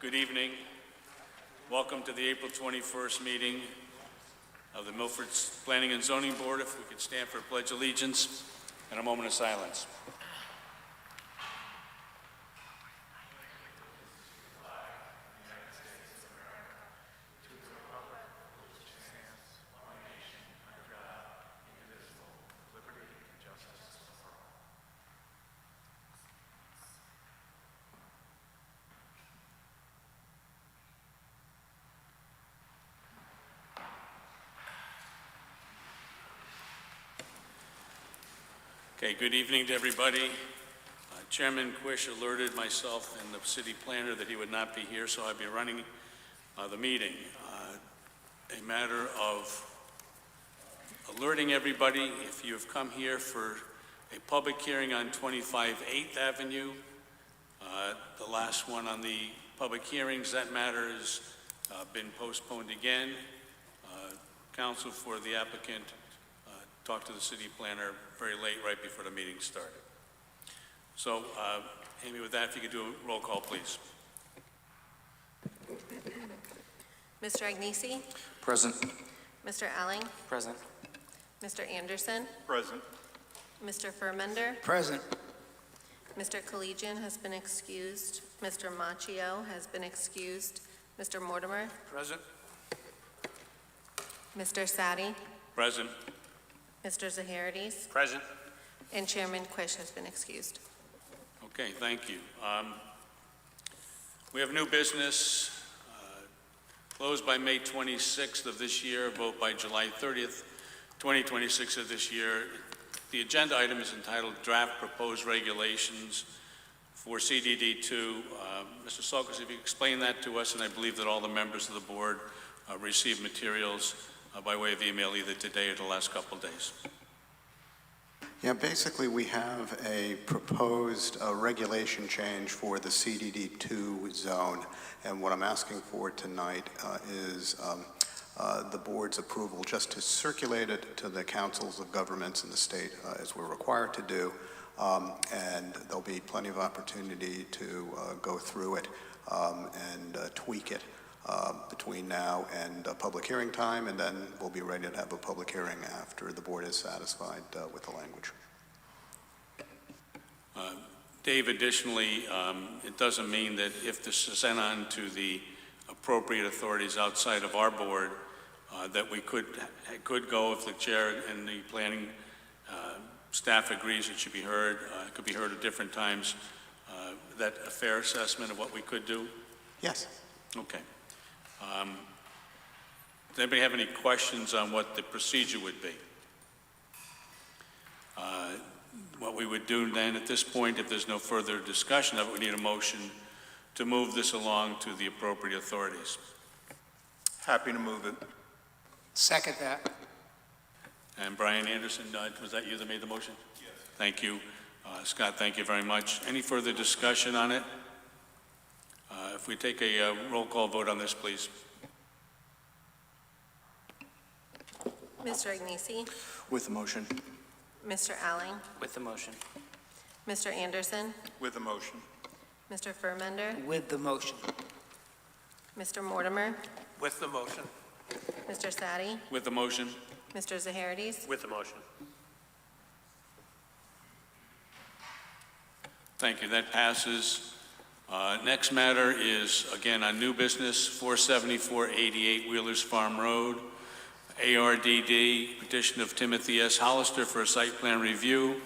Good evening. Welcome to the April 21st meeting of the Milford Planning and Zoning Board. If we could stand for a pledge of allegiance and a moment of silence. Okay, good evening to everybody. Chairman Quish alerted myself and the city planner that he would not be here, so I'll be running the meeting. A matter of alerting everybody, if you have come here for a public hearing on 25 8th Avenue, the last one on the public hearings, that matter has been postponed again. Counsel for the applicant talked to the city planner very late, right before the meeting started. So, Amy, with that, if you could do a roll call, please. Mr. Agnesi? Present. Mr. Alling? Present. Mr. Anderson? Present. Mr. Furmender? Present. Mr. Collegian has been excused. Mr. Machio has been excused. Mr. Mortimer? Present. Mr. Sadi? Present. Mr. Zaharides? Present. And Chairman Quish has been excused. Okay, thank you. We have new business, closed by May 26th of this year, vote by July 30th, 2026 of this year. The agenda item is entitled Draft Proposed Regulations for CDD2. Mr. Sulkis, if you explain that to us, and I believe that all the members of the board received materials by way of email either today or the last couple of days. Yeah, basically we have a proposed regulation change for the CDD2 zone, and what I'm asking for tonight is the board's approval just to circulate it to the councils of governments in the state as we're required to do, and there'll be plenty of opportunity to go through it and tweak it between now and public hearing time, and then we'll be ready to have a public hearing after the board is satisfied with the language. Dave, additionally, it doesn't mean that if this is sent on to the appropriate authorities outside of our board, that we could go if the chair and the planning staff agrees it should be heard. It could be heard at different times. That a fair assessment of what we could do? Yes. Okay. Does anybody have any questions on what the procedure would be? What we would do then at this point, if there's no further discussion of it, we need a motion to move this along to the appropriate authorities. Happy to move it. Second that. And Brian Anderson, was that you that made the motion? Yes. Thank you. Scott, thank you very much. Any further discussion on it? If we take a roll call vote on this, please. Mr. Agnesi? With the motion. Mr. Alling? With the motion. Mr. Anderson? With the motion. Mr. Furmender? With the motion. Mr. Mortimer? With the motion. Mr. Sadi? With the motion. Mr. Zaharides? With the motion. Thank you. That passes. Next matter is, again, on new business, 47488 Wheelers Farm Road, ARDD, petition of Timothy S. Hollister for a site plan review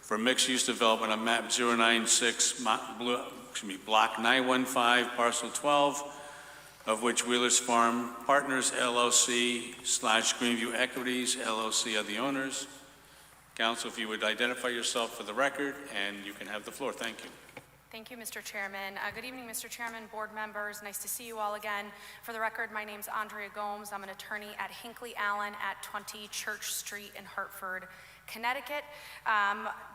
for mixed-use development on map 096, block 915, parcel 12, of which Wheelers Farm Partners, LLC / Greenview Equities, LLC are the owners. Council, if you would identify yourself for the record, and you can have the floor. Thank you. Thank you, Mr. Chairman. Good evening, Mr. Chairman, board members. Nice to see you all again. For the record, my name's Andrea Gomes. I'm an attorney at Hinckley Allen at 20 Church Street in Hartford, Connecticut.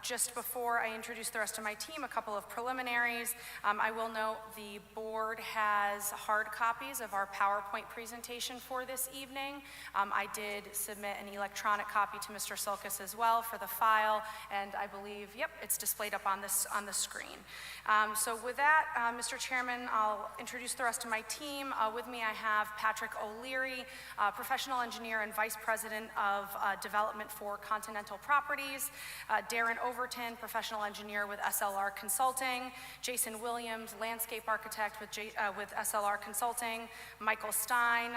Just before I introduce the rest of my team, a couple of preliminaries. I will note the board has hard copies of our PowerPoint presentation for this evening. I did submit an electronic copy to Mr. Sulkus as well for the file, and I believe, yep, it's displayed up on the screen. So with that, Mr. Chairman, I'll introduce the rest of my team. With me I have Patrick O'Leary, professional engineer and vice president of development for Continental Properties, Darren Overton, professional engineer with SLR Consulting, Jason Williams, landscape architect with SLR Consulting, Michael Stein,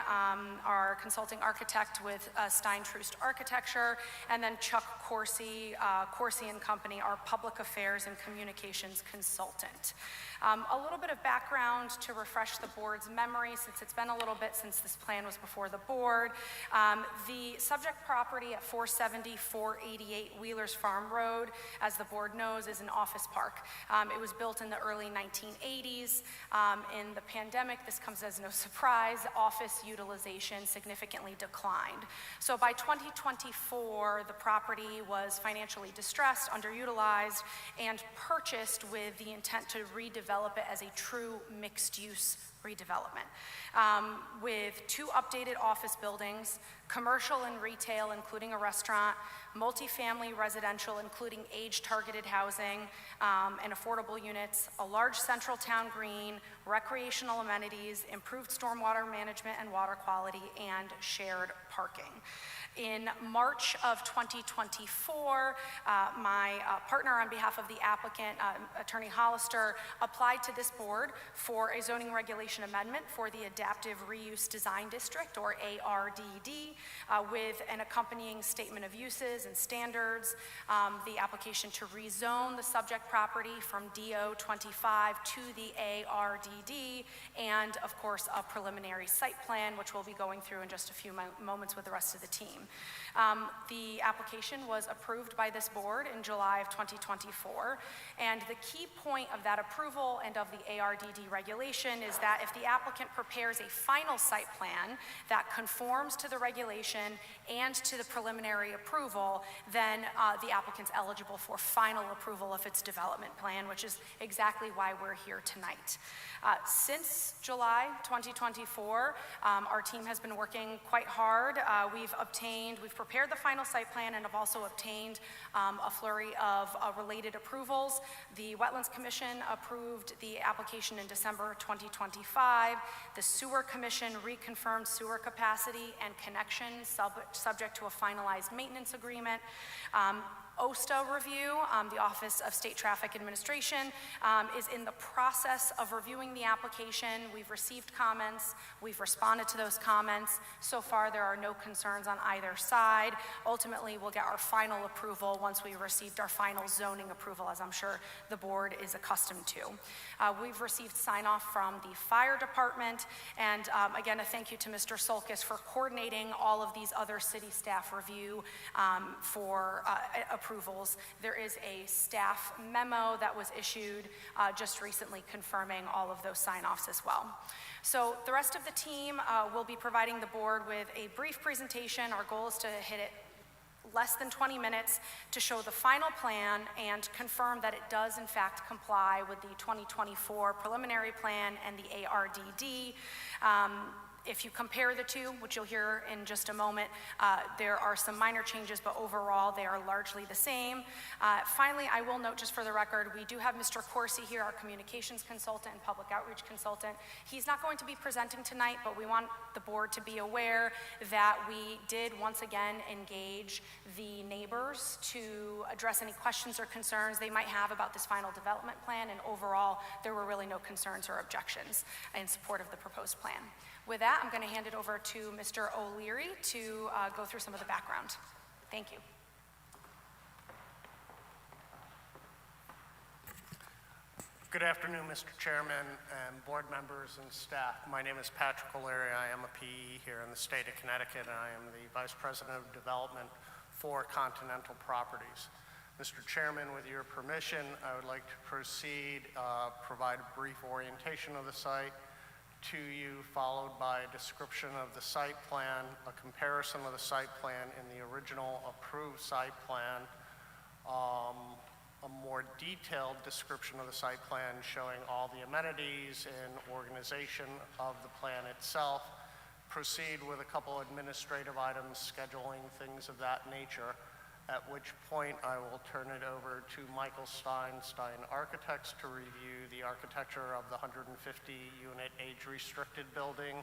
our consulting architect with Stein Troost Architecture, and then Chuck Corsi, Corsi & Company, our public affairs and communications consultant. A little bit of background to refresh the board's memory, since it's been a little bit since this plan was before the board. The subject property at 470-488 Wheelers Farm Road, as the board knows, is an office park. It was built in the early 1980s. In the pandemic, this comes as no surprise, office utilization significantly declined. So by 2024, the property was financially distressed, underutilized, and purchased with the intent to redevelop it as a true mixed-use redevelopment. With 2 updated office buildings, commercial and retail, including a restaurant, multifamily residential, including age-targeted housing and affordable units, a large central town green, recreational amenities, improved stormwater management and water quality, and shared parking. In March of 2024, my partner on behalf of the applicant, Attorney Hollister, applied to this board for a zoning regulation amendment for the Adaptive Reuse Design District, or ARDD, with an accompanying statement of uses and standards, the application to rezone the subject property from DO 25 to the ARDD, and of course a preliminary site plan, which we'll be going through in just a few moments with the rest of the team. The application was approved by this board in July of 2024, and the key point of that approval and of the ARDD regulation is that if the applicant prepares a final site plan that conforms to the regulation and to the preliminary approval, then the applicant's eligible for final approval of its development plan, which is exactly why we're here tonight. Since July 2024, our team has been working quite hard. We've prepared the final site plan and have also obtained a flurry of related approvals. The Wetlands Commission approved the application in December 2025. The Sewer Commission reconfirmed sewer capacity and connection subject to a finalized maintenance agreement. OSTA review, the Office of State Traffic Administration, is in the process of reviewing the application. We've received comments. We've responded to those comments. So far, there are no concerns on either side. Ultimately, we'll get our final approval once we've received our final zoning approval, as I'm sure the board is accustomed to. We've received sign-off from the fire department, and again, a thank you to Mr. Sulkus for coordinating all of these other city staff review for approvals. There is a staff memo that was issued just recently confirming all of those sign-offs as well. So the rest of the team will be providing the board with a brief presentation. Our goal is to hit it less than 20 minutes to show the final plan and confirm that it does in fact comply with the 2024 preliminary plan and the ARDD. If you compare the two, which you'll hear in just a moment, there are some minor changes, but overall they are largely the same. Finally, I will note just for the record, we do have Mr. Corsi here, our communications consultant and public outreach consultant. He's not going to be presenting tonight, but we want the board to be aware that we did once again engage the neighbors to address any questions or concerns they might have about this final development plan, and overall there were really no concerns or objections in support of the proposed plan. With that, I'm going to hand it over to Mr. O'Leary to go through some of the background. Thank you. Good afternoon, Mr. Chairman and board members and staff. My name is Patrick O'Leary. I am a PE here in the state of Connecticut, and I am the Vice President of Development for Continental Properties. Mr. Chairman, with your permission, I would like to proceed, provide a brief orientation of the site, to you, followed by a description of the site plan, a comparison of the site plan in the original approved site plan, a more detailed description of the site plan showing all the amenities and organization of the plan itself, proceed with a couple administrative items, scheduling things of that nature, at which point I will turn it over to Michael Stein Architects to review the architecture of the 150-unit age-restricted building,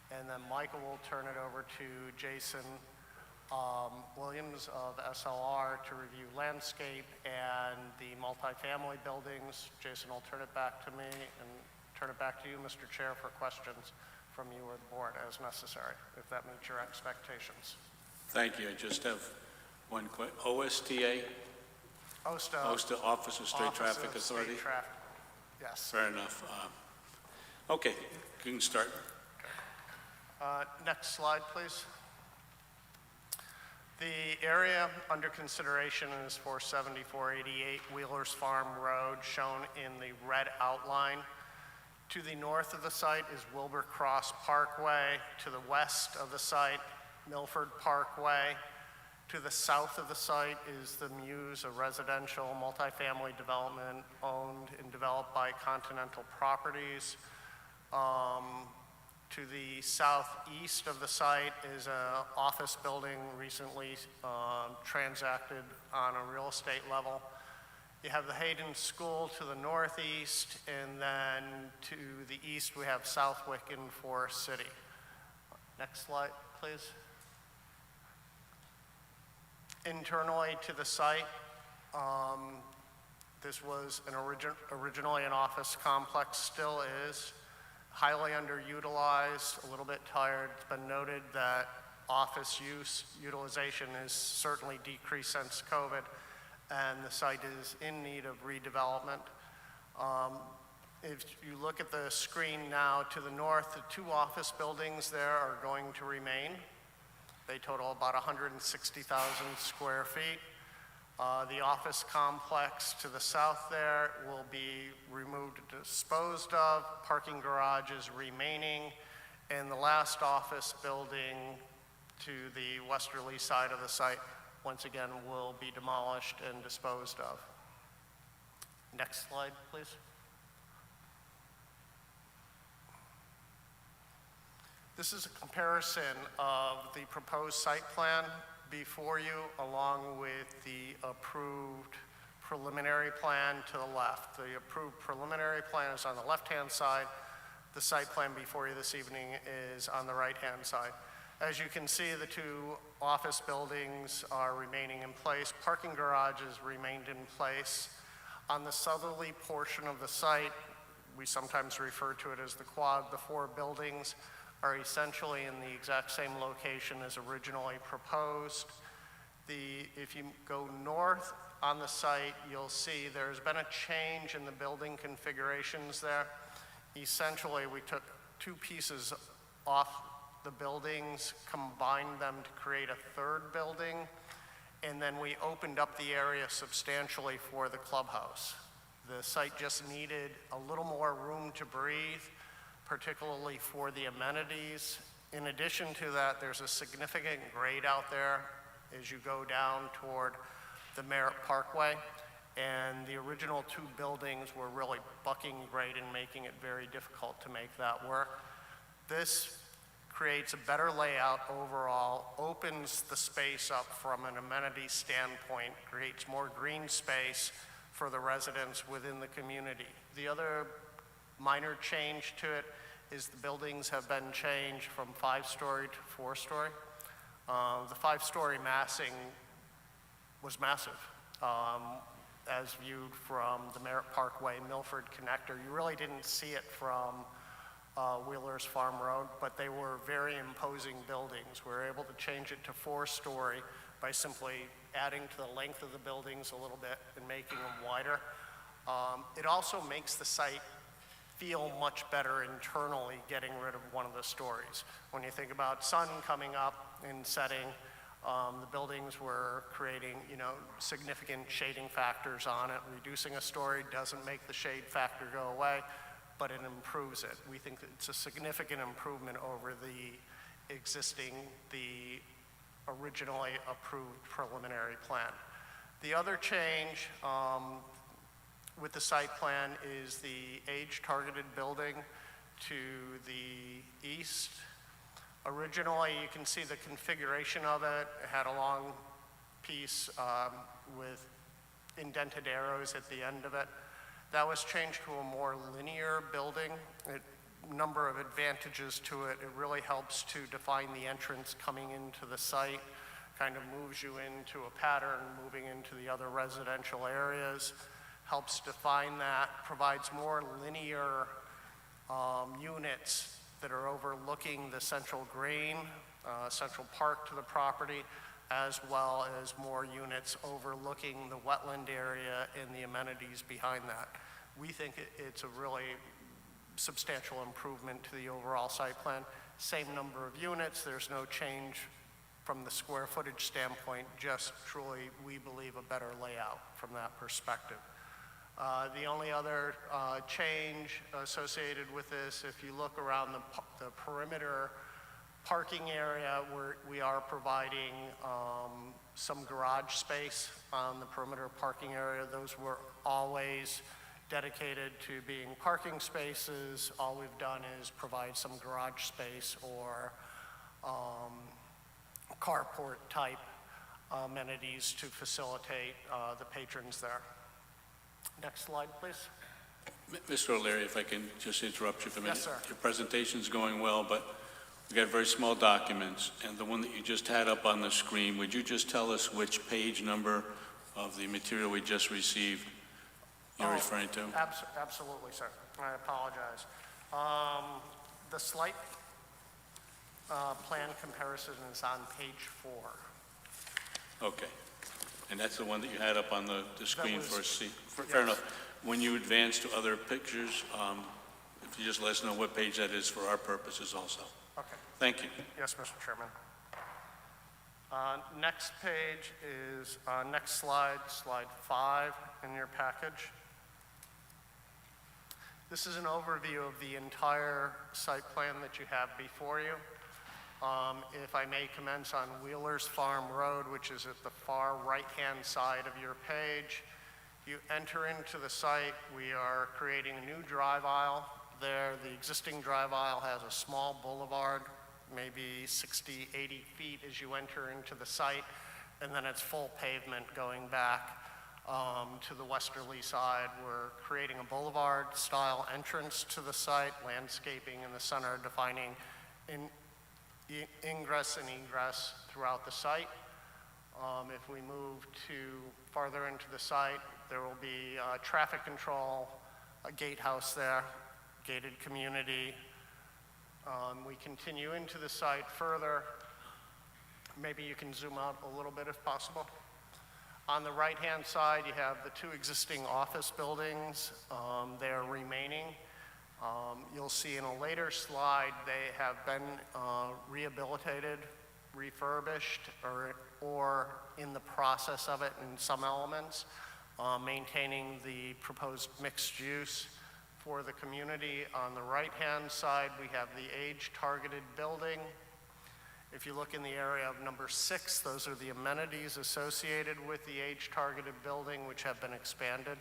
and then Michael will turn it over to Jason Williams of SLR to review landscape and the multifamily buildings. Jason will turn it back to me and turn it back to you, Mr. Chair, for questions from you or the board as necessary, if that meets your expectations. Thank you. I just have one question. OSTA? OSTA, Office of State Traffic Authority? Yes. Fair enough. Okay, you can start. Next slide, please. The area under consideration is for 7488 Wheelers Farm Road, shown in the red outline. To the north of the site is Wilbur Cross Parkway. To the west of the site, Milford Parkway. To the south of the site is the Muse, a residential multifamily development owned and developed by Continental Properties. To the southeast of the site is an office building recently transacted on a real estate level. You have the Hayden School to the northeast, and then to the east we have Southwick in Forest City. Next slide, please. Internally to the site, this was originally an office complex, still is. Highly underutilized, a little bit tired. It's been noted that office utilization has certainly decreased since COVID, and the site is in need of redevelopment. If you look at the screen now to the north, the two office buildings there are going to remain. They total about 160,000 square feet. The office complex to the south there will be removed and disposed of. Parking garages remaining. And the last office building to the westerly side of the site, once again, will be demolished and disposed of. Next slide, please. This is a comparison of the proposed site plan before you, along with the approved preliminary plan to the left. The approved preliminary plan is on the left-hand side. The site plan before you this evening is on the right-hand side. As you can see, the two office buildings are remaining in place. Parking garages remained in place. On the southerly portion of the site, we sometimes refer to it as the quad. The four buildings are essentially in the exact same location as originally proposed. If you go north on the site, you'll see there's been a change in the building configurations there. Essentially, we took two pieces off the buildings, combined them to create a third building, and then we opened up the area substantially for the clubhouse. The site just needed a little more room to breathe, particularly for the amenities. In addition to that, there's a significant grade out there as you go down toward the Merritt Parkway, and the original two buildings were really bucking grade and making it very difficult to make that work. This creates a better layout overall, opens the space up from an amenity standpoint, creates more green space for the residents within the community. The other minor change to it is the buildings have been changed from 5-story to 4-story. The 5-story massing was massive. As viewed from the Merritt Parkway Milford connector, you really didn't see it from Wheelers Farm Road, but they were very imposing buildings. We were able to change it to 4-story by simply adding to the length of the buildings a little bit and making them wider. It also makes the site feel much better internally, getting rid of one of the stories. When you think about sun coming up and setting, the buildings were creating, significant shading factors on it. Reducing a story doesn't make the shade factor go away, but it improves it. We think that it's a significant improvement over the existing, the originally approved preliminary plan. The other change with the site plan is the age-targeted building to the east. Originally, you can see the configuration of it. It had a long piece with indented arrows at the end of it. That was changed to a more linear building. A number of advantages to it. It really helps to define the entrance coming into the site, kind of moves you into a pattern, moving into the other residential areas, helps define that, provides more linear units that are overlooking the central green, central park to the property, as well as more units overlooking the wetland area and the amenities behind that. We think it's a really substantial improvement to the overall site plan. Same number of units, there's no change from the square footage standpoint, just truly, we believe, a better layout from that perspective. The only other change associated with this, if you look around the perimeter parking area, we are providing some garage space on the perimeter parking area. Those were always dedicated to being parking spaces. All we've done is provide some garage space or carport type amenities to facilitate the patrons there. Next slide, please. Mr. O'Leary, if I can just interrupt you for a minute. Yes, sir. Your presentation's going well, but we got very small documents, and the one that you just had up on the screen, would you just tell us which page number of the material we just received you're referring to? Absolutely, sir. I apologize. The slight plan comparison is on page 4. Okay. And that's the one that you had up on the screen was- for us to see? yes. Fair enough. When you advance to other pictures, if you just let us know what page that is for our purposes also. Okay. Thank you. Yes, Mr. Chairman. Next page is, next slide, slide 5 in your package. This is an overview of the entire site plan that you have before you. If I may commence on Wheeler's Farm Road, which is at the far right-hand side of your page. You enter into the site, we are creating a new drive aisle there. The existing drive aisle has a small boulevard, maybe 60, 80 feet as you enter into the site, and then it's full pavement going back to the westerly side. We're creating a boulevard-style entrance to the site, landscaping in the center, defining ingress and egress throughout the site. If we move farther into the site, there will be traffic control, a gatehouse there, gated community. We continue into the site further. Maybe you can zoom out a little bit if possible. On the right-hand side, you have the 2 existing office buildings. They are remaining. You'll see in a later slide, they have been rehabilitated, refurbished, or in the process of it in some elements, maintaining the proposed mixed use for the community. On the right-hand side, we have the age-targeted building. If you look in the area of number 6, those are the amenities associated with the age-targeted building, which have been expanded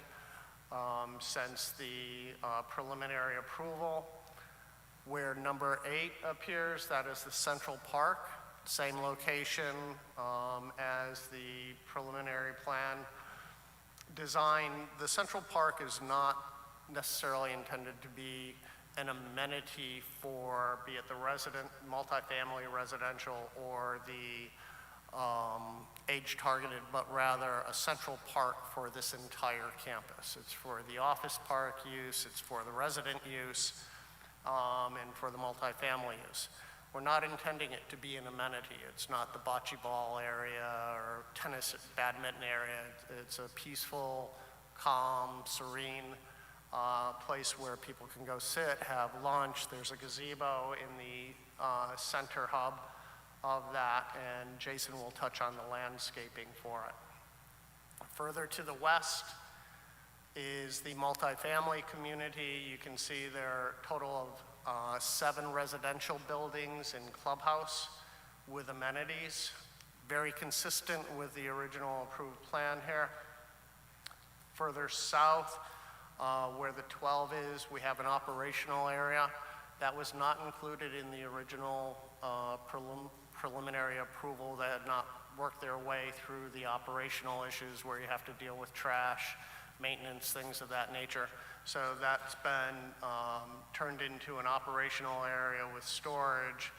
since the preliminary approval. Where number 8 appears, that is the Central Park, same location as the preliminary plan design. The Central Park is not necessarily intended to be an amenity for, be it the multifamily residential or the age-targeted, but rather a central park for this entire campus. It's for the office park use, it's for the resident use, and for the multifamily use. We're not intending it to be an amenity. It's not the bocce ball area or tennis, badminton area. It's a peaceful, calm, serene place where people can go sit, have lunch. There's a gazebo in the center hub of that, and Jason will touch on the landscaping for it. Further to the west, is the multifamily community. You can see there are a total of 7 residential buildings and clubhouse with amenities, very consistent with the original approved plan here. Further south, where the 12 is, we have an operational area. That was not included in the original preliminary approval. That had not worked their way through the operational issues where you have to deal with trash, maintenance, things of that nature. So that's been turned into an operational area with storage,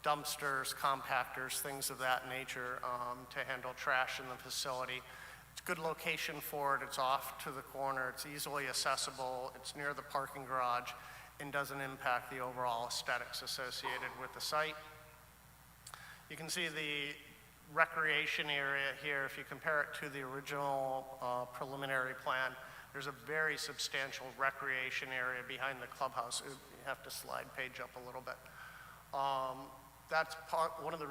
dumpsters, compactors, things of that nature to handle trash in the facility. It's a good location for it. It's off to the corner. It's easily accessible. It's near the parking garage and doesn't impact the overall aesthetics associated with the site. You can see the recreation area here. If you compare it to the original preliminary plan, there's a very substantial recreation area behind the clubhouse. You have to slide page up a little bit. That's one of the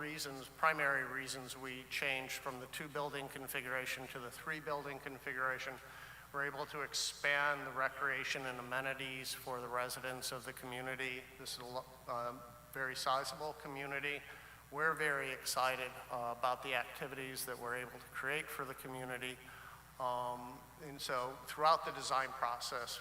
primary reasons we changed from the 2-building configuration to the 3-building configuration. We're able to expand the recreation and amenities for the residents of the community. This is a very sizable community. We're very excited about the activities that we're able to create for the community. And so throughout the design process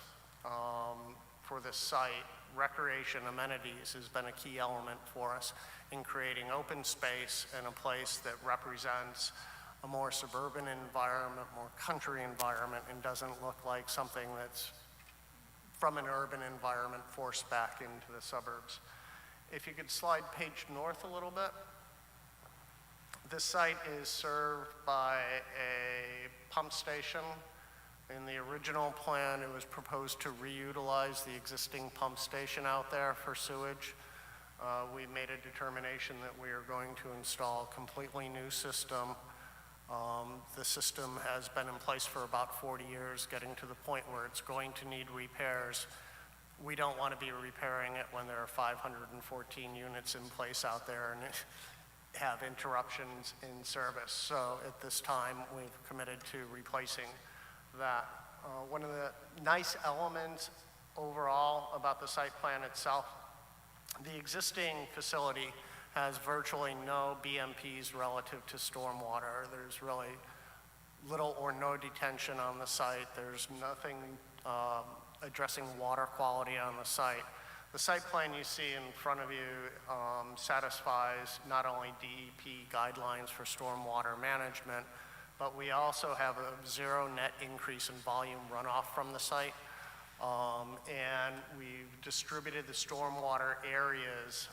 for this site, recreation amenities has been a key element for us in creating open space and a place that represents a more suburban environment, more country environment, and doesn't look like something that's from an urban environment forced back into the suburbs. If you could slide page north a little bit. This site is served by a pump station. In the original plan, it was proposed to reutilize the existing pump station out there for sewage. We made a determination that we are going to install a completely new system. The system has been in place for about 40 years, getting to the point where it's going to need repairs. We don't want to be repairing it when there are 514 units in place out there and have interruptions in service. So at this time, we've committed to replacing that. One of the nice elements overall about the site plan itself, the existing facility has virtually no BMPs relative to stormwater. There's really little or no detention on the site. There's nothing addressing water quality on the site. The site plan you see in front of you satisfies not only DEP guidelines for stormwater management, but we also have a 0 net increase in volume runoff from the site. And we've distributed the stormwater areas,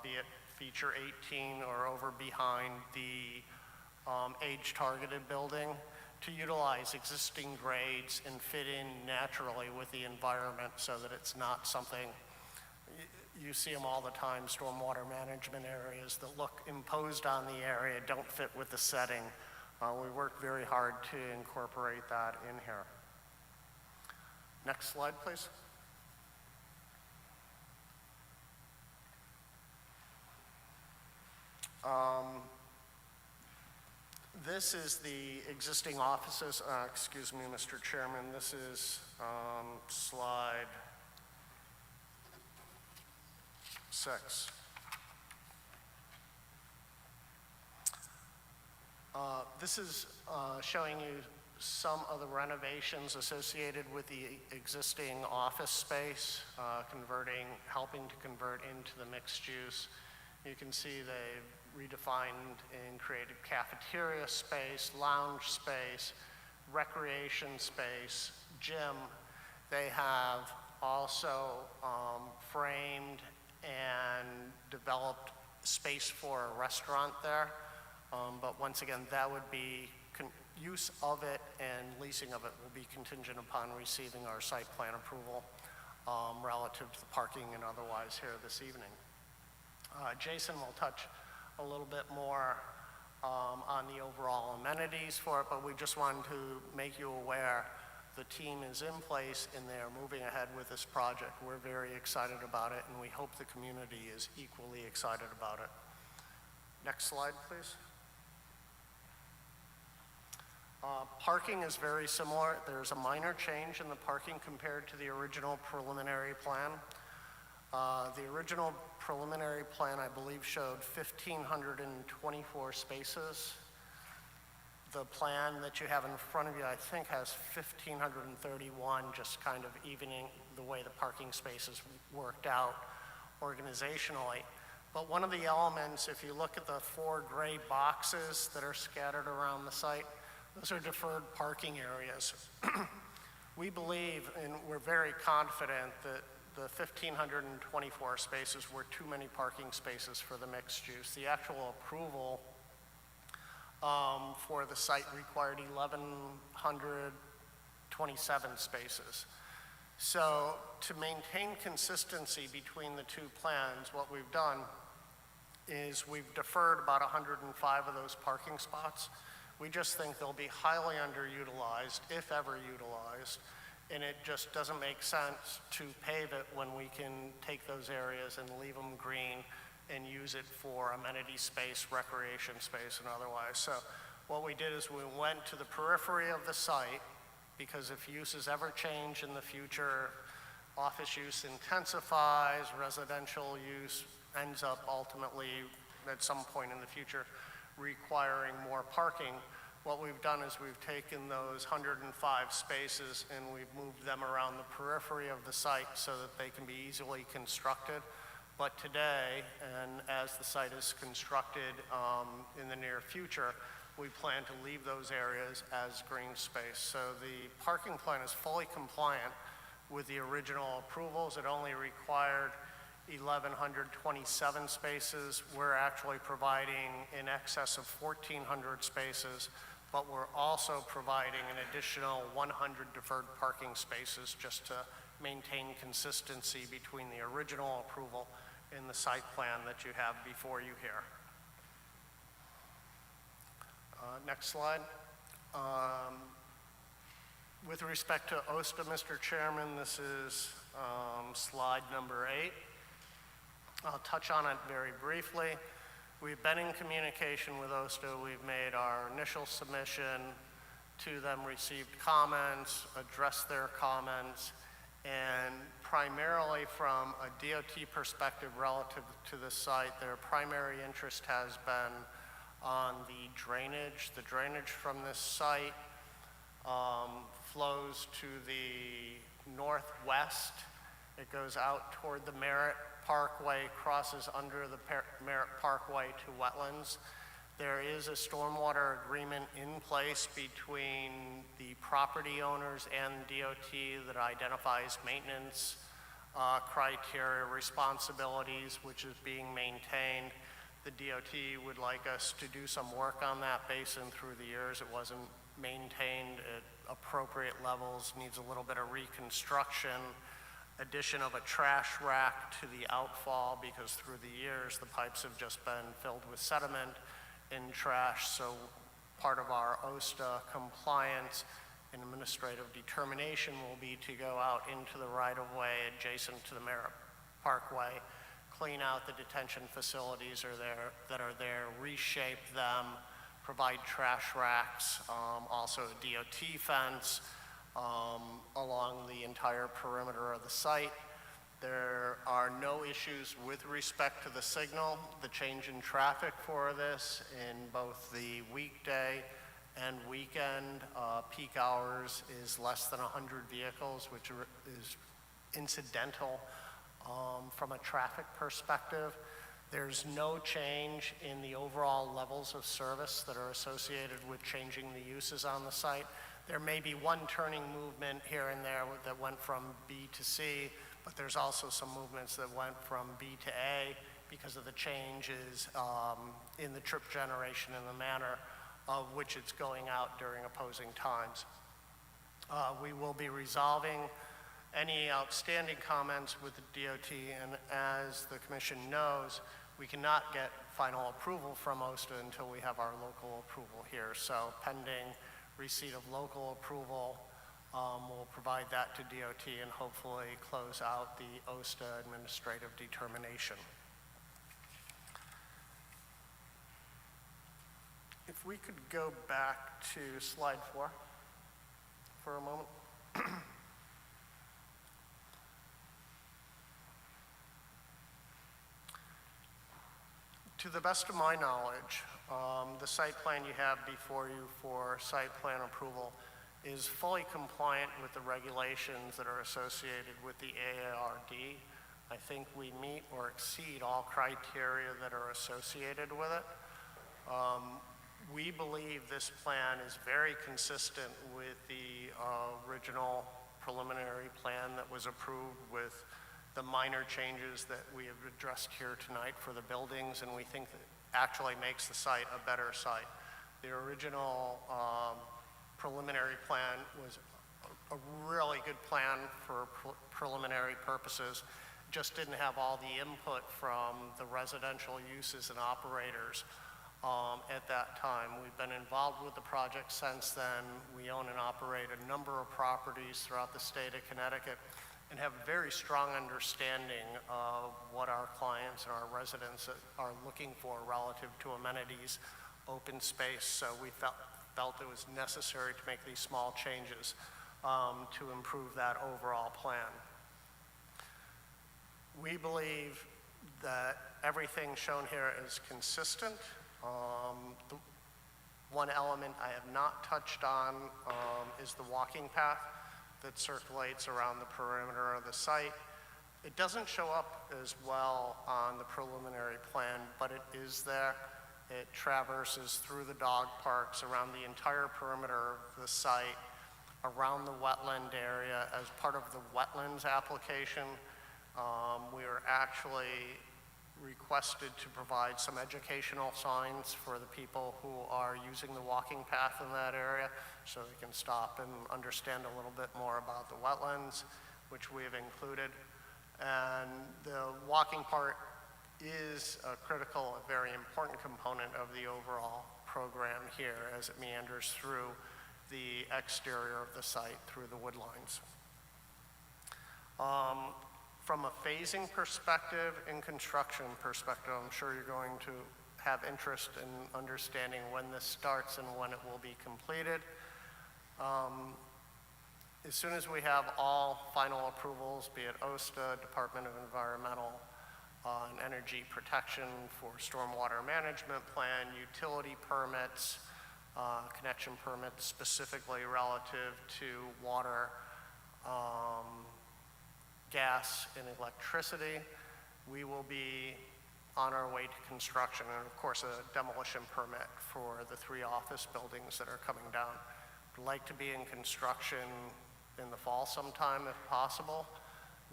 be it feature 18 or over behind the age-targeted building, to utilize existing grades and fit in naturally with the environment so that it's not something, you see them all the time, stormwater management areas that look imposed on the area, don't fit with the setting. We work very hard to incorporate that in here. Next slide, please. This is the existing offices. Excuse me, Mr. Chairman. This is slide 6. This is showing you some of the renovations associated with the existing office space, helping to convert into the mixed use. You can see they've redefined and created cafeteria space, lounge space, recreation space, gym. They have also framed and developed space for a restaurant there. But once again, that would be use of it and leasing of it will be contingent upon receiving our site plan approval relative to the parking and otherwise here this evening. Jason will touch a little bit more on the overall amenities for it, but we just wanted to make you aware the team is in place and they are moving ahead with this project. We're very excited about it and we hope the community is equally excited about it. Next slide, please. Parking is very similar. There's a minor change in the parking compared to the original preliminary plan. The original preliminary plan, I believe, showed 1,524 spaces. The plan that you have in front of you, I think, has 1,531, just kind of evening the way the parking spaces worked out organizationally. But one of the elements, if you look at the 4 gray boxes that are scattered around the site, those are deferred parking areas. We believe, and we're very confident, that the 1,524 spaces were too many parking spaces for the mixed use. The actual approval for the site required 1,127 spaces. So to maintain consistency between the two plans, what we've done is we've deferred about 105 of those parking spots. We just think they'll be highly underutilized, if ever utilized, and it just doesn't make sense to pave it when we can take those areas and leave them green and use it for amenity space, recreation space, and otherwise. So what we did is we went to the periphery of the site, because if uses ever change in the future, office use intensifies, residential use ends up ultimately at some point in the future requiring more parking. What we've done is we've taken those 105 spaces and we've moved them around the periphery of the site so that they can be easily constructed. But today, and as the site is constructed in the near future, we plan to leave those areas as green space. So the parking plan is fully compliant with the original approvals. It only required 1,127 spaces. We're actually providing in excess of 1,400 spaces, but we're also providing an additional 100 deferred parking spaces just to maintain consistency between the original approval and the site plan that you have before you here. Next slide. With respect to OSTA, Mr. Chairman, this is slide number 8. I'll touch on it very briefly. We've been in communication with OSTA. We've made our initial submission to them, received comments, addressed their comments, and primarily from a DOT perspective relative to the site, their primary interest has been on the drainage. The drainage from this site flows to the northwest. It goes out toward the Merritt Parkway, crosses under the Merritt Parkway to wetlands. There is a stormwater agreement in place between the property owners and DOT that identifies maintenance criteria, responsibilities, which is being maintained. The DOT would like us to do some work on that basin through the years. It wasn't maintained at appropriate levels, needs a little bit of reconstruction, addition of a trash rack to the outfall, because through the years the pipes have just been filled with sediment and trash. So part of our OSTA compliance and administrative determination will be to go out into the right-of-way adjacent to the Merritt Parkway, clean out the detention facilities that are there, reshape them, provide trash racks, also a DOT fence along the entire perimeter of the site. There are no issues with respect to the signal. The change in traffic for this in both the weekday and weekend peak hours is less than 100 vehicles, which is incidental from a traffic perspective. There's no change in the overall levels of service that are associated with changing the uses on the site. There may be one turning movement here and there that went from B to C, but there's also some movements that went from B to A because of the changes in the trip generation and the manner of which it's going out during opposing times. We will be resolving any outstanding comments with the DOT, and as the Commission knows, we cannot get final approval from OSTA until we have our local approval here. So pending receipt of local approval, we'll provide that to DOT and hopefully close out the OSTA administrative determination. If If we could go back to slide 4 for a moment. To the best of my knowledge, the site plan you have before you for site plan approval is fully compliant with the regulations that are associated with the AARD. I think we meet or exceed all criteria that are associated with it. We believe this plan is very consistent with the original preliminary plan that was approved, with the minor changes that we have addressed here tonight for the buildings, and we think that actually makes the site a better site. The original preliminary plan was a really good plan for preliminary purposes, just didn't have all the input from the residential uses and operators at that time. We've been involved with the project since then. We own and operate a number of properties throughout the state of Connecticut and have a very strong understanding of what our clients and our residents are looking for relative to amenities, open space. So we felt it was necessary to make these small changes to improve that overall plan. We believe that everything shown here is consistent. The one element I have not touched on is the walking path that circulates around the perimeter of the site. It doesn't show up as well on the preliminary plan, but it is there. It traverses through the dog parks, around the entire perimeter of the site, around the wetland area as part of the wetlands application. We are actually requested to provide some educational signs for the people who are using the walking path in that area so they can stop and understand a little bit more about the wetlands, which we have included. And the walking part is a critical, a very important component of the overall program here as it meanders through the exterior of the site through the wood lines. From a phasing perspective and construction perspective, I'm sure you're going to have interest in understanding when this starts and when it will be completed. As soon as we have all final approvals, be it OSTA, Department of Environmental and Energy Protection for stormwater management plan, utility permits, connection permits specifically relative to water, gas, and electricity, we will be on our way to construction, and of course a demolition permit for the 3 office buildings that are coming down. We'd like to be in construction in the fall sometime if possible.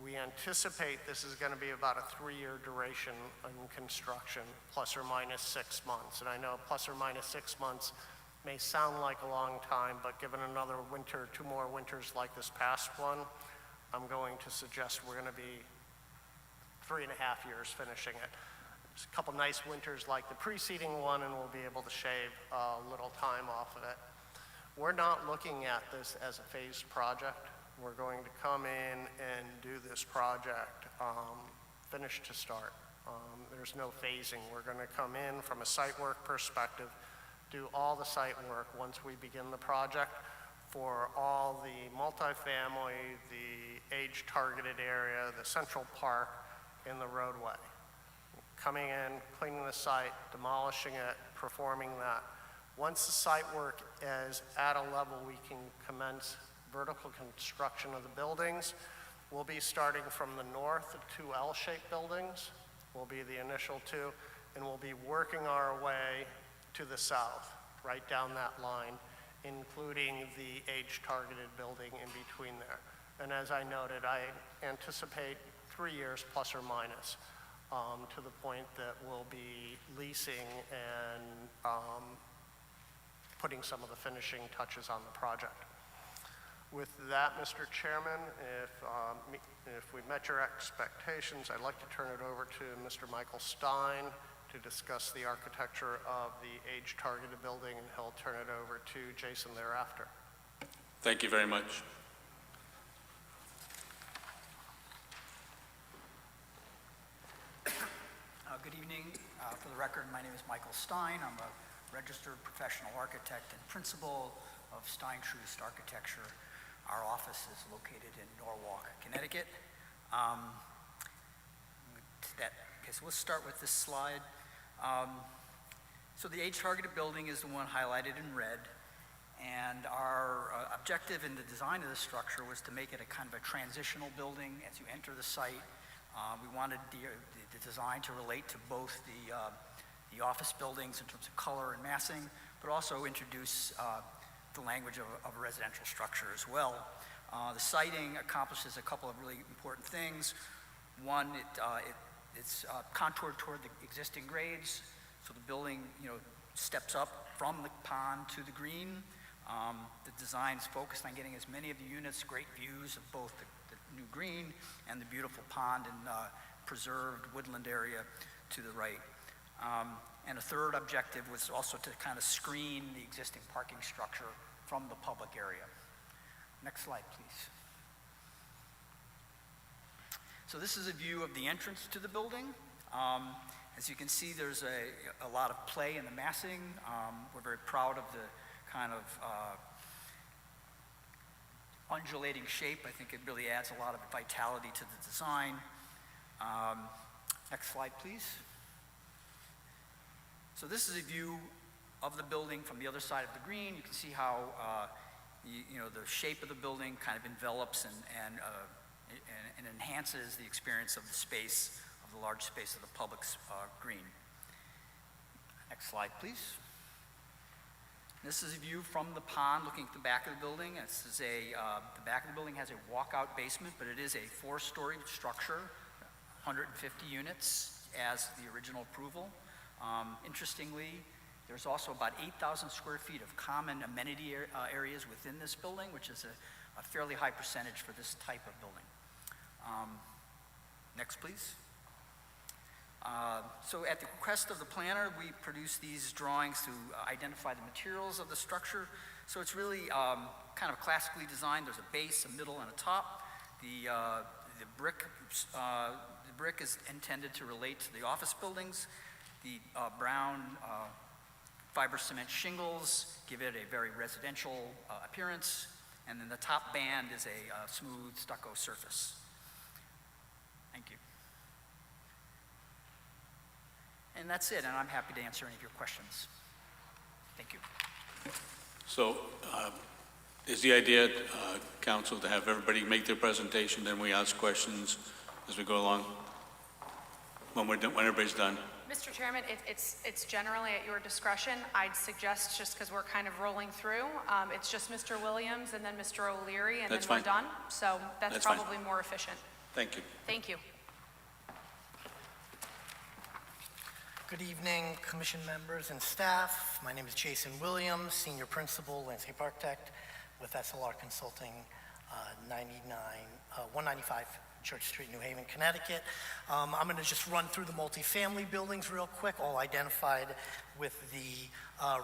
We anticipate this is going to be about a 3-year duration in construction, plus or minus 6 months. And I know plus or minus 6 months may sound like a long time, but given another winter, 2 more winters like this past one, I'm going to suggest we're going to be 3.5 years finishing it. Just a couple nice winters like the preceding one, and we'll be able to shave a little time off of it. We're not looking at this as a phased project. We're going to come in and do this project finish to start. There's no phasing. We're going to come in from a site work perspective, do all the site work once we begin the project for all the multifamily, the age-targeted area, the central park, and the roadway. Coming in, cleaning the site, demolishing it, performing that. Once the site work is at a level we can commence vertical construction of the buildings, we'll be starting from the north, the 2 L-shaped buildings will be the initial 2, and we'll be working our way to the south, right down that line, including the age-targeted building in between there. And as I noted, I anticipate 3 years plus or minus to the point that we'll be leasing and putting some of the finishing touches on the project. With that, Mr. Chairman, if we met your expectations, I'd like to turn it over to Mr. Michael Stein to discuss the architecture of the age-targeted building, and he'll turn it over to Jason thereafter. Thank you very much. Good evening. For the record, my name is Michael Stein. I'm a registered professional architect and principal of Stein-Trust Architecture. Our office is located in Norwalk, Connecticut. Okay, so let's start with this slide. So the age-targeted building is the one highlighted in red, and our objective in the design of the structure was to make it a kind of a transitional building as you enter the site. We wanted the design to relate to both the office buildings in terms of color and massing, but also introduce the language of a residential structure as well. The siting accomplishes a couple of really important things. One, it's contoured toward the existing grades, so the building, steps up from the pond to the green. The design's focused on getting as many of the units great views of both the new green and the beautiful pond and preserved woodland area to the right. And a third objective was also to kind of screen the existing parking structure from the public area. Next slide, please. So this is a view of the entrance to the building. As you can see, there's a lot of play in the massing. We're very proud of the kind of undulating shape. I think it really adds a lot of vitality to the design. Next slide, please. So this is a view of the building from the other side of the green. You can see how the shape of the building kind of envelops and enhances the experience of the space, of the large space of the public's green. Next slide, please. This is a view from the pond looking at the back of the building. The back of the building has a walkout basement, but it is a 4-story structure, 150 units as the original approval. Interestingly, there's also about 8,000 square feet of common amenity areas within this building, which is a fairly high percentage for this type of building. Next, please. So at the request of the planner, we produced these drawings to identify the materials of the structure. So it's really kind of classically designed. There's a base, a middle, and a top. The brick is intended to relate to the office buildings. The brown fiber cement shingles give it a very residential appearance. And then the top band is a smooth stucco surface. Thank you. And that's it, and I'm happy to answer any of your questions. Thank you. So is the idea, Council, to have everybody make their presentation, then we ask questions as we go along? When everybody's done? Mr. Chairman, it's generally at your discretion. I'd suggest, just because we're kind of rolling through, it's just Mr. Williams and then Mr. O'Leary, and That's then we're fine. done. So that's fine. probably more efficient. Thank you. Thank you. Good evening, commission members and staff. My name is Jason Williams, Senior Principal, Landscape Architect with SLR Consulting, 195 Church Street, New Haven, Connecticut. I'm going to just run through the multifamily buildings real quick, all identified with the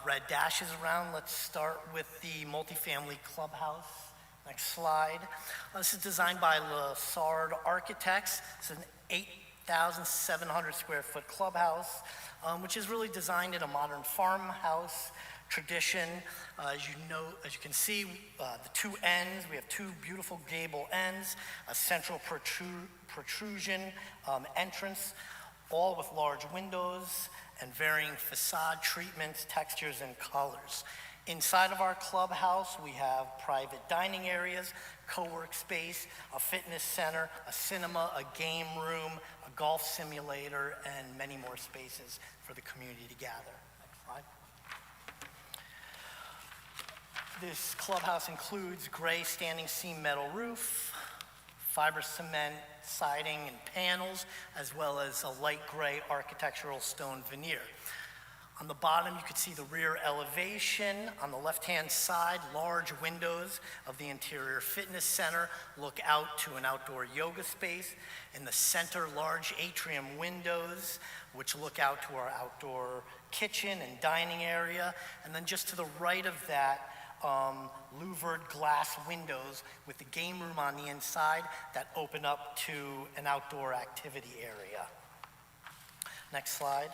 red dashes around. Let's start with the multifamily clubhouse. Next slide. This is designed by Lassard Architects. It's an 8,700 square foot clubhouse, which is really designed in a modern farmhouse tradition. As you can see, the two ends, we have two beautiful gable ends, a central protrusion entrance, all with large windows and varying facade treatments, textures, and colors. Inside of our clubhouse, we have private dining areas, co-work space, a fitness center, a cinema, a game room, a golf simulator, and many more spaces for the community to gather. Next slide. This clubhouse includes gray standing seam metal roof, fiber cement siding and panels, as well as a light gray architectural stone veneer. On the bottom, you can see the rear elevation. On the left-hand side, large windows of the interior fitness center look out to an outdoor yoga space. In the center, large atrium windows, which look out to our outdoor kitchen and dining area. And then just to the right of that, louvered glass windows with the game room on the inside that open up to an outdoor activity area. Next slide.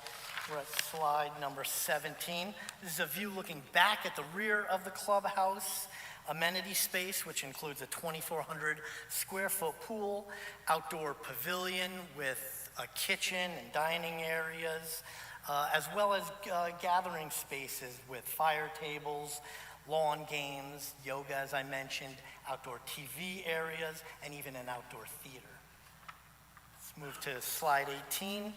We're at slide number 17. This is a view looking back at the rear of the clubhouse amenity space, which includes a 2,400 square foot pool, outdoor pavilion with a kitchen and dining areas, as well as gathering spaces with fire tables, lawn games, yoga, as I mentioned, outdoor TV areas, and even an outdoor theater. Let's move to slide 18.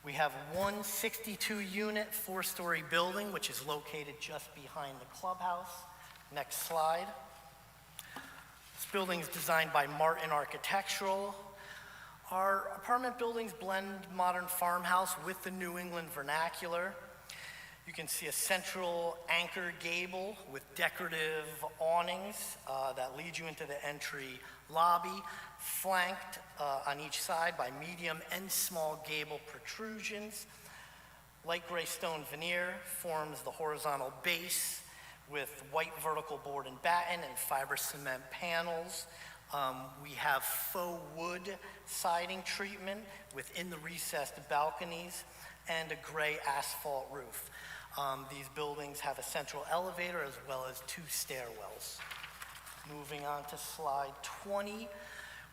We have one 62-unit, 4-story building, which is located just behind the clubhouse. Next slide. This building is designed by Martin Architectural. Our apartment buildings blend modern farmhouse with the New England vernacular. You can see a central anchor gable with decorative awnings that lead you into the entry lobby, flanked on each side by medium and small gable protrusions. Light gray stone veneer forms the horizontal base with white vertical board and batten and fiber cement panels. We have faux wood siding treatment within the recessed balconies and a gray asphalt roof. These buildings have a central elevator as well as 2 stairwells. Moving on to slide 20,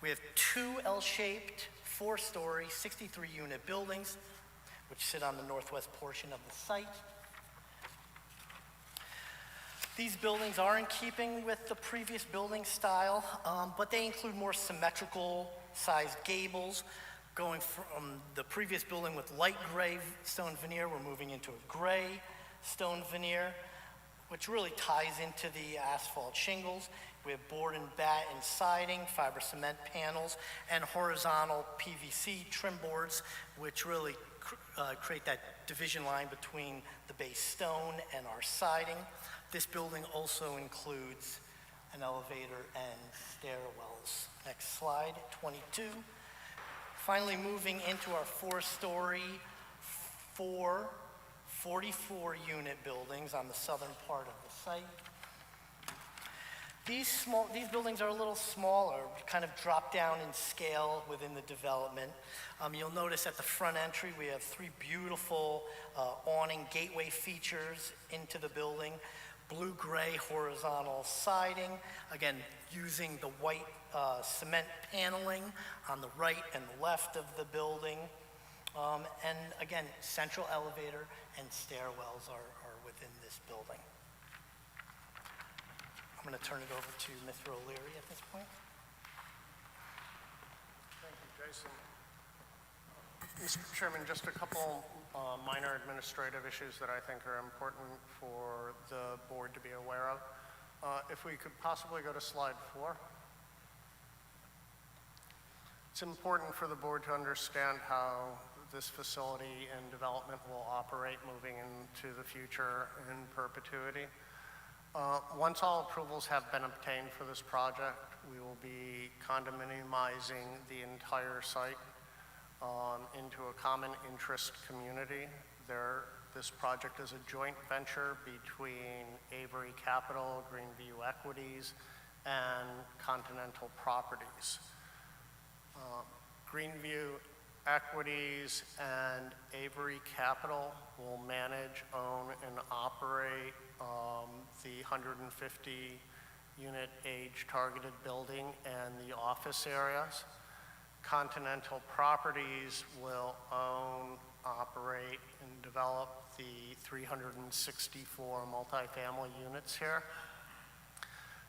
we have 2 L-shaped, 4-story, 63-unit buildings, which sit on the northwest portion of the site. These buildings are in keeping with the previous building style, but they include more symmetrical sized gables. Going from the previous building with light gray stone veneer, we're moving into a gray stone veneer, which really ties into the asphalt shingles. We have board and batten siding, fiber cement panels, and horizontal PVC trim boards, which really create that division line between the base stone and our siding. This building also includes an elevator and stairwells. Next slide, 22. Finally, moving into our 4-story, 4 44-unit buildings on the southern part of the site. These buildings are a little smaller, kind of drop down in scale within the development. You'll notice at the front entry we have 3 beautiful awning gateway features into the building. Blue-gray horizontal siding, again using the white cement paneling on the right and the left of the building. And again, central elevator and stairwells are within this building. I'm going to turn it over to Mr. O'Leary at this point. Thank you, Jason. Mr. Chairman, just a couple minor administrative issues that I think are important for the board to be aware of. If we could possibly go to slide 4. It's important for the board to understand how this facility and development will operate moving into the future in perpetuity. Once all approvals have been obtained for this project, we will be condominiumizing the entire site into a common interest community. This project is a joint venture between Avery Capital, Greenview Equities, and Continental Properties. Greenview Equities and Avery Capital will manage, own, and operate the 150-unit age-targeted building and the office areas. Continental Properties will own, operate, and develop the 364 multifamily units here.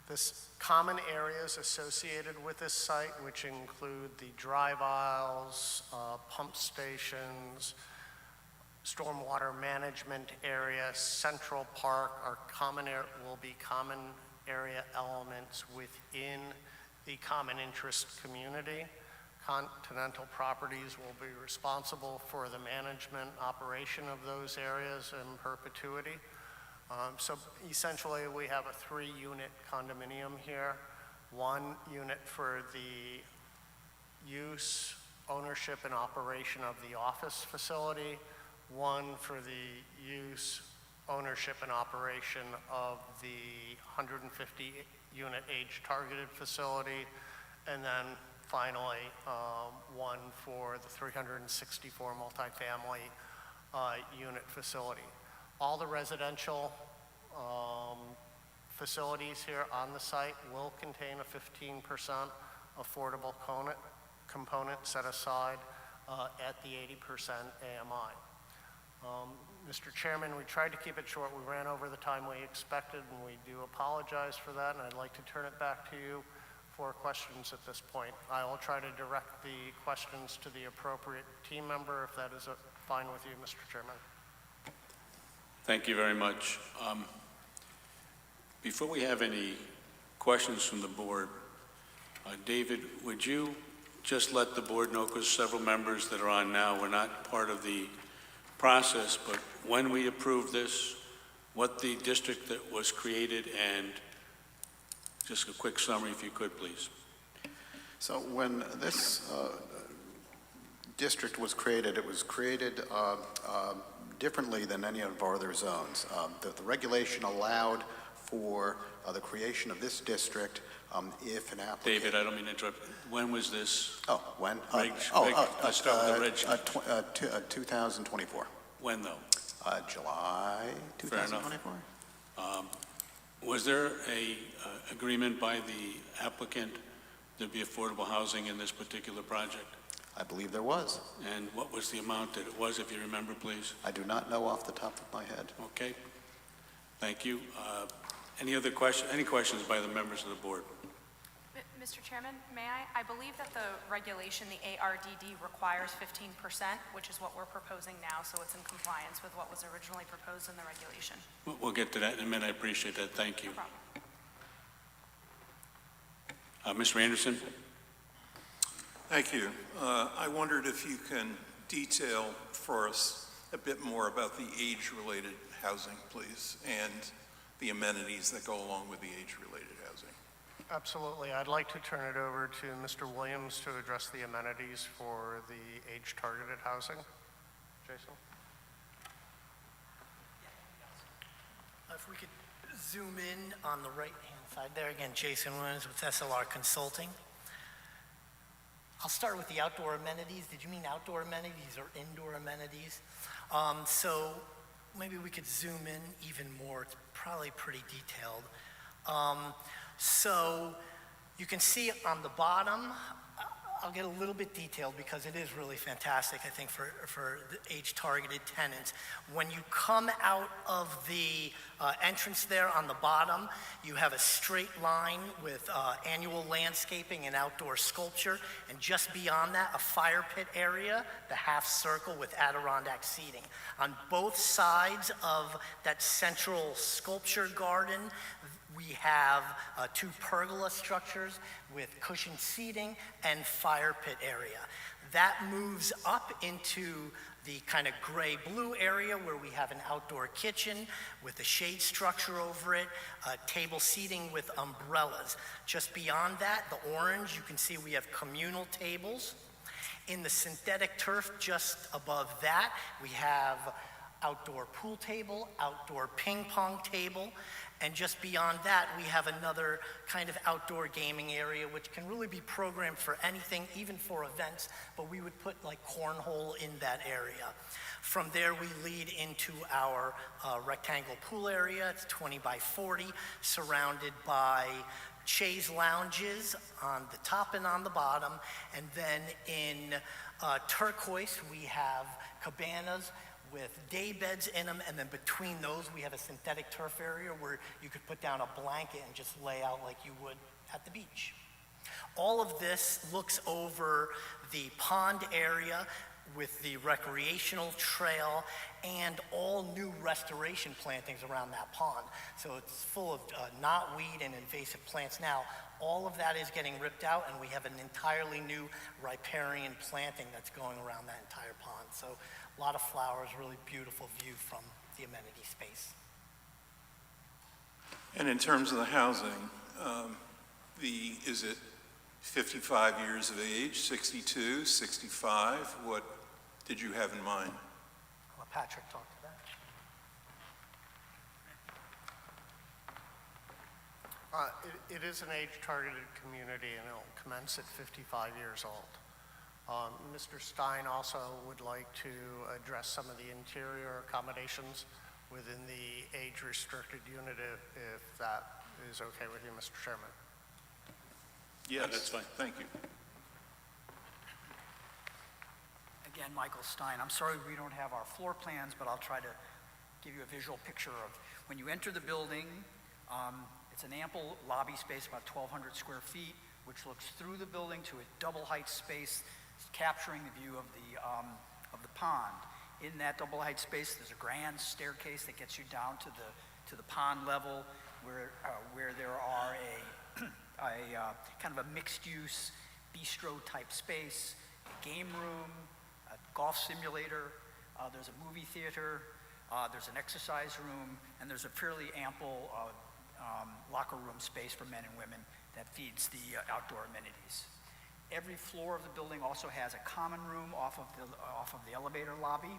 This common areas associated with this site, which include the drive aisles, pump stations, stormwater management area, Central Park, will be common area elements within the common interest community. Continental Properties will be responsible for the management operation of those areas in perpetuity. So essentially we have a 3-unit condominium here, 1 unit for the use, ownership, and operation of the office facility, 1 for the use, ownership, and operation of the 150-unit age-targeted facility, and then finally one for the 364 multifamily unit facility. All the residential facilities here on the site will contain a 15% affordable component set aside at the 80% AMI. Mr. Chairman, we tried to keep it short. We ran over the time we expected, and we do apologize for that, and I'd like to turn it back to you for questions at this point. I will try to direct the questions to the appropriate team member, if that is fine with you, Mr. Chairman. Thank you very much. Before we have any questions from the board, David, would you just let the board know, because several members that are on now were not part of the process, but when we approved this, what the district that was created, and just a quick summary if you could, please. So when this district was created, it was created differently than any of our other zones. The regulation allowed for the creation of this district if an applicant... David, I don't mean to interrupt. When was this? Oh, when? Let's start with the reg. 2024. When, though? July 2024. Was there a agreement by the applicant there'd be affordable housing in this particular project? I believe there was. And what was the amount that it was, if you remember, please? I do not know off the top of my head. Okay. Thank you. Any other questions? Any questions by the members of the board? Mr. Chairman, may I? I believe that the regulation, the ARDD, requires 15%, which is what we're proposing now, so it's in compliance with what was originally proposed in the regulation. We'll get to that in a minute. I appreciate that. Thank you. No problem. Mr. Anderson? Thank you. I wondered if you can detail for us a bit more about the age-related housing, please, and the amenities that go along with the age-related housing. Absolutely. I'd like to turn it over to Mr. Williams to address the amenities for the age-targeted housing. Jason? If we could zoom in on the right-hand side there. Again, Jason Williams with SLR Consulting. I'll start with the outdoor amenities. Did you mean outdoor amenities or indoor amenities? So maybe we could zoom in even more. It's probably pretty detailed. So you can see on the bottom, I'll get a little bit detailed because it is really fantastic, I think, for the age-targeted tenants. When you come out of the entrance there on the bottom, you have a straight line with annual landscaping and outdoor sculpture, and just beyond that, a fire pit area, the half circle with Adirondack seating. On both sides of that central sculpture garden, we have two pergola structures with cushioned seating and fire pit area. That moves up into the kind of gray-blue area where we have an outdoor kitchen with a shade structure over it, table seating with umbrellas. Just beyond that, the orange, you can see we have communal tables. In the synthetic turf just above that, we have outdoor pool table, outdoor ping pong table, and just beyond that, we have another kind of outdoor gaming area, which can really be programmed for anything, even for events, but we would put like cornhole in that area. From there, we lead into our rectangle pool area. It's 20 by 40, surrounded by chaise lounges on the top and on the bottom. And then in turquoise, we have cabanas with day beds in them, and then between those we have a synthetic turf area where you could put down a blanket and just lay out like you would at the beach. All of this looks over the pond area with the recreational trail and all new restoration plantings around that pond. So it's full of knotweed and invasive plants now. All of that is getting ripped out, and we have an entirely new riparian planting that's going around that entire pond. So a lot of flowers, really beautiful view from the amenity space. And in terms of the housing, is it 55 years of age, 62, 65? What did you have in mind? I'll let Patrick talk to It is an age-targeted community, and it'll commence at 55 years old. Mr. Stein also would like to address some of the interior accommodations within the age-restricted unit, if that is okay with you, Mr. Chairman. Yes, that's fine. Thank you. Again, Michael Stein. I'm sorry we don't have our floor plans, but I'll try to give you a visual picture of when you enter the building. It's an ample lobby space, about 1,200 square feet, which looks through the building to a double-height space, capturing the view of the pond. In that double-height space, there's a grand staircase that gets you down to the pond level, where there are a kind of a mixed-use bistro-type space, a game room, a golf simulator. There's a movie theater. There's an exercise room, and there's a fairly ample locker room space for men and women that feeds the outdoor amenities. Every floor of the building also has a common room off of the elevator lobby.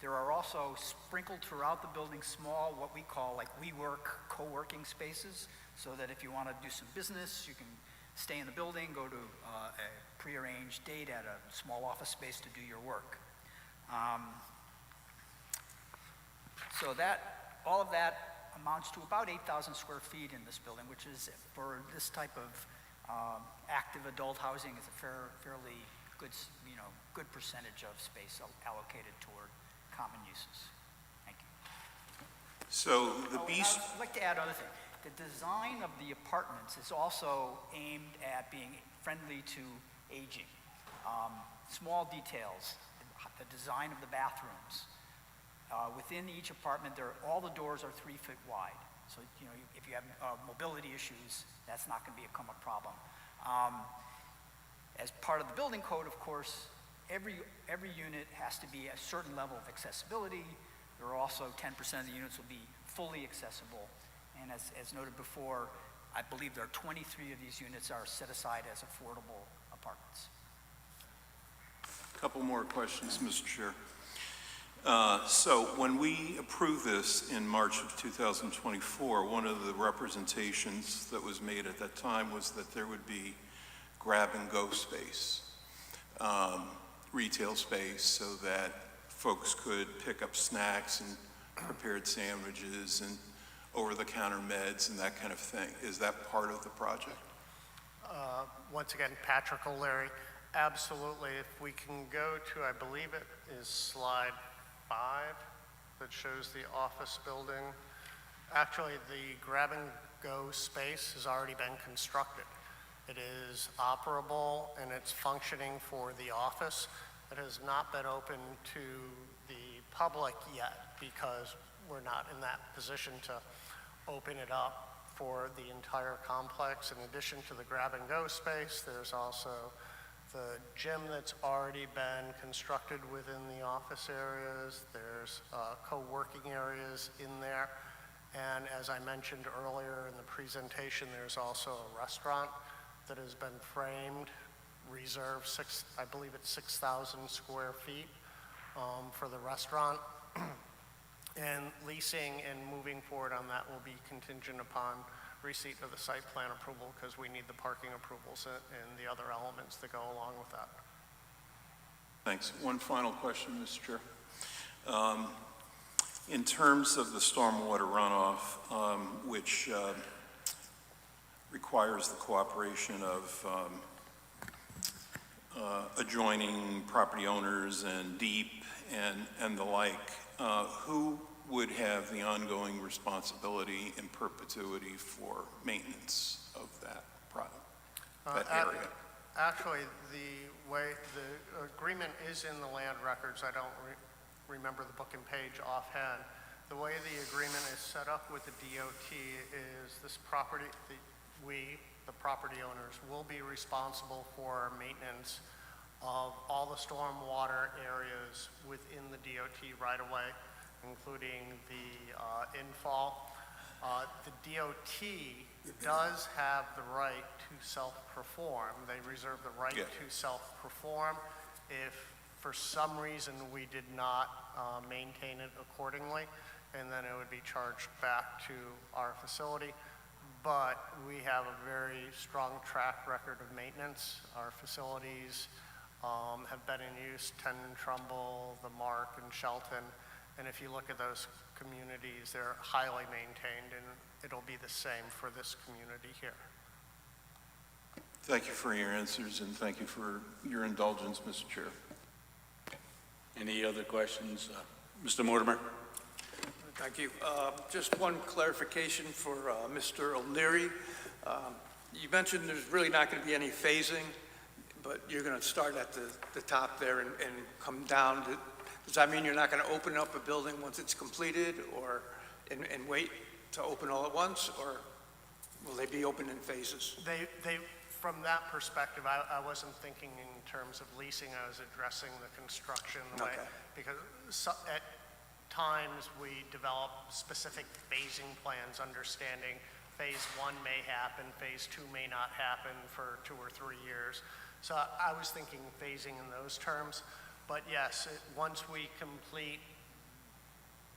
There are also sprinkled throughout the building small, what we call like WeWork co-working spaces, so that if you want to do some business, you can stay in the building, go to a prearranged date at a small office space to do your work. So all of that amounts to about 8,000 square feet in this building, which is, for this type of active adult housing, is a fairly good, good percentage of space allocated toward common uses. Thank you. So the I'd like to add another thing. The design of the apartments is also aimed at being friendly to aging. Small details, the design of the bathrooms. Within each apartment, all the doors are 3 feet wide. So, if you have mobility issues, that's not going to become a problem. As part of the building code, of course, every unit has to be a certain level of accessibility. There are also 10% of the units will be fully accessible. And as noted before, I believe there are 23 of these units are set aside as affordable apartments. A couple more questions, Mr. Chair. So when we approved this in March of 2024, one of the representations that was made at that time was that there would be grab-and-go space, retail space, so that folks could pick up snacks and prepared sandwiches and over-the-counter meds and that kind of thing. Is that part of the project? Once again, Patrick O'Leary, absolutely. If we can go to, I believe it is slide 5 that shows the office building. Actually, the grab-and-go space has already been constructed. It is operable and it's functioning for the office. It has not been open to the public yet because we're not in that position to open it up for the entire complex. In addition to the grab-and-go space, there's also the gym that's already been constructed within the office areas. There's co-working areas in there. And as I mentioned earlier in the presentation, there's also a restaurant that has been framed, reserved I believe it's 6,000 square feet for the restaurant. And leasing and moving forward on that will be contingent upon receipt of the site plan approval, because we need the parking approvals and the other elements that go along with that. Thanks. One final question, Mr. Chair. In terms of the stormwater runoff, which requires the cooperation of adjoining property owners and DEEP and the like, who would have the ongoing responsibility in perpetuity for maintenance of that area? Actually, the way the agreement is in the land records, I don't remember the book and page offhand. The way the agreement is set up with the DOT is this property, the property owners, will be responsible for maintenance of all the stormwater areas within the DOT right away, including the infall. The DOT does have the right to self-perform. They reserve the right to self-perform. If for some reason we did not maintain it accordingly, and then it would be charged back to our facility. But we have a very strong track record of maintenance. Our facilities have been in use, Tendon, Trumbull, the Mark, and Shelton. And if you look at those communities, they're highly maintained, and it'll be the same for this community here. Thank you for your answers, and thank you for your indulgence, Mr. Chair. Any other questions? Mr. Mortimer? Thank you. Just one clarification for Mr. O'Leary. You mentioned there's really not going to be any phasing, but you're going to start at the top there and come down. Does that mean you're not going to open up a building once it's completed, or and wait to open all at once, or will they be open in phases? From that perspective, I wasn't thinking in terms of leasing. I was addressing the construction way. Okay. Because at times we develop specific phasing plans, understanding phase 1 may happen, phase 2 may not happen for 2 or 3 years. So I was thinking phasing in those terms. But yes, once we complete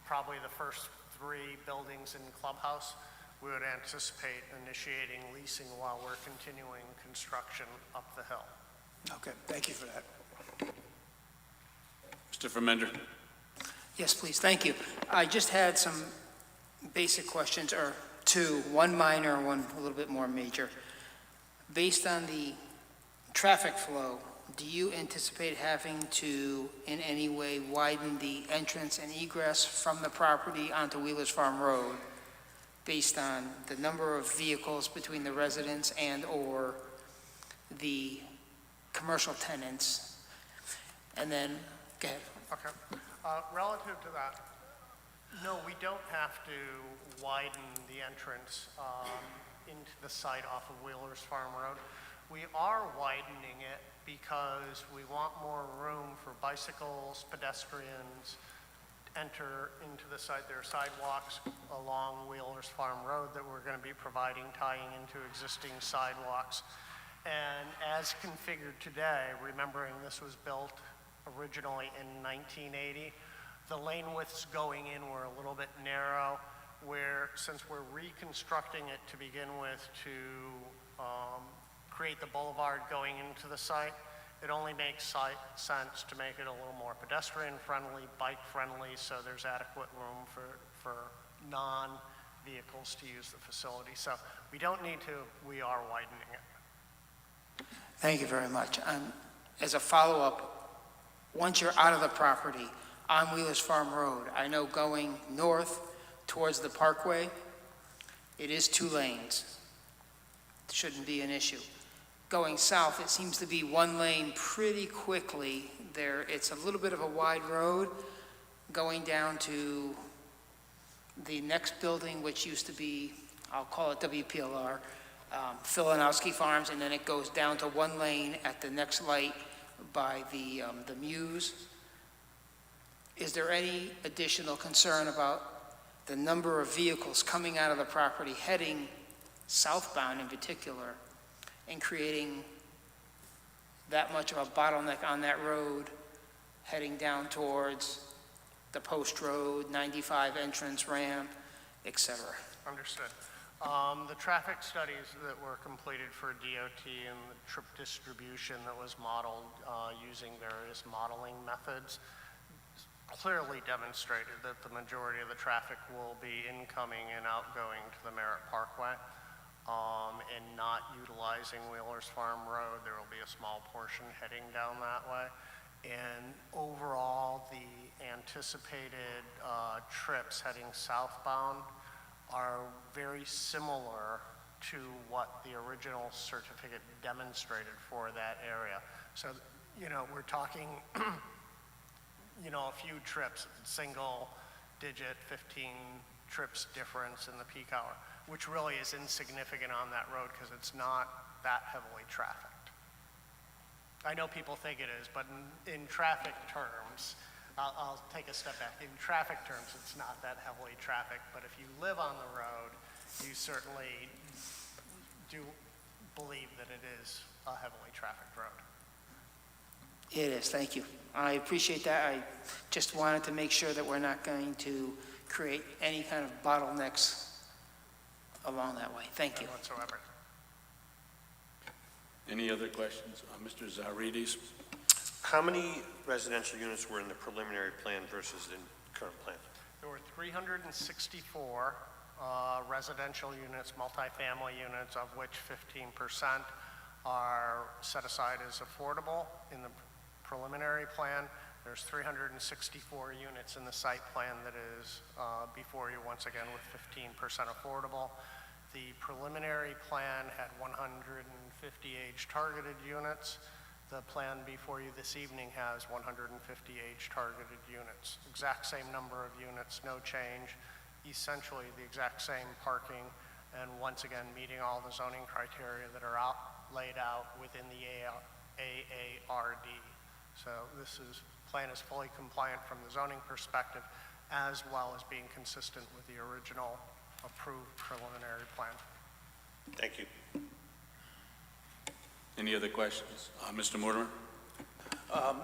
probably the first 3 buildings in Clubhouse, we would anticipate initiating leasing while we're continuing construction up the hill. Okay, thank you for that. Mr. Fermender? Yes, please, thank you. I just had some basic questions, or two, one minor and one a little bit more major. Based on the traffic flow, do you anticipate having to, in any way, widen the entrance and egress from the property onto Wheelers Farm Road based on the number of vehicles between the residents and or the commercial tenants? And then, go ahead. Okay. Relative to that, no, we don't have to widen the entrance into the site off of Wheelers Farm Road. We are widening it because we want more room for bicycles, pedestrians, enter into the site. There are sidewalks along Wheelers Farm Road that we're going to be providing, tying into existing sidewalks. And as configured today, remembering this was built originally in 1980, the lane widths going in were a little bit narrow, where since we're reconstructing it to begin with to create the boulevard going into the site, it only makes sense to make it a little more pedestrian-friendly, bike-friendly, so there's adequate room for non-vehicles to use the facility. So we don't need to, we are widening it. Thank you very much. As a follow-up, once you're out of the property on Wheelers Farm Road, I know going north towards the Parkway, it is 2 lanes. It shouldn't be an issue. Going south, it seems to be 1 lane pretty quickly. There, it's a little bit of a wide road going down to the next building, which used to be, I'll call it WPLR, Filanowski Farms, and then it goes down to 1 lane at the next light by the Muse. Is there any additional concern about the number of vehicles coming out of the property heading southbound in particular, and creating that much of a bottleneck on that road heading down towards the Post Road, 95 entrance ramp, et cetera? Understood. The traffic studies that were completed for DOT and the trip distribution that was modeled using various modeling methods clearly demonstrated that the majority of the traffic will be incoming and outgoing to the Merritt Parkway and not utilizing Wheelers Farm Road. There will be a small portion heading down that way. And overall, the anticipated trips heading southbound are very similar to what the original certificate demonstrated for that area. So, you know, we're talking, you know, a few trips, single digit, 15 trips difference in the peak hour, which really is insignificant on that road because it's not that heavily trafficked. I know people think it is, but in traffic terms, I'll take a step back. In traffic terms, it's not that heavily trafficked, but if you live on the road, you certainly do believe that it is a heavily trafficked road. It is, thank you. I appreciate that. I just wanted to make sure that we're not going to create any kind of bottlenecks along that way. Thank you. None whatsoever. Any other questions? Mr. Zarides? How many residential units were in the preliminary plan versus in current plan? There were 364 residential units, multifamily units, of which 15% are set aside as affordable in the preliminary plan. There's 364 units in the site plan that is before you, once again, with 15% affordable. The preliminary plan had 150 age-targeted units. The plan before you this evening has 150 age-targeted units. Exact same number of units, no change, essentially the exact same parking, and once again, meeting all the zoning criteria that are laid out within the AARD. So plan is fully compliant from the zoning perspective, as well as being consistent with the original approved preliminary plan. Thank you. Any other questions? Mr. Mortimer?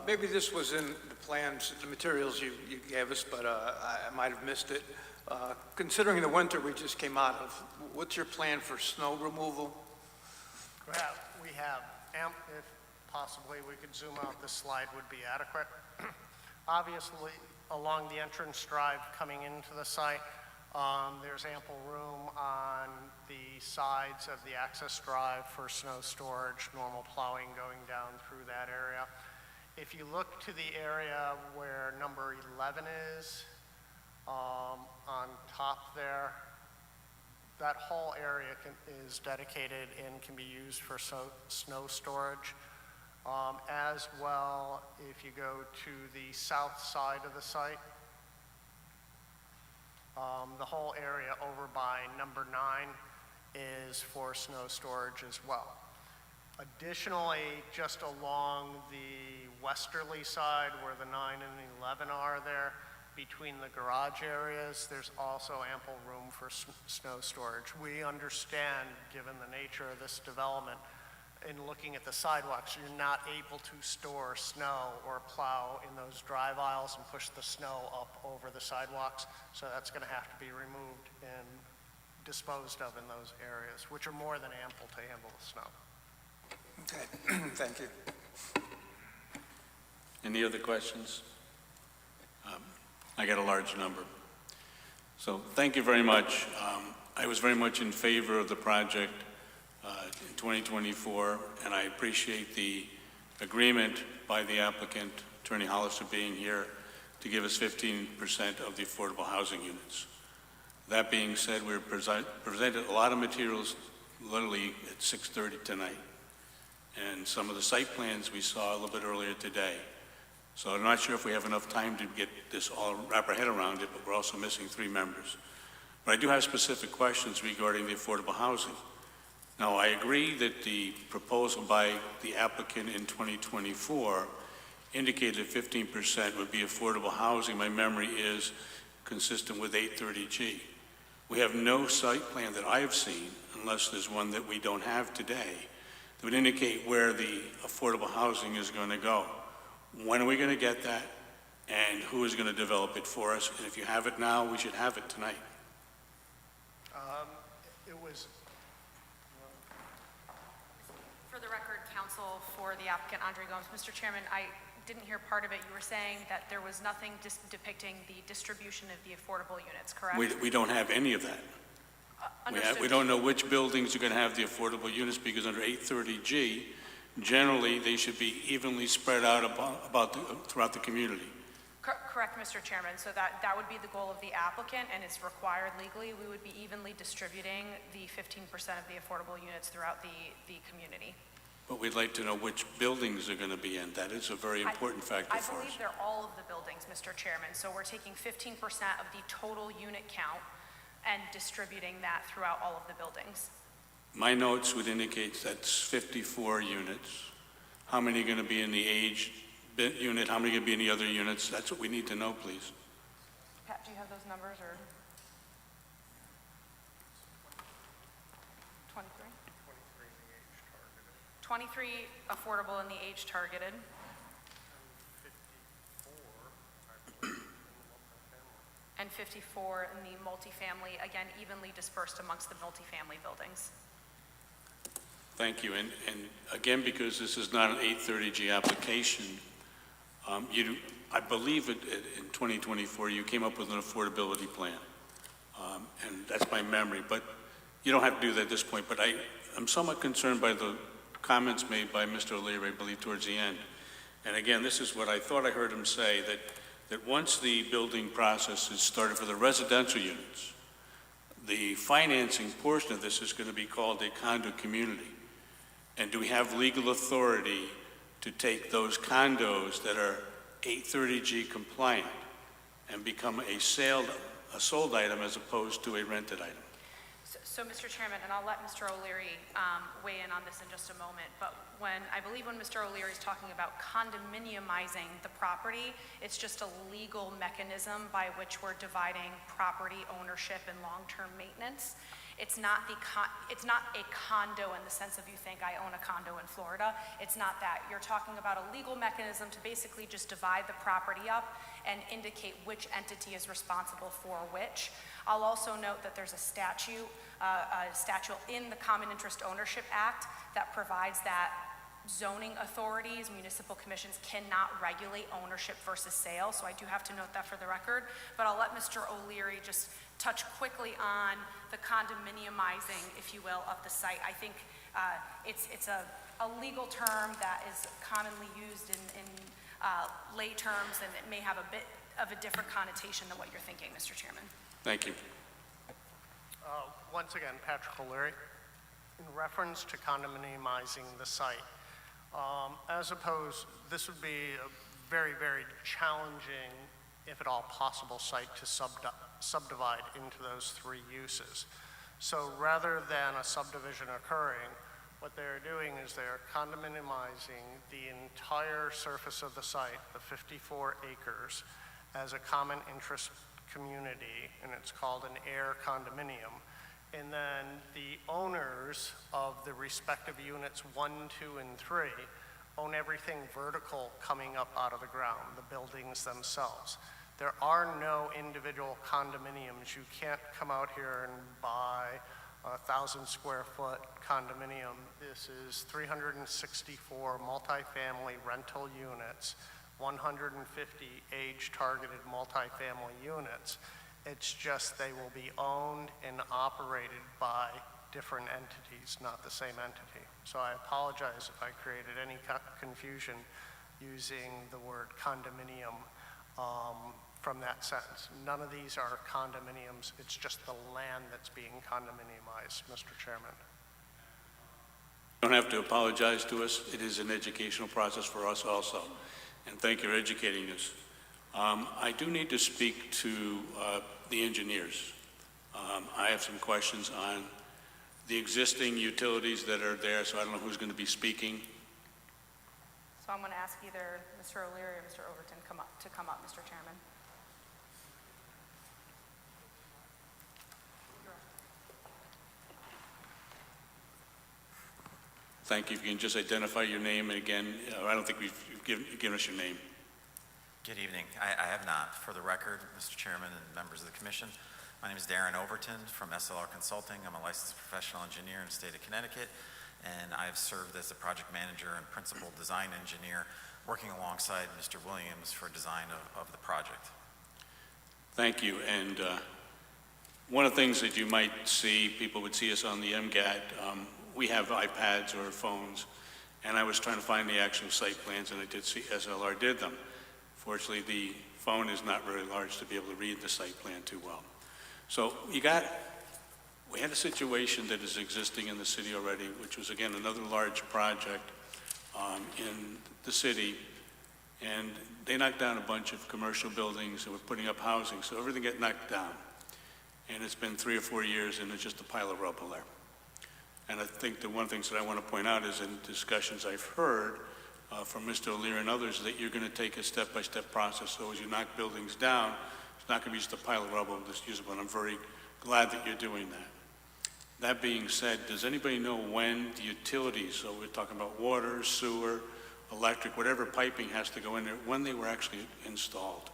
Maybe this was in the plans, the materials you gave us, but I might have missed it. Considering the winter we just came out of, what's your plan for snow removal? We have if possibly we could zoom out, this slide would be adequate. Obviously, along the entrance drive coming into the site, there's ample room on the sides of the access drive for snow storage, normal plowing going down through that area. If you look to the area where number 11 is, on top there, that whole area is dedicated and can be used for snow storage. As well, if you go to the south side of the site, the whole area over by number 9 is for snow storage as well. Additionally, just along the westerly side where the 9 and 11 are there, between the garage areas, there's also ample room for snow storage. We understand, given the nature of this development, in looking at the sidewalks, you're not able to store snow or plow in those drive aisles and push the snow up over the sidewalks. So that's going to have to be removed and disposed of in those areas, which are more than ample to handle the snow. Okay, thank you. Any other questions? I got a large number. So thank you very much. I was very much in favor of the project in 2024, and I appreciate the agreement by the applicant, Attorney Hollister, being here to give us 15% of the affordable housing units. That being said, we presented a lot of materials literally at 6:30 tonight, and some of the site plans we saw a little bit earlier today. So I'm not sure if we have enough time to get this all, wrap our head around it, but we're also missing 3 members. But I do have specific questions regarding the affordable housing. Now, I agree that the proposal by the applicant in 2024 indicated 15% would be affordable housing. My memory is consistent with 830G. We have no site plan that I have seen, unless there's one that we don't have today, that would indicate where the affordable housing is going to go. When are we going to get that, and who is going to develop it for us? And if you have it now, we should have it tonight. It was, For the record, counsel for the applicant, Andre Gomes. Mr. Chairman, I didn't hear part of it. You were saying that there was nothing depicting the distribution of the affordable units, correct? We don't have any of that. Understood. We don't know which buildings are going to have the affordable units, because under 830G, generally, they should be evenly spread out throughout the community. Correct, Mr. Chairman. So that would be the goal of the applicant, and it's required legally. We would be evenly distributing the 15% of the affordable units throughout the community. But we'd like to know which buildings are going to be in. That is a very important factor for us. I believe they're all of the buildings, Mr. Chairman. So we're taking 15% of the total unit count and distributing that throughout all of the buildings. My notes would indicate that's 54 units. How many are going to be in the age unit? How many are going to be in the other units? That's what we need to know, please. Pat, do you have those numbers, or? 23? 23 affordable in the age targeted. and 54, I believe, in the multifamily. And and 54 in the multifamily, again, evenly dispersed amongst the multifamily buildings. Thank you. And again, because this is not an 830G application, I believe in 2024, you came up with an affordability plan. And that's my memory, but you don't have to do that at this point. But I'm somewhat concerned by the comments made by Mr. O'Leary, I believe, towards the end. And again, this is what I thought I heard him say, that once the building process is started for the residential units, the financing portion of this is going to be called a condo community. And do we have legal authority to take those condos that are 830G compliant and become a sold item as opposed to a rented item? So, Mr. Chairman, and I'll let Mr. O'Leary weigh in on this in just a moment, but I believe when Mr. O'Leary is talking about condominiumizing the property, it's just a legal mechanism by which we're dividing property ownership and long-term maintenance. It's not a condo in the sense of you think I own a condo in Florida. It's not that. You're talking about a legal mechanism to basically just divide the property up and indicate which entity is responsible for which. I'll also note that there's a statute in the Common Interest Ownership Act that provides that zoning authorities, municipal commissions cannot regulate ownership versus sale, so I do have to note that for the record. But I'll let Mr. O'Leary just touch quickly on the condominiumizing, if you will, of the site. I think it's a legal term that is commonly used in lay terms, and it may have a bit of a different connotation than what you're thinking, Mr. Chairman. Thank you. Once again, Patrick O'Leary. In reference to condominiumizing the site, as opposed, this would be a very, very challenging, if at all possible, site to subdivide into those three uses. So rather than a subdivision occurring, what they're doing is they're condominiumizing the entire surface of the site, the 54 acres, as a common interest community, and it's called an air condominium. And then the owners of the respective units 1, 2, and 3 own everything vertical coming up out of the ground, the buildings themselves. There are no individual condominiums. You can't come out here and buy a 1,000 square foot condominium. This is 364 multifamily rental units, 150 age-targeted multifamily units. It's just they will be owned and operated by different entities, not the same entity. So I apologize if I created any confusion using the word condominium from that sentence. None of these are condominiums. It's just the land that's being condominiumized, Mr. Chairman. You don't have to apologize to us. It is an educational process for us also. And thank you for educating us. I do need to speak to the engineers. I have some questions on the existing utilities that are there, so I don't know who's going to be speaking. So I'm going to ask either Mr. O'Leary or Mr. Overton to come up, Mr. Chairman. Thank you. If you can just identify your name, and again, I don't think you've given us your name. Good evening. I have not. For the record, Mr. Chairman and members of the Commission, my name is Darren Overton from SLR Consulting. I'm a licensed professional engineer in the state of Connecticut, and I've served as the project manager and principal design engineer working alongside Mr. Williams for design of the project. Thank you. And one of the things that you might see, people would see us on the MGAT, we have iPads or phones, and I was trying to find the actual site plans, and I did see SLR did them. Fortunately, the phone is not very large to be able to read the site plan too well. So we had a situation that is existing in the city already, which was, again, another large project in the city, and they knocked down a bunch of commercial buildings and were putting up housing, so everything got knocked down. And it's been 3 or 4 years, and it's just a pile of rubble there. And I think the one thing that I want to point out is in discussions I've heard from Mr. O'Leary and others that you're going to take a step-by-step process. So as you knock buildings down, it's not going to be just a pile of rubble that's usable, and I'm very glad that you're doing that. That being said, does anybody know when the utilities, so we're talking about water, sewer, electric, whatever piping has to go in there, when they were actually installed?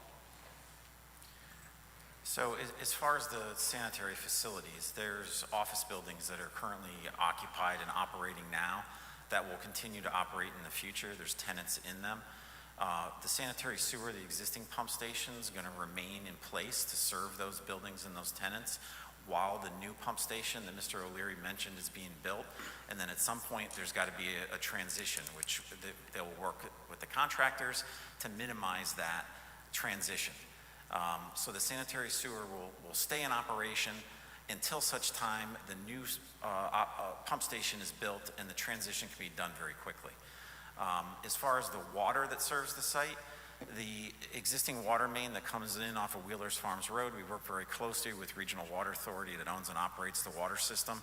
So as far as the sanitary facilities, there's office buildings that are currently occupied and operating now that will continue to operate in the future. There's tenants in them. The sanitary sewer, the existing pump station, is going to remain in place to serve those buildings and those tenants while the new pump station that Mr. O'Leary mentioned is being built. And then at some point, there's got to be a transition, which they'll work with the contractors to minimize that transition. So the sanitary sewer will stay in operation until such time the new pump station is built and the transition can be done very quickly. As far as the water that serves the site, the existing water main that comes in off of Wheelers Farms Road, we work very closely with Regional Water Authority that owns and operates the water system.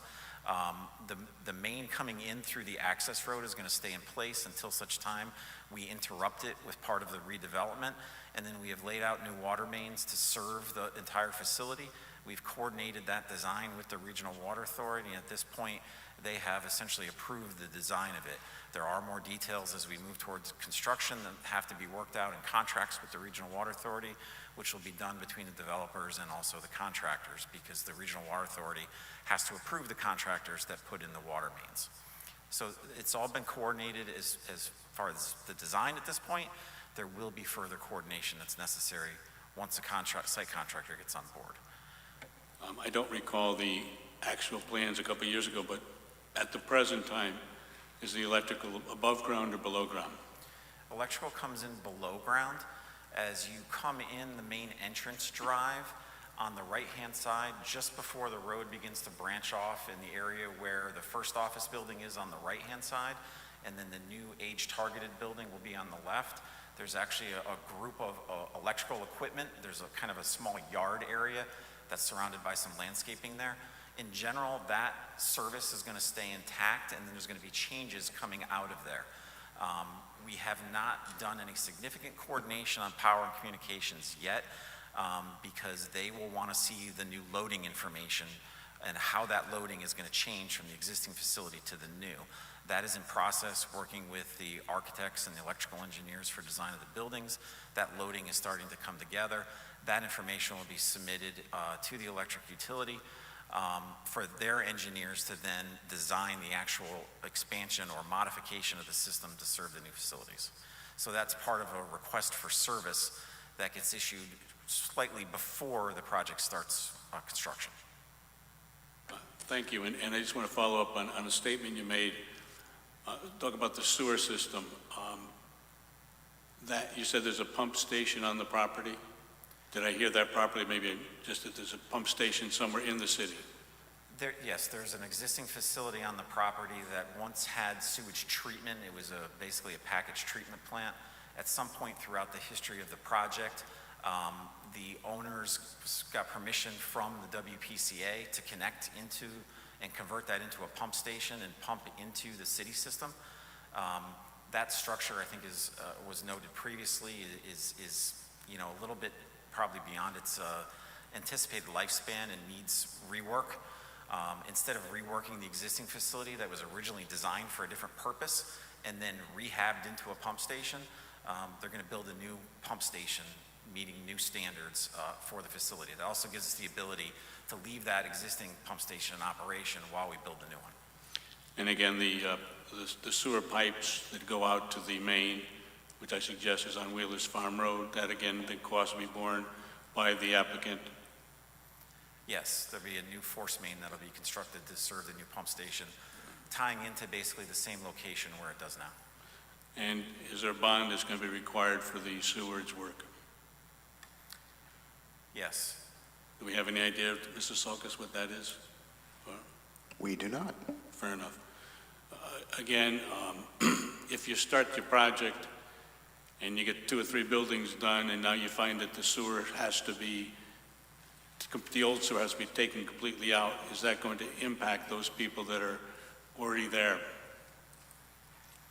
The main coming in through the access road is going to stay in place until such time we interrupt it with part of the redevelopment. And then we have laid out new water mains to serve the entire facility. We've coordinated that design with the Regional Water Authority, and at this point, they have essentially approved the design of it. There are more details as we move towards construction that have to be worked out in contracts with the Regional Water Authority, which will be done between the developers and also the contractors, because the Regional Water Authority has to approve the contractors that put in the water mains. So it's all been coordinated as far as the design at this point. There will be further coordination that's necessary once the site contractor gets on board. I don't recall the actual plans a couple of years ago, but at the present time, is the electrical above ground or below ground? Electrical comes in below ground. As you come in the main entrance drive on the right-hand side, just before the road begins to branch off in the area where the first office building is on the right-hand side, and then the new age-targeted building will be on the left. There's actually a group of electrical equipment. There's a kind of a small yard area that's surrounded by some landscaping there. In general, that service is going to stay intact, and then there's going to be changes coming out of there. We have not done any significant coordination on power and communications yet, because they will want to see the new loading information and how that loading is going to change from the existing facility to the new. That is in process, working with the architects and the electrical engineers for design of the buildings. That loading is starting to come together. That information will be submitted to the electric utility for their engineers to then design the actual expansion or modification of the system to serve the new facilities. So that's part of a request for service that gets issued slightly before the project starts construction. Thank you, and I just want to follow up on a statement you made. Talk about the sewer system. That you said there's a pump station on the property. Did I hear that properly? Maybe just that there's a pump station somewhere in the city. Yes, there's an existing facility on the property that once had sewage treatment. It was basically a packaged treatment plant. At some point throughout the history of the project, the owners got permission from the WPCA to connect into and convert that into a pump station and pump into the city system. That structure, I think, was noted previously, is a little bit probably beyond its anticipated lifespan and needs rework. Instead of reworking the existing facility that was originally designed for a different purpose and then rehabbed into a pump station, they're going to build a new pump station meeting new standards for the facility. That also gives us the ability to leave that existing pump station in operation while we build the new one. And again, the sewer pipes that go out to the main, which I suggest is on Wheelers Farm Road, that again, the cost will be borne by the applicant. Yes, there'll be a new force main that'll be constructed to serve the new pump station, tying into basically the same location where it does now. And is there a bond that's going to be required for the sewerage work? Yes. Do we have any idea, Mr. Sulkus, what that is? We do not. Fair enough. Again, if you start your project and you get 2 or 3 buildings done and now you find that the sewer has to be, the old sewer has to be taken completely out, is that going to impact those people that are already there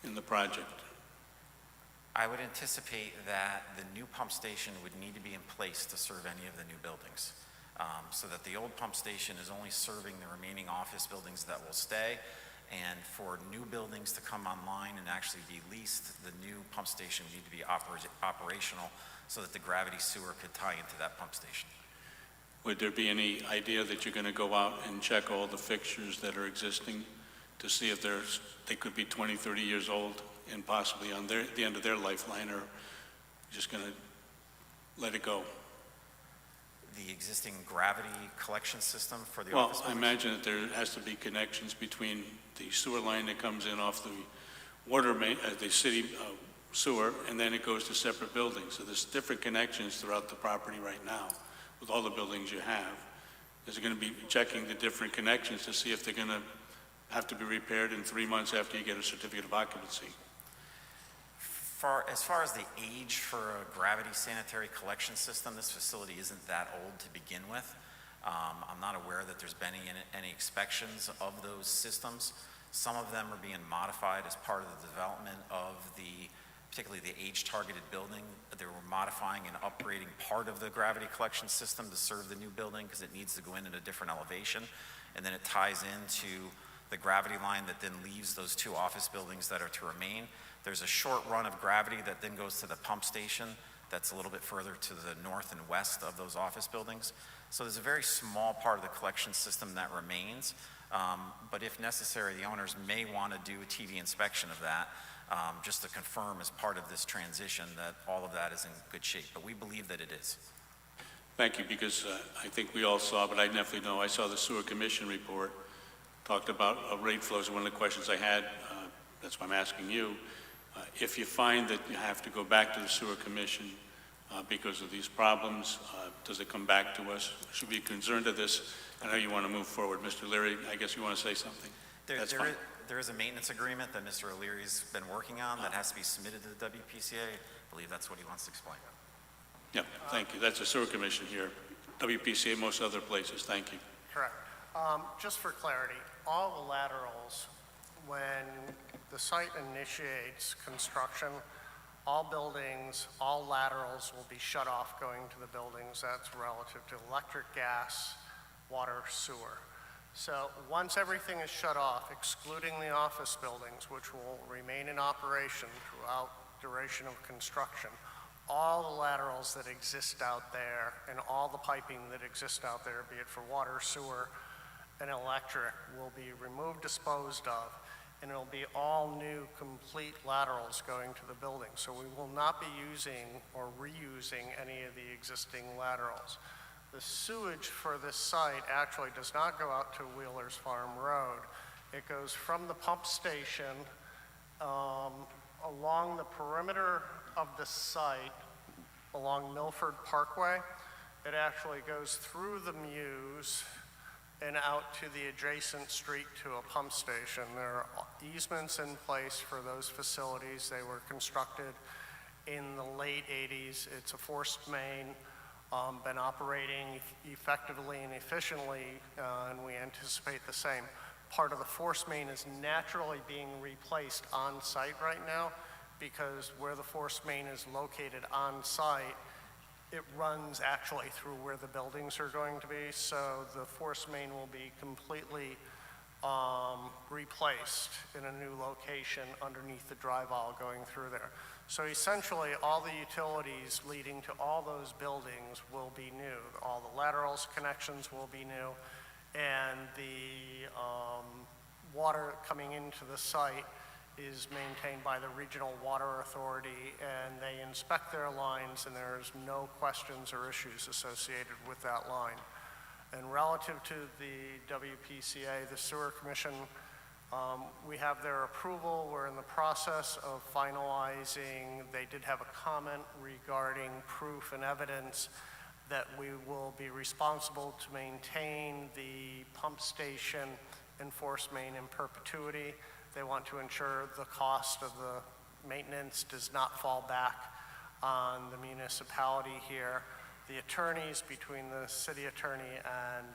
in the project? I would anticipate that the new pump station would need to be in place to serve any of the new buildings. So that the old pump station is only serving the remaining office buildings that will stay, and for new buildings to come online and actually be leased, the new pump station would need to be operational so that the gravity sewer could tie into that pump station. would there be any idea that you're going to go out and check all the fixtures that are existing to see if they could be 20, 30 years old and possibly on the end of their lifeline, or just going to let it go? The existing gravity collection system for the Well, office I buildings? imagine that there has to be connections between the sewer line that comes in off the water main, the city sewer, and then it goes to separate buildings. So there's different connections throughout the property right now with all the buildings you have. Is it going to be checking the different connections to see if they're going to have to be repaired in 3 months after you get a certificate of occupancy? As far as the age for a gravity sanitary collection system, this facility isn't that old to begin with. I'm not aware that there's been any inspections of those systems. Some of them are being modified as part of the development of particularly the age-targeted building. They were modifying and upgrading part of the gravity collection system to serve the new building because it needs to go in at a different elevation. And then it ties into the gravity line that then leaves those 2 office buildings that are to remain. There's a short run of gravity that then goes to the pump station that's a little bit further to the north and west of those office buildings. So there's a very small part of the collection system that remains, but if necessary, the owners may want to do a TV inspection of that, just to confirm as part of this transition that all of that is in good shape, but we believe that it is. Thank you, because I think we all saw, but I definitely know, I saw the sewer commission report, talked about rate flows. One of the questions I had, that's why I'm asking you, if you find that you have to go back to the sewer commission because of these problems, does it come back to us? Should we be concerned of this? I know you want to move forward. Mr. Leary, I guess you want to say something? That's fine. There is a maintenance agreement that Mr. O'Leary's been working on that has to be submitted to the WPCA. I believe that's what he wants to explain. Yeah, thank you. That's a sewer commission here. WPCA, most other places. Thank you. Correct. Just for clarity, all the laterals, when the site initiates construction, all buildings, all laterals will be shut off going to the buildings. That's relative to electric, gas, water, sewer. So once everything is shut off, excluding the office buildings, which will remain in operation throughout duration of construction, all the laterals that exist out there and all the piping that exists out there, be it for water, sewer, and electric, will be removed, disposed of, and it'll be all new, complete laterals going to the building. So we will not be using or reusing any of the existing laterals. The sewage for this site actually does not go out to Wheeler's Farm Road. It goes from the pump station along the perimeter of the site, along Milford Parkway. It actually goes through the Mews and out to the adjacent street to a pump station. There are easements in place for those facilities. They were constructed in the late 80s. It's a forced main, been operating effectively and efficiently, and we anticipate the same. Part of the forced main is naturally being replaced on site right now because where the forced main is located on site, it runs actually through where the buildings are going to be, so the force main will be completely replaced in a new location underneath the drive aisle going through there. So essentially, all the utilities leading to all those buildings will be new. All the laterals connections will be new, and the water coming into the site is maintained by the Regional Water Authority, and they inspect their lines, and there's no questions or issues associated with that line. And relative to the WPCA, the Sewer Commission, we have their approval. We're in the process of finalizing. They did have a comment regarding proof and evidence that we will be responsible to maintain the pump station and force main in perpetuity. They want to ensure the cost of the maintenance does not fall back on the municipality here. The attorneys, between the city attorney and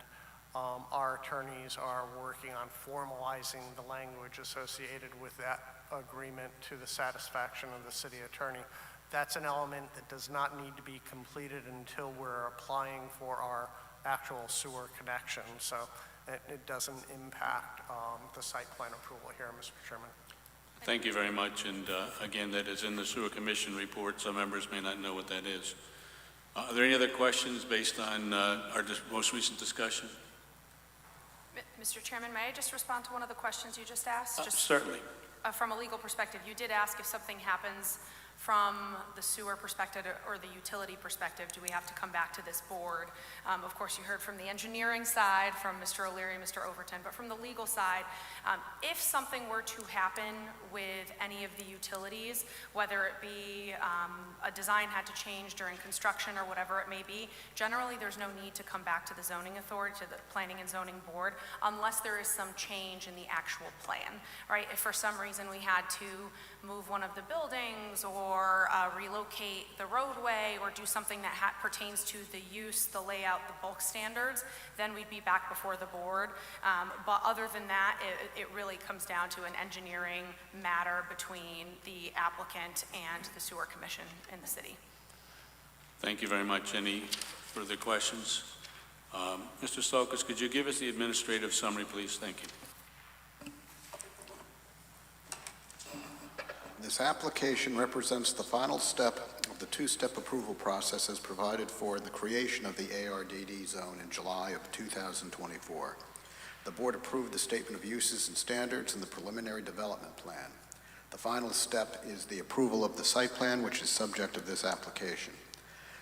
our attorneys, are working on formalizing the language associated with that agreement to the satisfaction of the city attorney. That's an element that does not need to be completed until we're applying for our actual sewer connection. So it doesn't impact the site plan approval here, Mr. Chairman. Thank you very much, and again, that is in the Sewer Commission report. Some members may not know what that is. Are there any other questions based on our most recent discussion? Mr. Chairman, may I just respond to one of the questions you just asked? Certainly. From a legal perspective, you did ask if something happens from the sewer perspective or the utility perspective, do we have to come back to this board? Of course, you heard from the engineering side, from Mr. O'Leary, Mr. Overton, but from the legal side, if something were to happen with any of the utilities, whether it be a design had to change during construction or whatever it may be, generally there's no need to come back to the zoning authority, to the planning and zoning board, unless there is some change in the actual plan, right? If for some reason we had to move one of the buildings or relocate the roadway or do something that pertains to the use, the layout, the bulk standards, then we'd be back before the board. But other than that, it really comes down to an engineering matter between the applicant and the sewer commission in the city. Thank you very much. Any further questions? Mr. Sokas, could you give us the administrative summary, please? Thank you. This application represents the final step of the two-step approval process as provided for in the creation of the ARDD zone in July of 2024. The board approved the statement of uses and standards and the preliminary development plan. The final step is the approval of the site plan, which is subject of this application.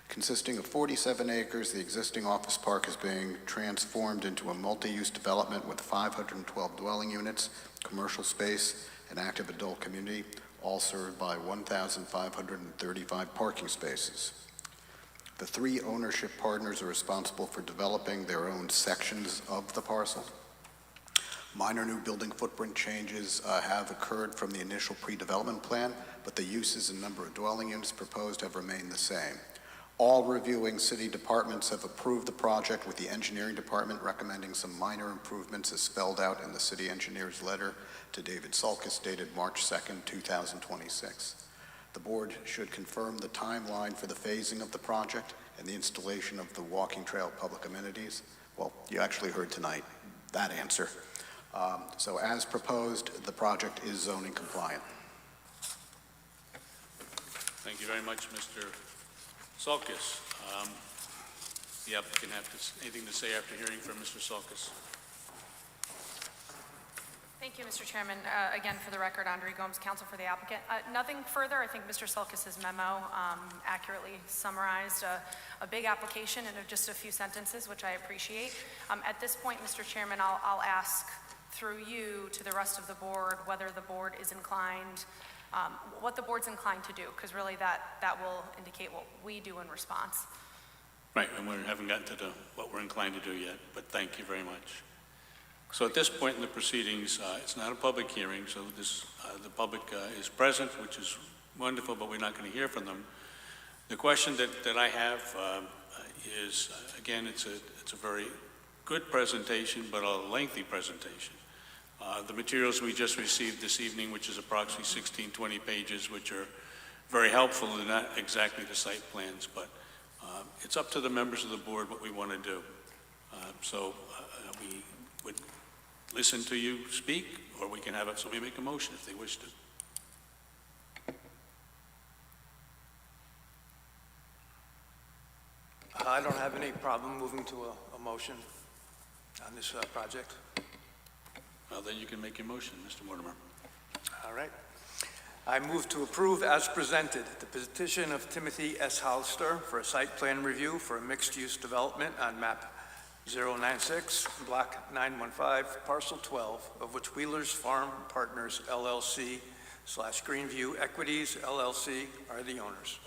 Consisting of 47 acres, the existing office park is being transformed into a multi-use development with 512 dwelling units, commercial space, and active adult community, all served by 1,535 parking spaces. The three ownership partners are responsible for developing their own sections of the parcel. Minor new building footprint changes have occurred from the initial pre-development plan, but the uses and number of dwelling units proposed have remained the same. All reviewing city departments have approved the project, with the engineering department recommending some minor improvements as spelled out in the city engineer's letter to David Sulkus dated March 2nd, 2026. The board should confirm the timeline for the phasing of the project and the installation of the walking trail public amenities. Well, you actually heard tonight that answer. So as proposed, the project is zoning compliant. Thank you very much, Mr. Sulkus. The applicant have anything to say after hearing from Mr. Sulkus? Thank you, Mr. Chairman. Again, for the record, Andre Gomes, counsel for the applicant. Nothing further. I think Mr. Sulkus's memo accurately summarized a big application in just a few sentences, which I appreciate. At this point, Mr. Chairman, I'll ask through you to the rest of the board whether the board is inclined, what the board's inclined to do, because really that will indicate what we do in response. Right, and we haven't gotten to what we're inclined to do yet, but thank you very much. So at this point in the proceedings, it's not a public hearing, so the public is present, which is wonderful, but we're not going to hear from them. The question that I have is, again, it's a very good presentation, but a lengthy presentation. The materials we just received this evening, which is approximately 16, 20 pages, which are very helpful, and not exactly the site plans, but it's up to the members of the board what we want to do. So we would listen to you speak, or we can have somebody make a motion if they wish to. I don't have any problem moving to a motion on this project. Well, then you can make your motion, Mr. Mortimer. All right. I move to approve as presented the petition of Timothy S. Hollister for a site plan review for a mixed-use development on map 096, block 915, parcel 12, of which Wheeler's Farm Partners LLC / Greenview Equities LLC are the owners.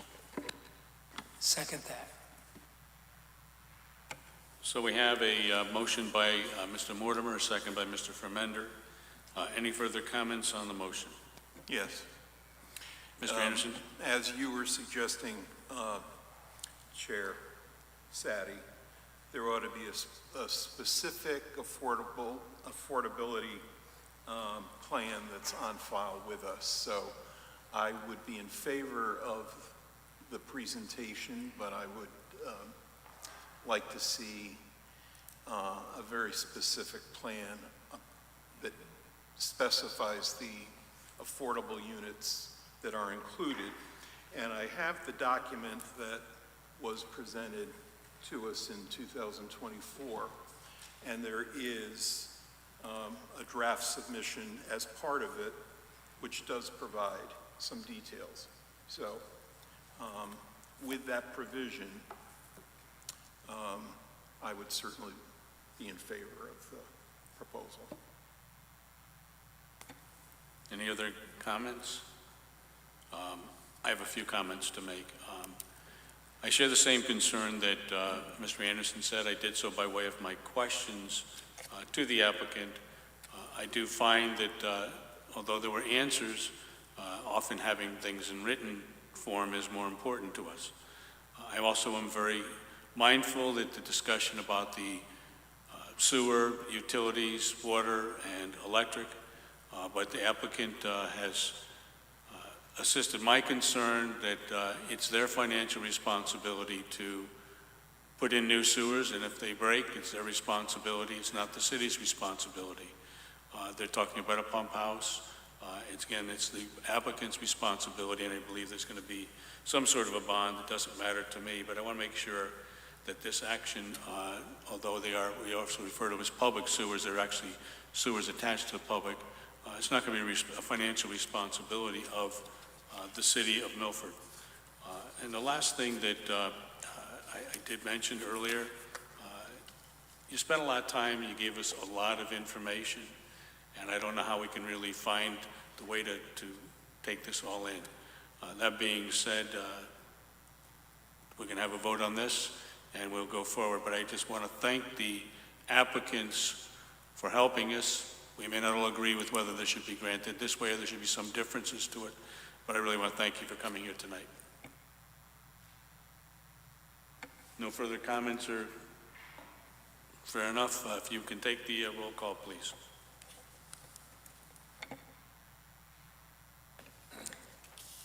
Second that. So we have a motion by Mr. Mortimer, a second by Mr. Fermender. Any further comments on the motion? Yes. Mr. Anderson? As you were suggesting, Chair Sadi, there ought to be a specific affordability plan that's on file with us. So I would be in favor of the presentation, but I would like to see a very specific plan that specifies the affordable units that are included. And I have the document that was presented to us in 2024, and there is a draft submission as part of it, which does provide some details. So with that provision, I would certainly be in favor of the proposal. Any other comments? I have a few comments to make. I share the same concern that Mr. Anderson said. I did so by way of my questions to the applicant. I do find that although there were answers, often having things in written form is more important to us. I also am very mindful that the discussion about the sewer, utilities, water, and electric, but the applicant has assisted my concern that it's their financial responsibility to put in new sewers, and if they break, it's their responsibility. It's not the city's responsibility. They're talking about a pump house. It's the applicant's responsibility, and I believe there's going to be some sort of a bond. It doesn't matter to me, but I want to make sure that this action, although we also refer to them as public sewers, they're actually sewers attached to the public. It's not going to be a financial responsibility of the city of Milford. And the last thing that I did mention earlier, you spent a lot of time, you gave us a lot of information, and I don't know how we can really find the way to take this all in. That being said, we're going to have a vote on this, and we'll go forward. But I just want to thank the applicants for helping us. We may not all agree with whether this should be granted this way or there should be some differences to it, but I really want to thank you for coming here tonight. No further comments, or fair enough. If you can take the roll call, please.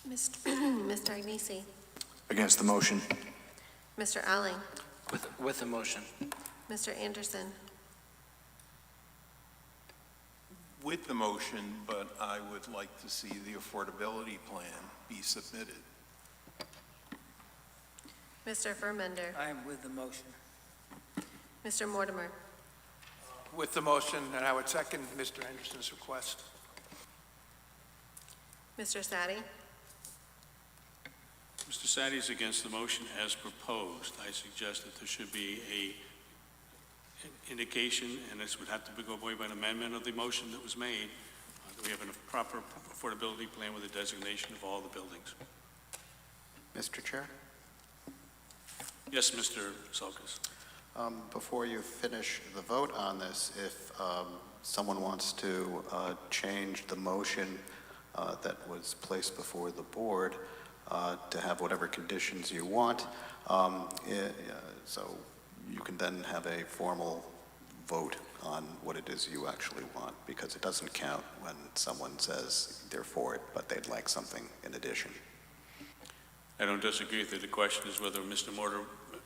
Mr. Agnesi. Against the motion. Mr. Alling. With the motion. Mr. Anderson. With the motion, but I would like to see the affordability plan be submitted. Mr. Vermender. I am with the motion. Mr. Mortimer. With the motion, and I would second Mr. Anderson's request. Mr. Sadi. Mr. Sadi is against the motion as proposed. I suggest that there should be an indication, and this would have to go by an amendment of the motion that was made, that we have a proper affordability plan with a designation of all the buildings. Mr. Chair? Yes, Mr. Sulkus. Before you finish the vote on this, if someone wants to change the motion that was placed before the board to have whatever conditions you want, so you can then have a formal vote on what it is you actually want, because it doesn't count when someone says they're for it, but they'd like something in addition. I don't disagree with you. The question is whether Mr.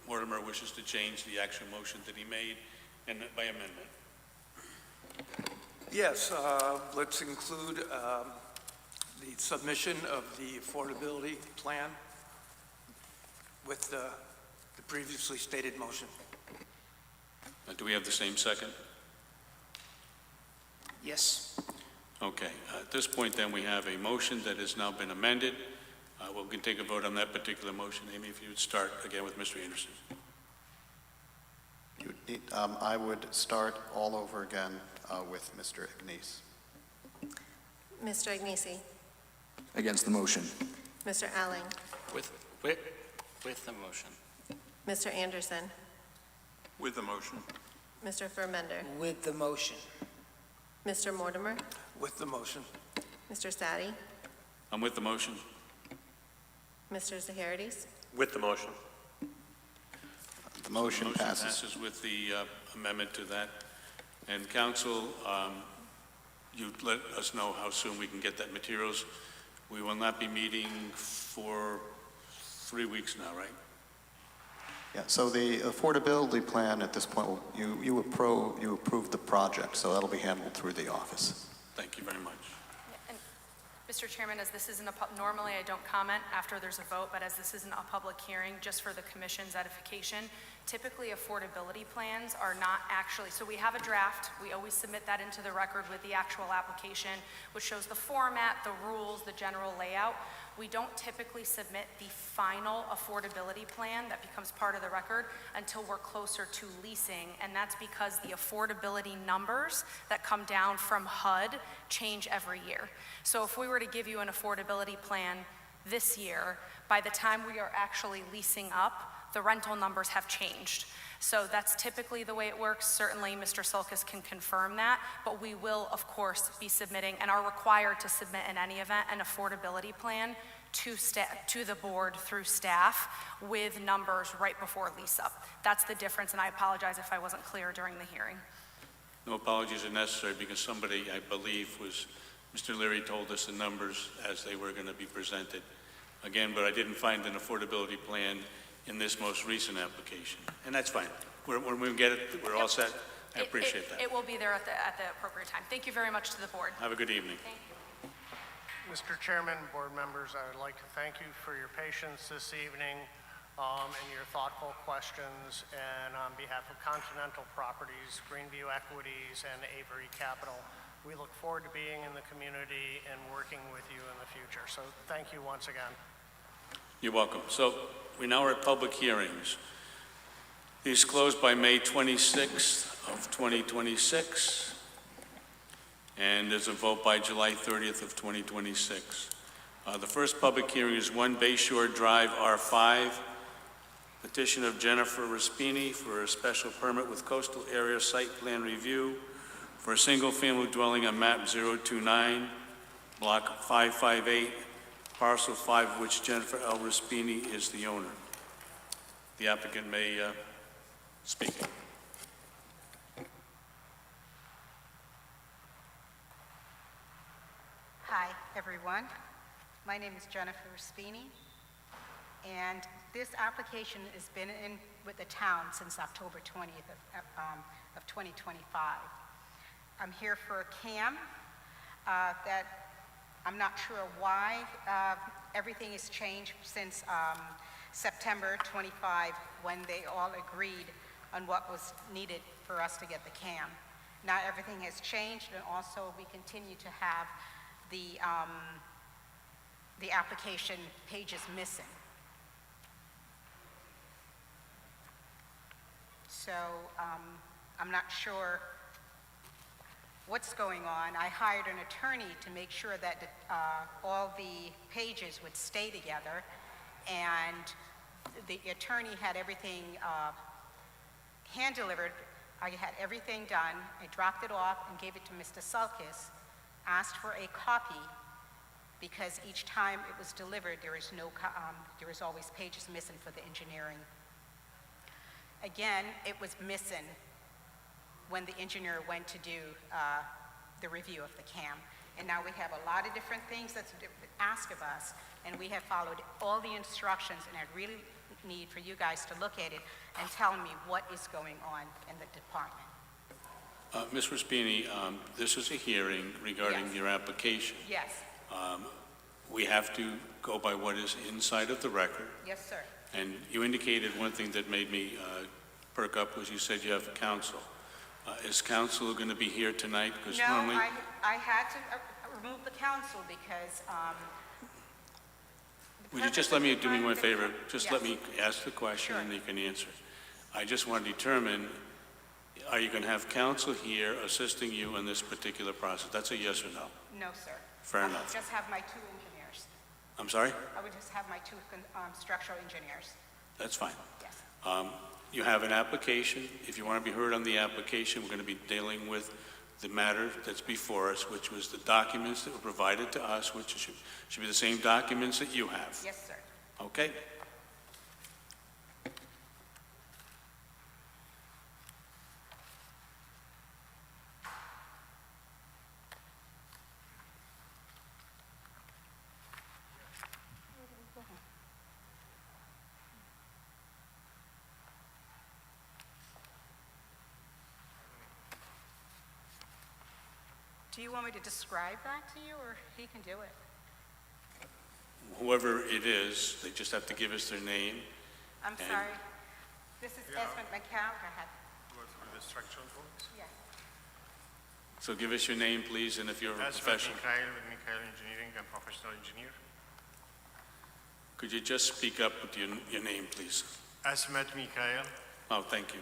Mortimer wishes to change the actual motion that he made and by amendment. Yes, let's include the submission of the affordability plan with the previously stated motion. Do we have the same second? Yes. Okay. At this point, then, we have a motion that has now been amended. We can take a vote on that particular motion. Amy, if you would start again with Mr. Anderson. I would start all over again with Mr. Agnesi. Mr. Agnesi. Against the motion. Mr. Alling. With the motion. Mr. Anderson. With the motion. Mr. Vermender. With the motion. Mr. Mortimer. With the motion. Mr. Sadi. I'm with the motion. Mr. Zaharides. With the motion. The motion passes. With the amendment to that. And council, you let us know how soon we can get that materials. We will not be meeting for 3 weeks now, right? Yeah, so the affordability plan at this point, you approved the project, so that'll be handled through the office. Thank you very much. And Mr. Chairman, as this isn't normally I don't comment after there's a vote, but as this isn't a public hearing, just for the commission's edification, typically affordability plans are not actually, so we have a draft, we always submit that into the record with the actual application, which shows the format, the rules, the general layout. We don't typically submit the final affordability plan that becomes part of the record until we're closer to leasing, and that's because the affordability numbers that come down from HUD change every year. So if we were to give you an affordability plan this year, by the time we are actually leasing up, the rental numbers have changed. So that's typically the way it works. Certainly, Mr. Sulkus can confirm that, but we will, of course, be submitting and are required to submit in any event an affordability plan to the board through staff with numbers right before lease up. That's the difference, and I apologize if I wasn't clear during the hearing. No apologies are necessary because somebody, I believe, Mr. Leary told us the numbers as they were going to be presented. Again, but I didn't find an affordability plan in this most recent application. And that's fine. When we get it, we're all set. I appreciate that. It will be there at the appropriate time. Thank you very much to the board. Have a good evening. Thank you. Mr. Chairman, board members, I would like to thank you for your patience this evening and your thoughtful questions. And on behalf of Continental Properties, Greenview Equities, and Avery Capital, we look forward to being in the community and working with you in the future. So thank you once again. You're welcome. So we now are at public hearings. These closed by May 26th of 2026, and there's a vote by July 30th of 2026. The first public hearing is 1 Bayshore Drive, R5, petition of Jennifer Raspini for a special permit with coastal area site plan review for a single-family dwelling on map 029, block 558, parcel 5, of which Jennifer L. Raspini is the owner. The applicant may speak. Hi, everyone. My name is Jennifer Raspini, and this application has been in with the town since October 20th of 2025. I'm here for a CAM that I'm not sure why everything has changed since September 25, when they all agreed on what was needed for us to get the CAM. Now everything has changed, and also we continue to have the application pages missing. So I'm not sure what's going on. I hired an attorney to make sure that all the pages would stay together, and the attorney had everything hand-delivered. I had everything done. I dropped it off and gave it to Mr. Sulkus, asked for a copy, because each time it was delivered, there was always pages missing for the engineering. Again, it was missing when the engineer went to do the review of the CAM. And now we have a lot of different things that's asked of us, and we have followed all the instructions, and I really need for you guys to look at it and tell me what is going on in the department. Ms. Raspini, this is a hearing regarding your application. Yes. We have to go by what is inside of the record. Yes, sir. And you indicated one thing that made me perk up was you said you have counsel. Is counsel going to be here tonight? Because no, normally I had to remove the counsel because would you just let me do me one favor? Just let Yes. me ask the question Sure. and you can answer it. I just want to determine, are you going to have counsel here assisting you in this particular process? That's a yes or no? No, sir. Fair I would enough. just have my two engineers. I'm sorry? I would just have my two structural engineers. That's fine. Yes. You have an application. If you want to be heard on the application, we're going to be dealing with the matter that's before us, which was the documents that were provided to us, which should be the same documents that you have. Yes, sir. Okay? Do you want me to describe that to you, or he can do it? whoever it is, they just have to give us their name. I'm And- sorry. This is Esmond McCall. Go ahead. Go through the structural drawings. Yes. So give us your name, please, and if you're a That's professional. Mikhail with Mikhail Engineering. I'm professional engineer. Could you just speak up with your name, please? Asmat Mikhail. Oh, thank you.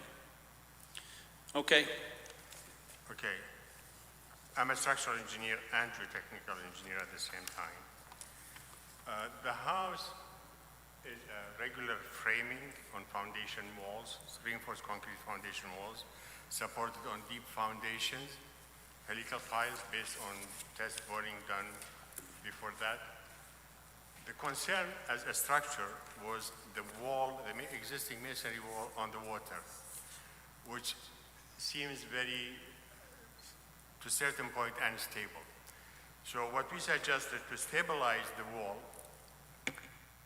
Okay, Okay. I'm a structural engineer and geotechnical engineer at the same time. The house is regular framing on foundation walls, reinforced concrete foundation walls, supported on deep foundations, helical piles based on test boring done before that. The concern as a structure was the wall, the existing masonry wall on the water, which seems very, to a certain point, unstable. So what we suggested to stabilize the wall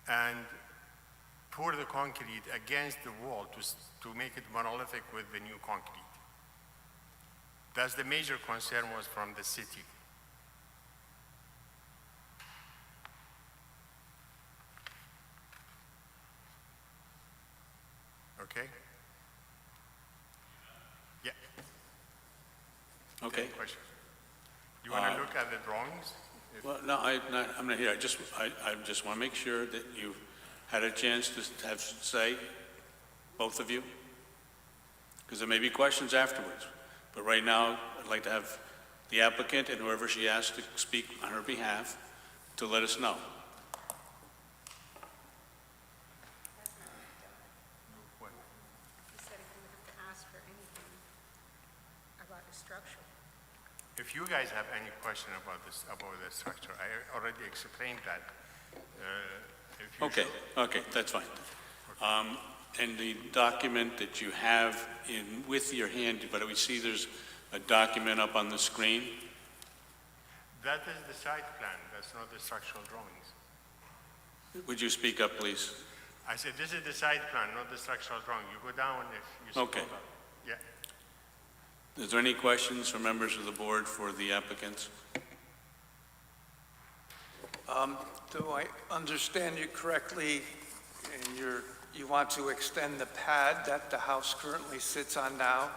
and pour the concrete against the wall to make it monolithic with the new concrete. That's the major concern was from the city. Okay? Yeah. okay. Any questions? You want to look at the drawings? Well, no, I'm not here. I just want to make sure that you had a chance to have say, both of you, because there may be questions afterwards. But right now, I'd like to have the applicant and whoever she asked to speak on her behalf to let us know. He said he didn't have to ask for anything about the structure. If you guys have any question about this, about the structure, I already explained that. If you Okay, show- okay, that's fine. And the document that you have with your hand, but we see there's a document up on the screen. That is the site plan, that's not the structural drawings. Would you speak up, please? I said, this is the site plan, not the structural drawing. You go down if you scroll Okay. down. Yeah. Is there any questions from members of the board for the applicants? Do I understand you correctly, and you want to extend the pad that the house currently sits on now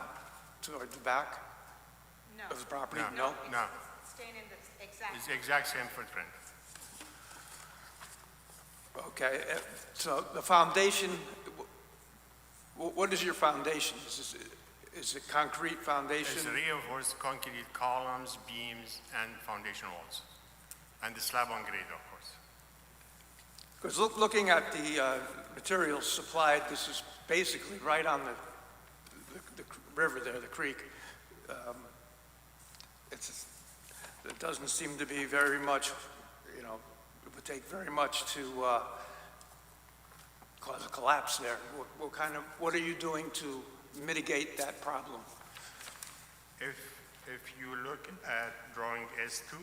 toward the back No. of the property? No. No. It's staying in the exact. It's the exact same footprint. Okay, so the foundation, what is your foundation? Is it concrete foundation? It's reinforced concrete columns, beams, and foundation walls. And the slab on grade, of course. Because looking at the materials supplied, this is basically right on the river there, the creek. It doesn't seem to be very much, it would take very much to cause a collapse there. What are you doing to mitigate that problem? If you look at drawing S2,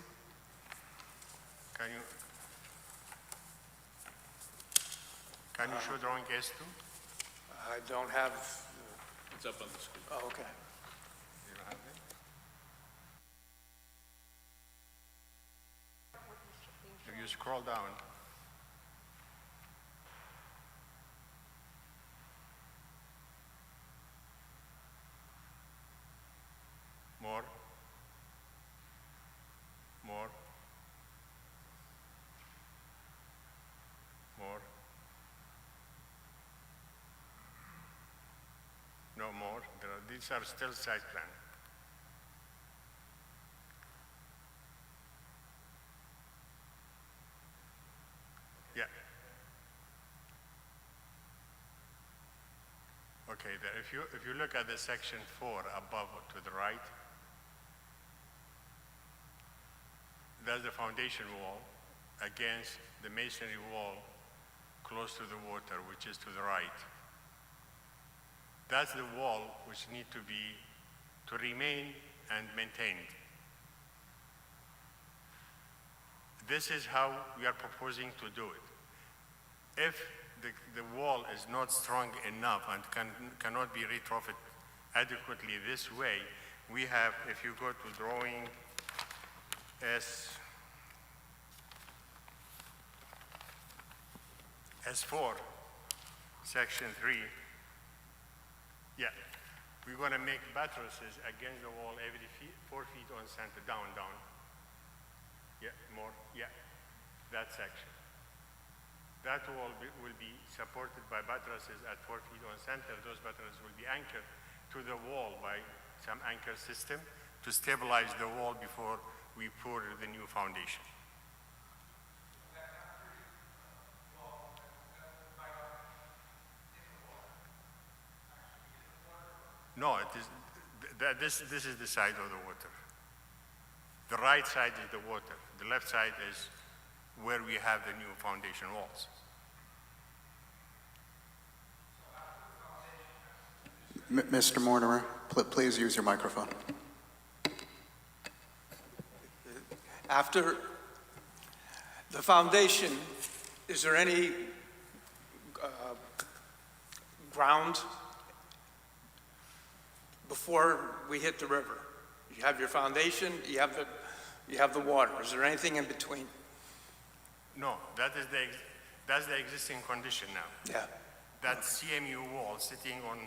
can you show drawing S2? I don't have, It's up on the screen. oh, okay. You don't have it? If you scroll down, more, more, more, no more. These are still site plan. Yeah. Okay, if you look at the section 4 above to the right, that's the foundation wall against the masonry wall close to the water, which is to the right. That's the wall which need to remain and maintained. This is how we are proposing to do it. If the wall is not strong enough and cannot be retrofitted adequately this way, we have, if you go to drawing S, S4, section 3, yeah, we're going to make buttresses against the wall every 4 feet on center, down, yeah, more, yeah, that section. That wall will be supported by buttresses at 4 feet on center. Those buttresses will be anchored to the wall by some anchor system to stabilize the wall before we pour the new foundation. No, it is, this is the side of the water. The right side is the water. The left side is where we have the new foundation walls. Mr. Mortimer, please use your microphone. After the foundation, is there any ground before we hit the river? You have your foundation, you have the water. Is there anything in between? No, that's the existing condition now. Yeah. That CMU wall sitting on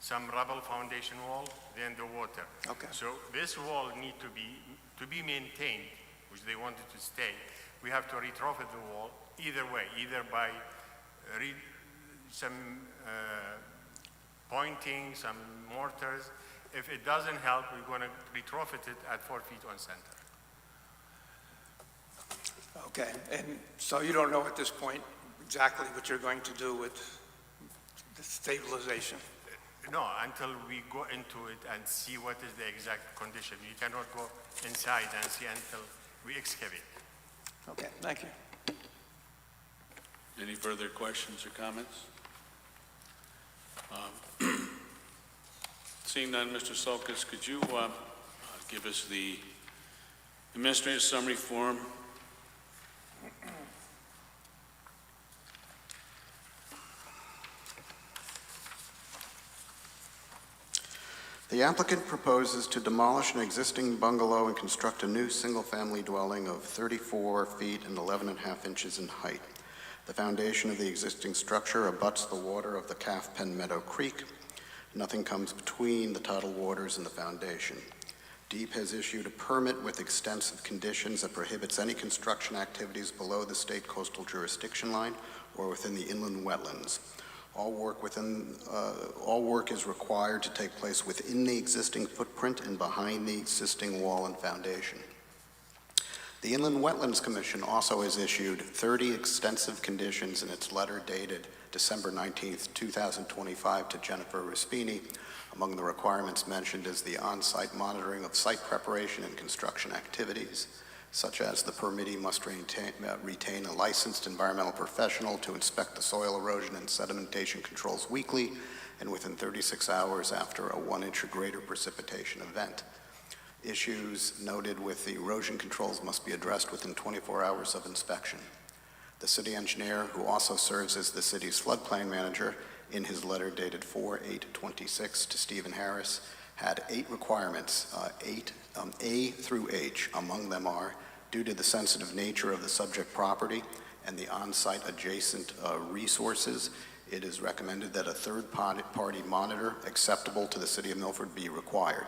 some rubble foundation wall, then the water. Okay. So this wall need to be maintained, which they wanted to stay. We have to retrofit the wall either way, either by some pointing, some mortars. If it doesn't help, we're going to retrofit it at 4 feet on center. Okay, and so you don't know at this point exactly what you're going to do with the stabilization? No, until we go into it and see what is the exact condition. You cannot go inside and see until we excavate. Okay, thank you. Any further questions or comments? Seeing none, Mr. Sulkus, could you give us the administrative summary form? The applicant proposes to demolish an existing bungalow and construct a new single-family dwelling of 34 feet and 11.5 inches in height. The foundation of the existing structure abuts the water of the Calf Pen Meadow Creek. Nothing comes between the tidal waters and the foundation. DEEP has issued a permit with extensive conditions that prohibits any construction activities below the state coastal jurisdiction line or within the inland wetlands. All work is required to take place within the existing footprint and behind the existing wall and foundation. The Inland Wetlands Commission also has issued 30 extensive conditions in its letter dated December 19th, 2025 to Jennifer Ruspini. Among the requirements mentioned is the on-site monitoring of site preparation and construction activities, such as the permittee must retain a licensed environmental professional to inspect the soil erosion and sedimentation controls weekly and within 36 hours after a 1-inch or greater precipitation event. Issues noted with the erosion controls must be addressed within 24 hours of inspection. The city engineer, who also serves as the city's floodplain manager, in his letter dated 4/8/26 to Stephen Harris, had 8 requirements, A through H. Among them are, due to the sensitive nature of the subject property and the on-site adjacent resources, it is recommended that a third-party monitor acceptable to the City of Milford be required.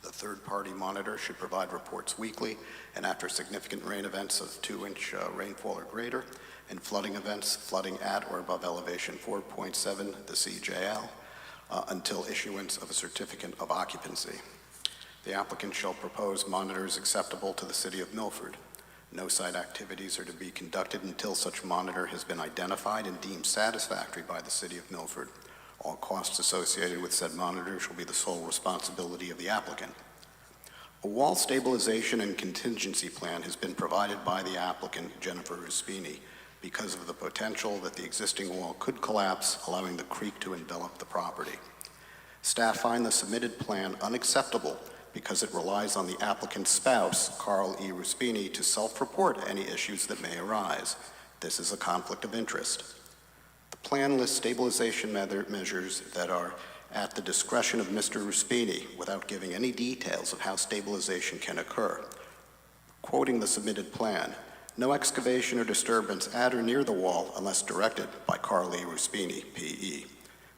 The third-party monitor should provide reports weekly and after significant rain events of 2-inch rainfall or greater, and flooding events, flooding at or above elevation 4.7, the CJL, until issuance of a certificate of occupancy. The applicant shall propose monitors acceptable to the City of Milford. No site activities are to be conducted until such monitor has been identified and deemed satisfactory by the City of Milford. All costs associated with said monitor shall be the sole responsibility of the applicant. A wall stabilization and contingency plan has been provided by the applicant, Jennifer Ruspini, because of the potential that the existing wall could collapse, allowing the creek to envelop the property. Staff find the submitted plan unacceptable because it relies on the applicant's spouse, Carl E. Ruspini, to self-report any issues that may arise. This is a conflict of interest. The plan lists stabilization measures that are at the discretion of Mr. Ruspini without giving any details of how stabilization can occur. Quoting the submitted plan, No excavation or disturbance at or near the wall unless directed by Carly Ruspini, P.E.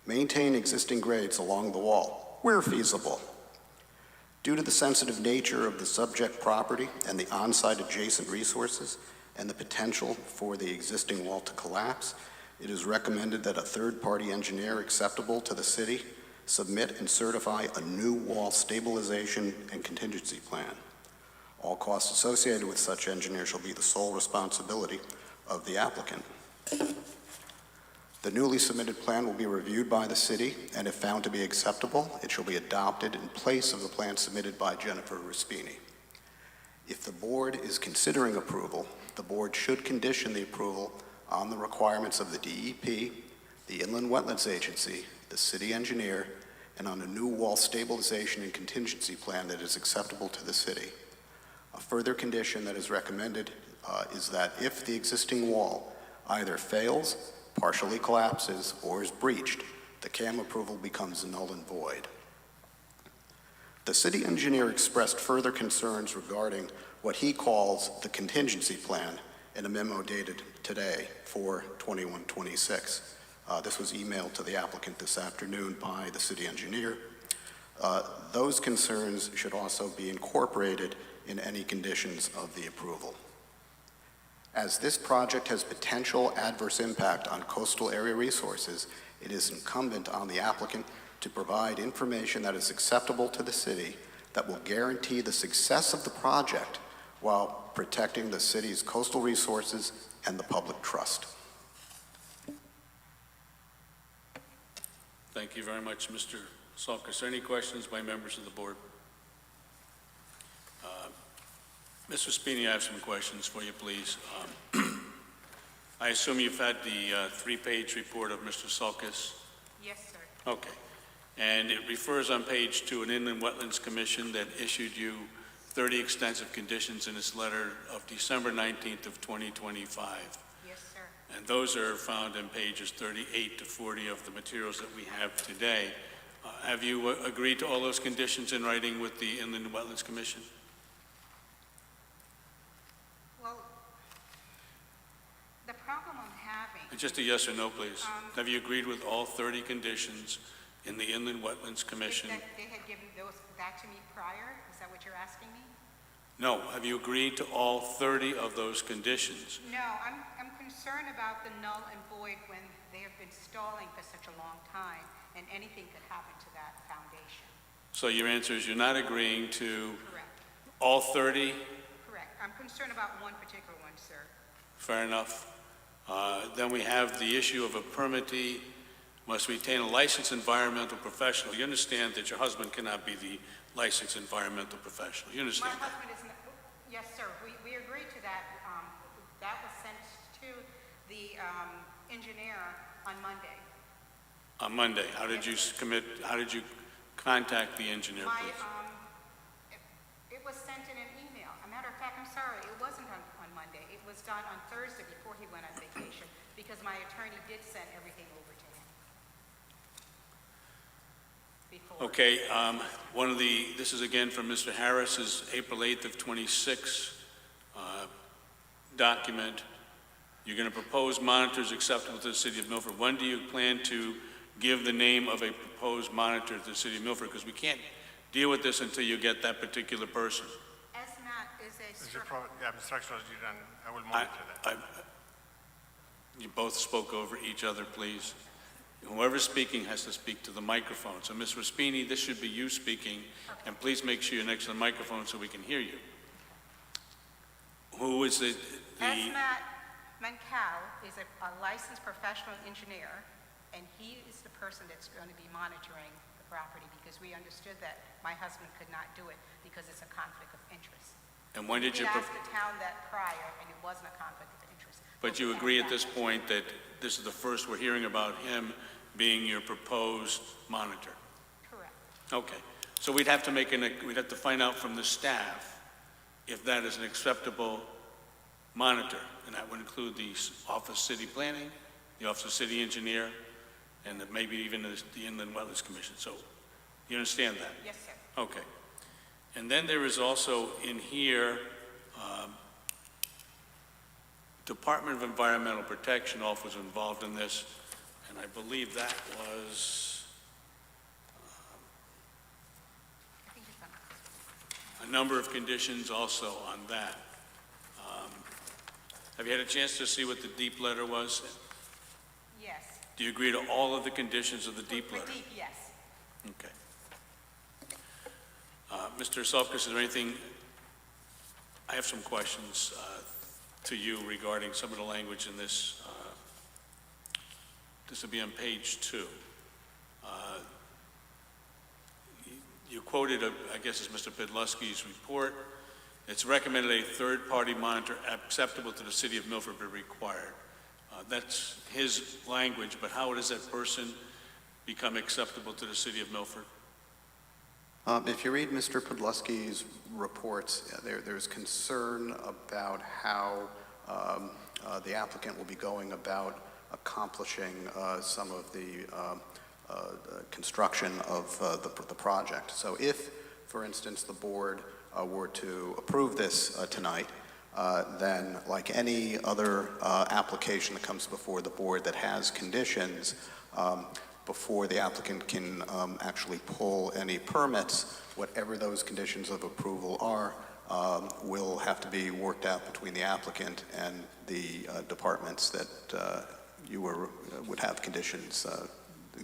Maintain existing grades along the wall where feasible. Due to the sensitive nature of the subject property and the on-site adjacent resources and the potential for the existing wall to collapse, it is recommended that a third-party engineer acceptable to the city submit and certify a new wall stabilization and contingency plan. All costs associated with such engineer shall be the sole responsibility of the applicant. The newly submitted plan will be reviewed by the city, and if found to be acceptable, it shall be adopted in place of the plan submitted by Jennifer Ruspini. If the board is considering approval, the board should condition the approval on the requirements of the DEP, the Inland Wetlands Agency, the city engineer, and on a new wall stabilization and contingency plan that is acceptable to the city. A further condition that is recommended is that if the existing wall either fails, partially collapses, or is breached, the CAM approval becomes null and void. The city engineer expressed further concerns regarding what he calls the contingency plan in a memo dated today, 4/21/26. This was emailed to the applicant this afternoon by the city engineer. Those concerns should also be incorporated in any conditions of the approval. As this project has potential adverse impact on coastal area resources, it is incumbent on the applicant to provide information that is acceptable to the city that will guarantee the success of the project while protecting the city's coastal resources and the public trust. Thank you very much, Mr. Sulkus. Any questions by members of the board? Mr. Spini, I have some questions for you, please. I assume you've had the three-page report of Mr. Sulkus? Yes, sir. Okay. And it refers on page 2 an Inland Wetlands Commission that issued you 30 extensive conditions in its letter of December 19th of 2025. Yes, sir. And those are found in pages 38 to 40 of the materials that we have today. Have you agreed to all those conditions in writing with the Inland Wetlands Commission? Well, the problem I'm having... Just a yes or no, please. Have you agreed with all 30 conditions in the Inland Wetlands Commission? They had given that to me prior? Is that what you're asking me? No. Have you agreed to all 30 of those conditions? No, I'm concerned about the null and void when they have been stalling for such a long time, and anything could happen to that foundation. So your answer is you're not agreeing to Correct. all 30? Correct. I'm concerned about one particular one, sir. Fair enough. Then we have the issue of a permittee must retain a licensed environmental professional. You understand that your husband cannot be the licensed environmental professional. You understand My that? husband is, yes, sir, we agreed to that. That was sent to the engineer on Monday. On Monday. How did you contact the engineer, please? It was sent in an email. A matter of fact, I'm sorry, it wasn't on Monday. It was done on Thursday before he went on vacation, because my attorney did send everything over to him. Before. Okay, this is again from Mr. Harris's April 8th of 26 document. You're going to propose monitors acceptable to the city of Milford. When do you plan to give the name of a proposed monitor to the city of Milford? Because we can't deal with this until you get that particular person. SMAT is a structural engineer, and I will monitor that. You both spoke over each other, please. Whoever's speaking has to speak to the microphone. So, Ms. Ruspini, this should be you speaking, and please make sure you're next to the microphone so we can hear you. Who is the SMAT Mancal is a licensed professional engineer, and he is the person that's going to be monitoring the property, because we understood that my husband could not do it because it's a conflict of interest. And when did We you... asked the town that prior, and it wasn't a conflict of interest. But you agree at this point that this is the first we're hearing about him being your proposed monitor? Correct. Okay. So we'd have to find out from the staff if that is an acceptable monitor, and that would include the Office of City Planning, the Office of City Engineer, and maybe even the Inland Wetlands Commission. So you understand that? Yes, sir. Okay. And then there is also in here Department of Environmental Protection also was involved in this, and I believe that was I think it's on. a number of conditions also on that. Have you had a chance to see what the deep letter was? Yes. Do you agree to all of the conditions of the deep For letter? deep, yes. Okay. Mr. Salkus, is there anything, I have some questions to you regarding some of the language in this. This will be on page 2. You quoted, I guess it's Mr. Pedlowski's report. It's recommended a third-party monitor acceptable to the city of Milford be required. That's his language, but how does that person become acceptable to the city of Milford? If you read Mr. Podolski's reports, there's concern about how the applicant will be going about accomplishing some of the construction of the project. So if, for instance, the board were to approve this tonight, then like any other application that comes before the board that has conditions, before the applicant can actually pull any permits, whatever those conditions of approval are, will have to be worked out between the applicant and the departments that you would have conditions,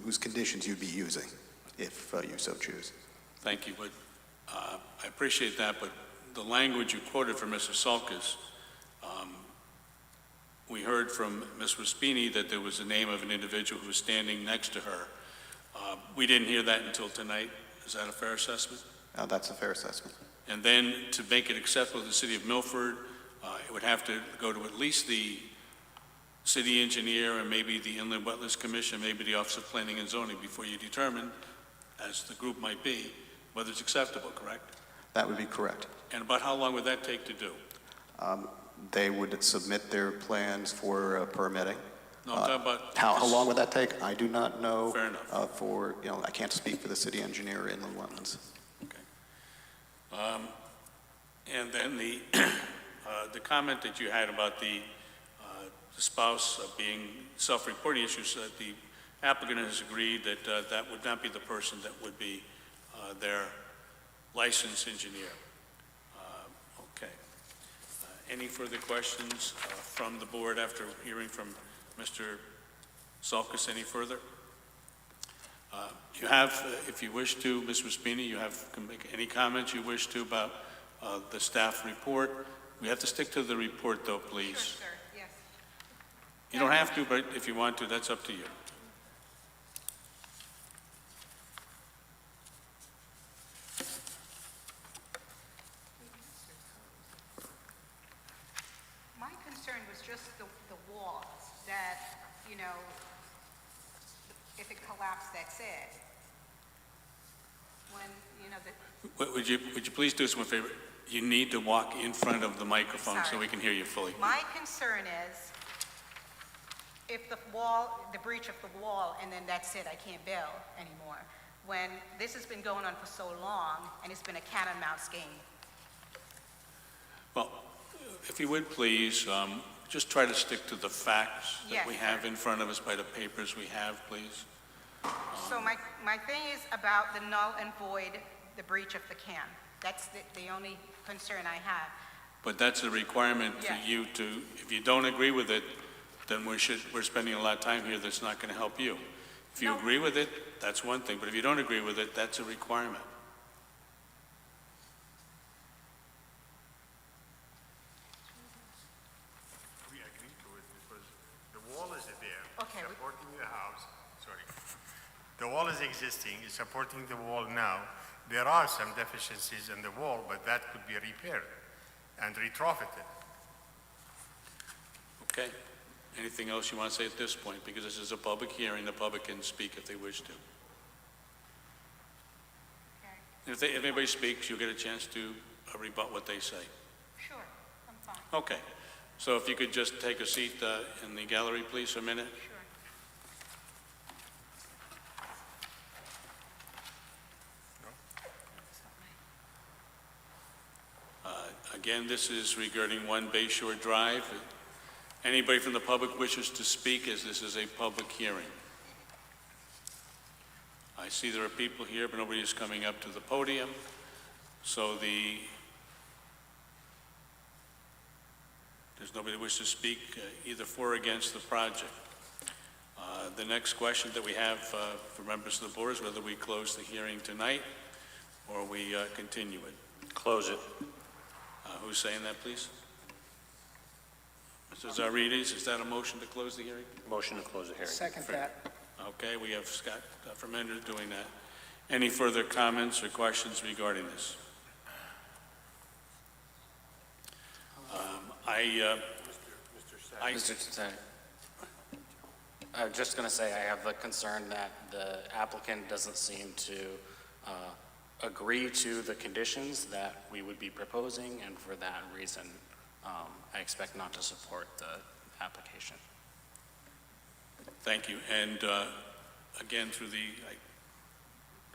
whose conditions you'd be using, if you so choose. Thank you, but I appreciate that, but the language you quoted from Mr. Salkus, we heard from Ms. Raspini that there was the name of an individual who was standing next to her. We didn't hear that until tonight. Is that a fair assessment? That's a fair assessment. And then to make it acceptable to the city of Milford, it would have to go to at least the city engineer and maybe the Inland Wetlands Commission, maybe the Office of Planning and Zoning before you determine, as the group might be, whether it's acceptable, correct? That would be correct. And about how long would that take to do? They would submit their plans for permitting. No, I'm talking about... How long would that take? I do not know. Fair enough. I can't speak for the city engineer or Inland Wetlands. Okay. And then the comment that you had about the spouse being self-reporting issues, that the applicant has agreed that that would not be the person that would be their licensed engineer. Okay. Any further questions from the board after hearing from Mr. Salkus? Any further? You have, if you wish to, Ms. Raspini, can make any comments you wish to about the staff report. We have to stick to the report, though, please. Sure, sir, yes. You don't have to, but if you want to, that's up to you. My concern was just the walls, that, if it collapsed, that's it. When, Would you please do us one favor? You need to walk in front of the microphone so Sorry. we can hear you fully. My concern is if the breach of the wall, and then that's it, I can't build anymore. When this has been going on for so long, and it's been a cat and mouse game. Well, if you would please, just try to stick to the facts that Yes, we have sir. in front of us by the papers we have, please. So my thing is about the null and void, the breach of the can. That's the only concern I have. But that's a requirement for Yes. you to, if you don't agree with it, then we're spending a lot of time here that's not going to help you. If you No. agree with it, that's one thing, but if you don't agree with it, that's a requirement. We agree to it because the wall is there, Okay, supporting the house, sorry. The wall is existing, it's supporting the wall now. There are some deficiencies in the wall, but that could be repaired and retrofitted. Okay? Anything else you want to say at this point? Because this is a public hearing, the public can speak if they wish to. Okay. If anybody speaks, you'll get a chance to rebut what they say. Sure, I'm fine. Okay. So if you could just take a seat in the gallery, please, for a minute. Sure. Again, this is regarding 1 Bayshore Drive, Anybody from the public wishes to speak, as this is a public hearing? I see there are people here, but nobody is coming up to the podium. So there's nobody who wishes to speak either for or against the project. The next question that we have for members of the board is whether we close the hearing tonight or we continue it. Close it. Who's saying that, please? Mr. Zarides, is that a motion to close the hearing? Motion to close the hearing. Second that. Okay, we have Scott Fermender doing that. Any further comments or questions regarding this? Mr. Tsai, I was just going to say I have the concern that the applicant doesn't seem to agree to the conditions that we would be proposing, and for that reason, I expect not to support the application. Thank you. And again, I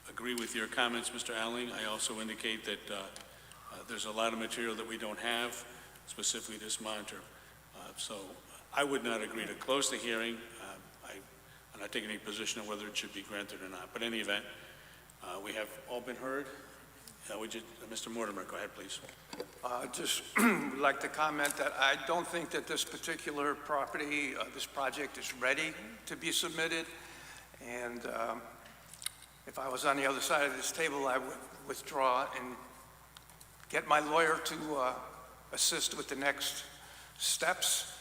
agree with your comments, Mr. Alling. I also indicate that there's a lot of material that we don't have, specifically this monitor. So I would not agree to close the hearing. I'm not taking any position on whether it should be granted or not. But in any event, we have all been heard. Mr. Mortimer, go ahead, please. Just would like to comment that I don't think that this particular property, this project is ready to be submitted. And if I was on the other side of this table, I would withdraw and get my lawyer to assist with the next steps.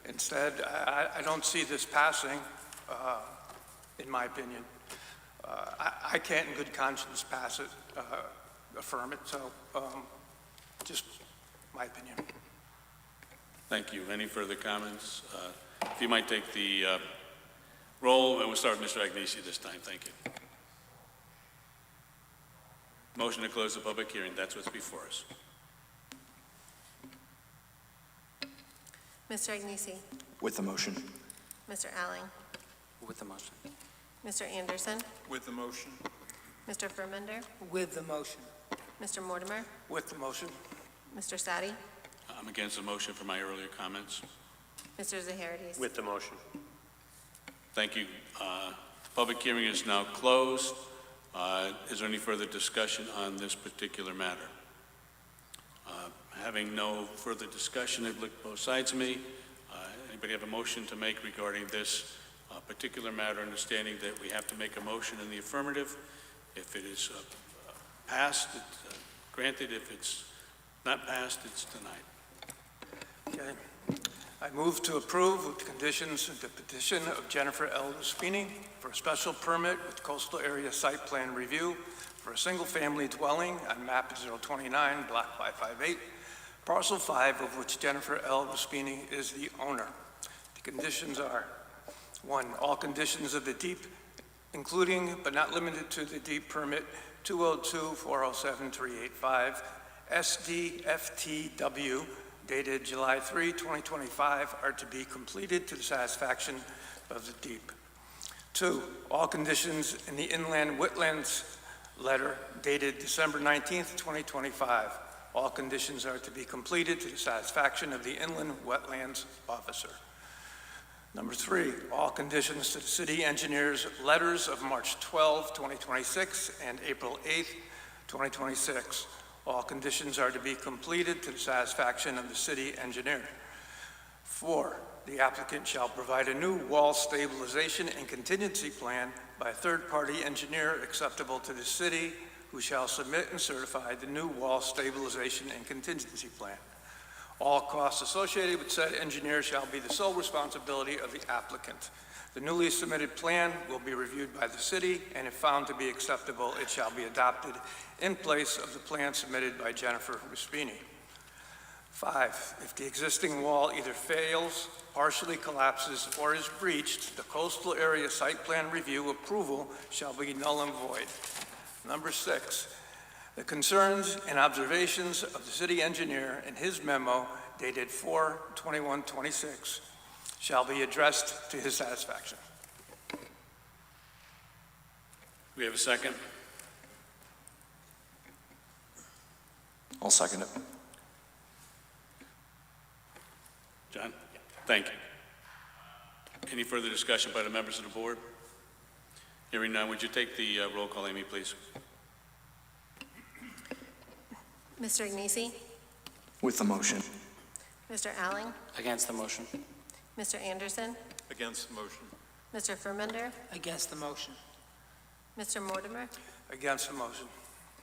Instead, I don't see this passing, in my opinion. I can't in good conscience pass it, affirm it, so just my opinion. Thank you. Any further comments? If you might take the roll, and we'll start with Mr. Agnesi this time. Thank you. Motion to close the public hearing. That's what's before us. Mr. Agnesi, With the motion. Mr. Alling, With the motion. Mr. Anderson, With the motion? Mr. Fermender, With the motion. Mr. Mortimer, With the motion? Mr. Sadi, I'm against the motion for my earlier comments. Mr. Zaharides. With the motion. Thank you. The public hearing is now closed. Is there any further discussion on this particular matter? Having no further discussion, I've looked both sides of me. Anybody have a motion to make regarding this particular matter, understanding that we have to make a motion in the affirmative? If it is passed, it's granted. If it's not passed, it's denied. Okay. I move to approve with conditions the petition of Jennifer L. Spini for a special permit with coastal area site plan review for a single-family dwelling on map 029, block 558, parcel 5, of which Jennifer L. Spini is the owner. The conditions are: 1, all conditions of the deep, including but not limited to the deep permit 202-407-385 SDFTW dated July 3, 2025, are to be completed to the satisfaction of the deep. 2, all conditions in the inland wetlands letter dated December 19th, 2025. All conditions are to be completed to the satisfaction of the inland wetlands officer. Number 3, all conditions to the city engineer's letters of March 12, 2026 and April 8, 2026. All conditions are to be completed to the satisfaction of the city engineer. 4, the applicant shall provide a new wall stabilization and contingency plan by a third-party engineer acceptable to the city, who shall submit and certify the new wall stabilization and contingency plan. All costs associated with said engineer shall be the sole responsibility of the applicant. The newly submitted plan will be reviewed by the city, and if found to be acceptable, it shall be adopted in place of the plan submitted by Jennifer Ruspini. 5, if the existing wall either fails, partially collapses, or is breached, the coastal area site plan review approval shall be null and void. Number 6, the concerns and observations of the city engineer in his memo dated 4/21/26 shall be addressed to his satisfaction. We have a second. I'll second it. John? Thank you. Any further discussion by the members of the board? Hearing none, would you take the roll call, Amy, please? Mr. Agnesi? With the motion. Mr. Alling? Against the motion. Mr. Anderson? Against the motion. Mr. Furmender? Against the motion. Mr. Mortimer? Against the motion.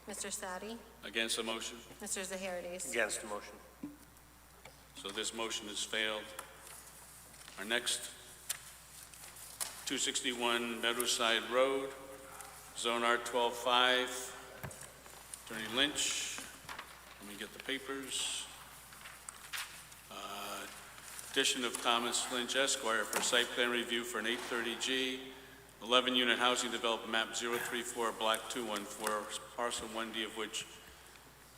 Mr. Sadi? Against the motion? Mr. Zaharides? Against the motion. So this motion has failed. Our next, 261 Meadowside Road, Zone R12-5. Attorney Lynch, let me get the papers. Petition of Thomas Lynch Esquire for site plan review for an 830G, 11-unit housing development map 034, block 214, parcel 1D of which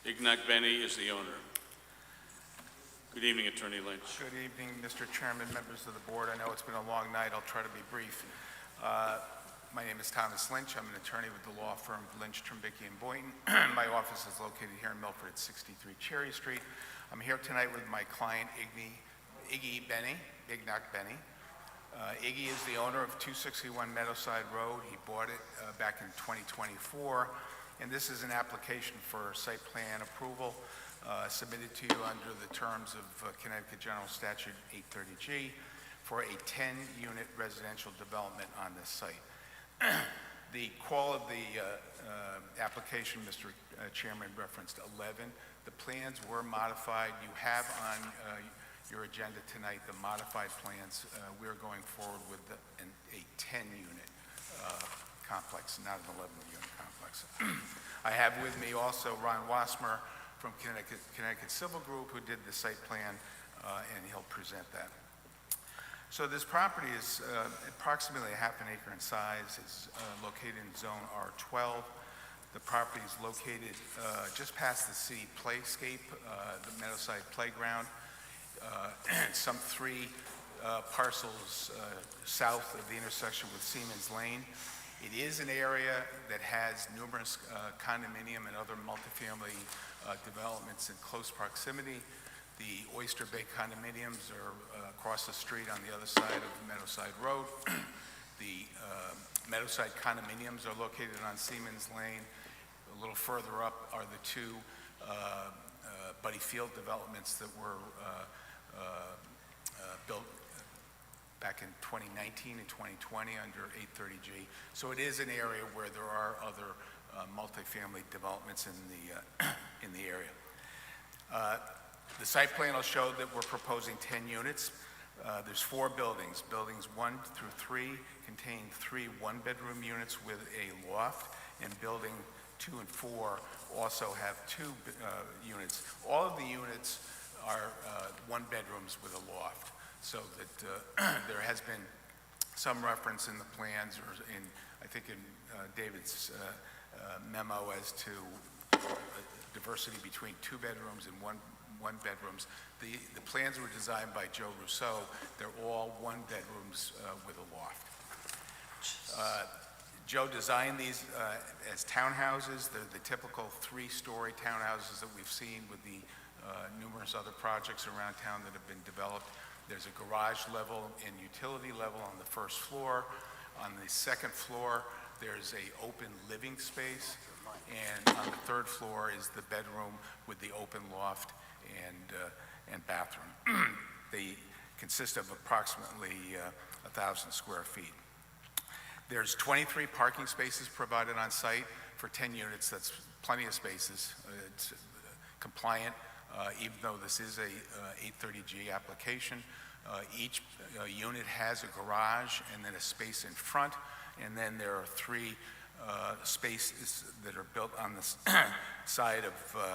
Ignac Benny is the owner. Good evening, Attorney Lynch. Good evening, Mr. Chairman, members of the board. I know it's been a long night. I'll try to be brief. My name is Thomas Lynch. I'm an attorney with the law firm Lynch, Trimbicki, and Boynton. My office is located here in Milford at 63 Cherry Street. I'm here tonight with my client, Ignac Benny. Iggy is the owner of 261 Meadowside Road. He bought it back in 2024, and this is an application for site plan approval submitted to you under the terms of Connecticut General Statute 830G for a 10-unit residential development on this site. The call of the application, Mr. Chairman, referenced 11. The plans were modified. You have on your agenda tonight the modified plans. We're going forward with a 10-unit complex, not an 11-unit complex. I have with me also Ron Wasmer from Connecticut Civil Group, who did the site plan, and he'll present that. So this property is approximately ½ an acre in size. It's located in Zone R12. The property is located just past the city playscape, the Meadowside Playground, some 3 parcels south of the intersection with Siemens Lane. It is an area that has numerous condominium and other multifamily developments in close proximity. The Oyster Bay condominiums are across the street on the other side of Meadowside Road. The Meadowside condominiums are located on Siemens Lane. A little further up are the 2 Buddy Field developments that were built back in 2019 and 2020 under 830G. So it is an area where there are other multifamily developments in the area. The site plan will show that we're proposing 10 units. There's 4 buildings. Buildings 1 through 3 contain 3 one-bedroom units with a loft, and building 2 and 4 also have 2 units. All of the units are one-bedrooms with a loft, so that there has been some reference in the plans, or in, I think in David's memo, as to diversity between 2 bedrooms and one bedrooms. The plans were designed by Joe Rousseau. They're all 1 bedrooms with a loft. Joe designed these as townhouses. They're the typical 3-story townhouses that we've seen with the numerous other projects around town that have been developed. There's a garage level and utility level on the first floor. On the second floor, there's a open living space, and on the 3rd floor is the bedroom with the open loft and bathroom. They consist of approximately 1,000 square feet. There's 23 parking spaces provided on site for 10 units. That's plenty of spaces. It's compliant, even though this is a 830G application. Each unit has a garage and then a space in front, and then there are 3 spaces that are built on the side of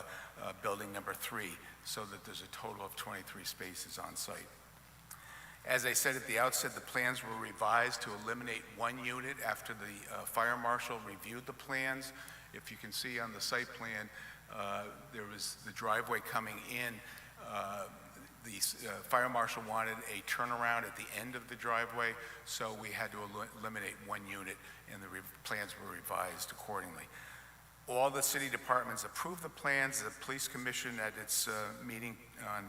building number 3, so that there's a total of 23 spaces on site. As I said at the outset, the plans were revised to eliminate 1 unit after the fire marshal reviewed the plans. If you can see on the site plan, there was the driveway coming in. The fire marshal wanted a turnaround at the end of the driveway, so we had to eliminate 1 unit, and the plans were revised accordingly. All the city departments approved the plans. The police commission at its meeting on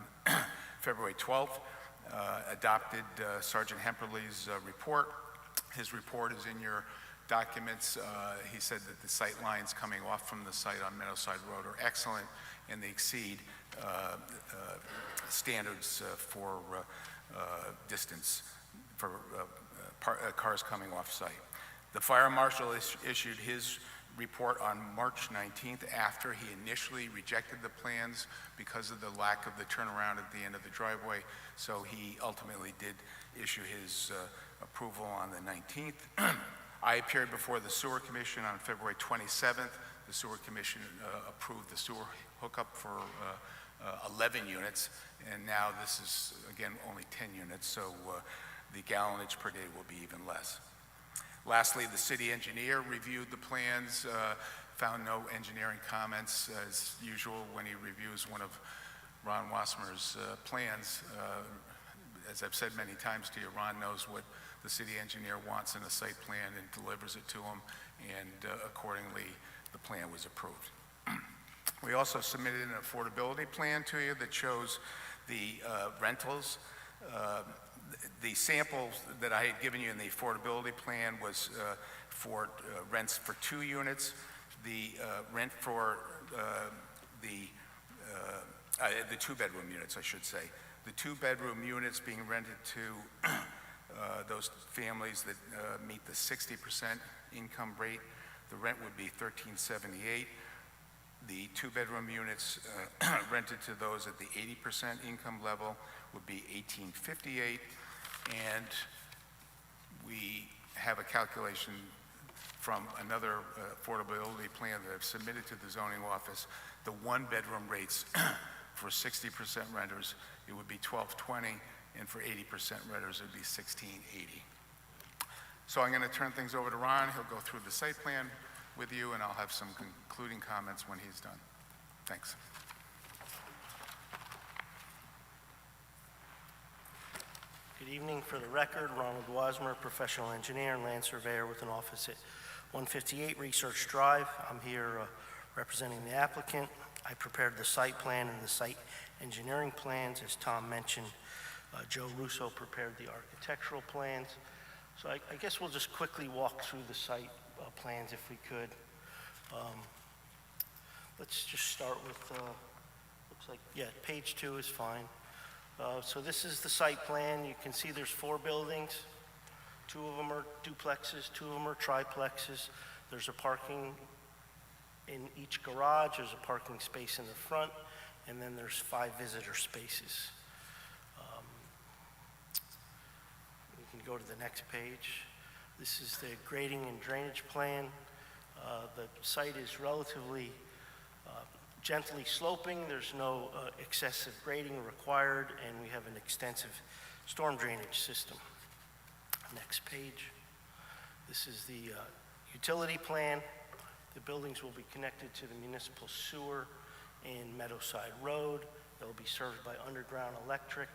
February 12th adopted Sergeant Hemperly's report. His report is in your documents. He said that the sight lines coming off from the site on Meadowside Road are excellent, and they exceed standards for distance for cars coming off site. The fire marshal issued his report on March 19th after he initially rejected the plans because of the lack of the turnaround at the end of the driveway. So he ultimately did issue his approval on the 19th. I appeared before the Sewer Commission on February 27th. The Sewer Commission approved the sewer hookup for 11 units, and now this is, again, only 10 units, so the gallonage per day will be even less. Lastly, the city engineer reviewed the plans, found no engineering comments. As usual, when he reviews one of Ron Wasser's plans, as I've said many times to you, Ron knows what the city engineer wants in a site plan and delivers it to him, and accordingly, the plan was approved. We also submitted an affordability plan to you that shows the rentals. The samples that I had given you in the affordability plan was for rents for 2 units. The rent for the 2-bedroom units, I should say. The 2-bedroom units being rented to those families that meet the 60% income rate, the rent would be $13.78. The 2-bedroom units rented to those at the 80% income level would be $18.58. And we have a calculation from another affordability plan that I've submitted to the zoning office. The 1-bedroom rates for 60% renters, it would be $12.20, and for 80% renters, it would be $16.80. So I'm going to turn things over to Ron. He'll go through the site plan with you, and I'll have some concluding comments when he's done. Thanks. Good evening. For the record, Ronald Wasmer, professional engineer and land surveyor with an office at 158 Research Drive. I'm here representing the applicant. I prepared the site plan and the site engineering plans. As Tom mentioned, Joe Russo prepared the architectural plans. So I guess we'll just quickly walk through the site plans if we could. Let's just start with, looks like, yeah, page 2 is fine. So this is the site plan. You can see there's 4 buildings. 2 of them are duplexes, 2 of them are triplexes. There's a parking in each garage. There's a parking space in the front, and then there's 5 visitor spaces. We can go to the next page. This is the grading and drainage plan. The site is relatively gently sloping. There's no excessive grading required, and we have an extensive storm drainage system. Next page. This is the utility plan. The buildings will be connected to the municipal sewer in Meadowside Road. They'll be served by underground electric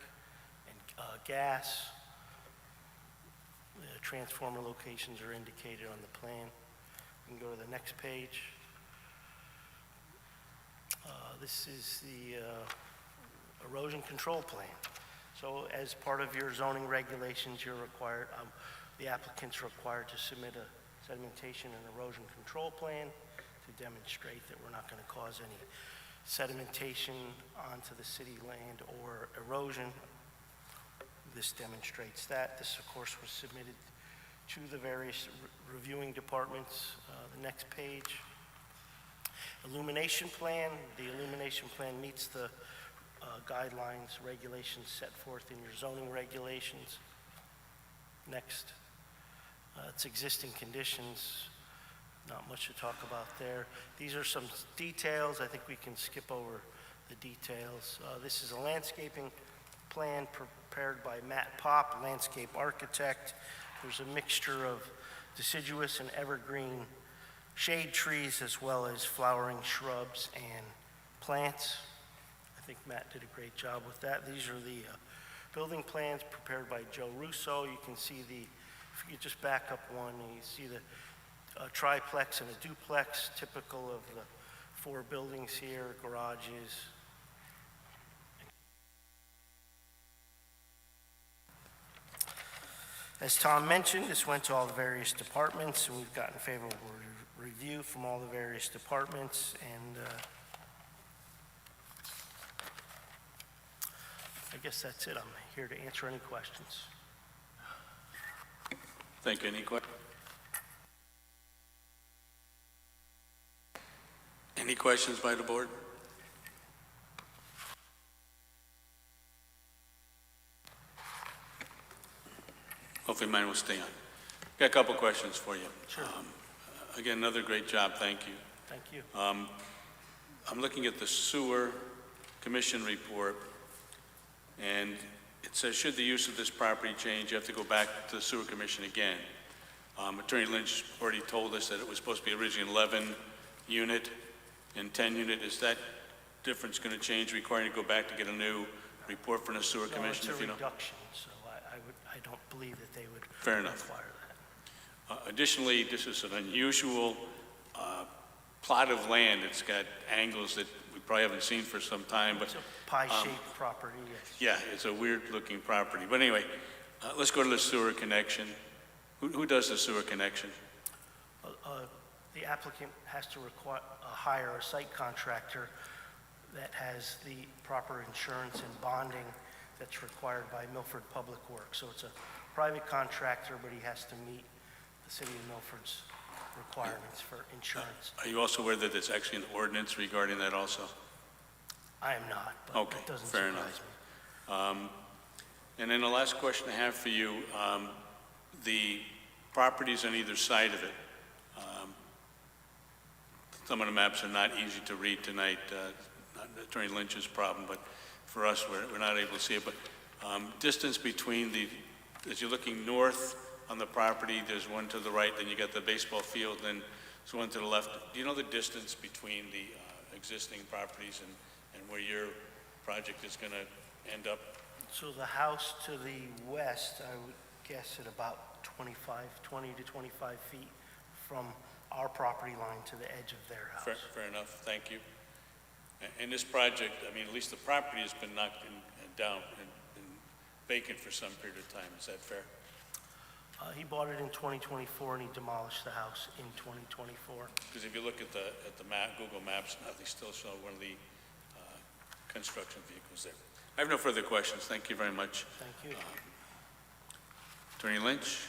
and gas. The transformer locations are indicated on the plan. We can go to the next page. This is the erosion control plan. So as part of your zoning regulations, you're required, the applicant's required to submit a sedimentation and erosion control plan to demonstrate that we're not going to cause any sedimentation onto the city land or erosion. This demonstrates that. This, of course, was submitted to the various reviewing departments. The next page. Illumination plan. The illumination plan meets the guidelines, regulations set forth in your zoning regulations. Next. It's existing conditions. Not much to talk about there. These are some details. I think we can skip over the details. This is a landscaping plan prepared by Matt Popp, landscape architect. There's a mixture of deciduous and evergreen shade trees as well as flowering shrubs and plants. I think Matt did a great job with that. These are the building plans prepared by Joe Russo. You can see the, if you just back up one, you see the triplex and a duplex, typical of the 4 buildings here, garages. As Tom mentioned, this went to all the various departments, and we've gotten favorable review from all the various departments, and I guess that's it. I'm here to answer any questions. Thank you. Any questions by the board? Hopefully mine will stay on. Got a couple questions for you. Sure. Again, another great job. Thank you. Thank you. I'm looking at the sewer commission report, and it says, should the use of this property change, you have to go back to the sewer commission again. Attorney Lynch already told us that it was supposed to be originally 11 unit and 10 unit. Is that difference going to change, requiring to go back to get a new report from the sewer commission? It's if a you know? reduction, so I don't believe that they would Fair enough. require that. Additionally, this is an unusual plot of land. It's got angles that we probably haven't seen for some time, but It's a pie-shaped property, yes. yeah, it's a weird-looking property. But anyway, let's go to the sewer connection. Who does the sewer connection? The applicant has to hire a site contractor that has the proper insurance and bonding that's required by Milford Public Works. So it's a private contractor, but he has to meet the city of Milford's requirements for insurance. Are you also aware that there's actually an ordinance regarding that also? I am not, but Okay, it doesn't fair surprise enough. me. And then the last question I have for you, the properties on either side of it, some of the maps are not easy to read tonight, not Attorney Lynch's problem, but for us, we're not able to see it. But distance between as you're looking north on the property, there's one to the right, then you got the baseball field, then there's one to the left. Do you know the distance between the existing properties and where your project is going to end up? So the house to the west, I would guess at about 20 to 25 feet from our property line to the edge of their house. Fair enough, thank you. And this project, I mean, at least the property has been knocked down and vacant for some period of time, is that fair? He bought it in 2024 and he demolished the house in 2024. Because if you look at the map, Google Maps now, they still show one of the construction vehicles there. I have no further questions, thank you very much. Thank you. Attorney Lynch,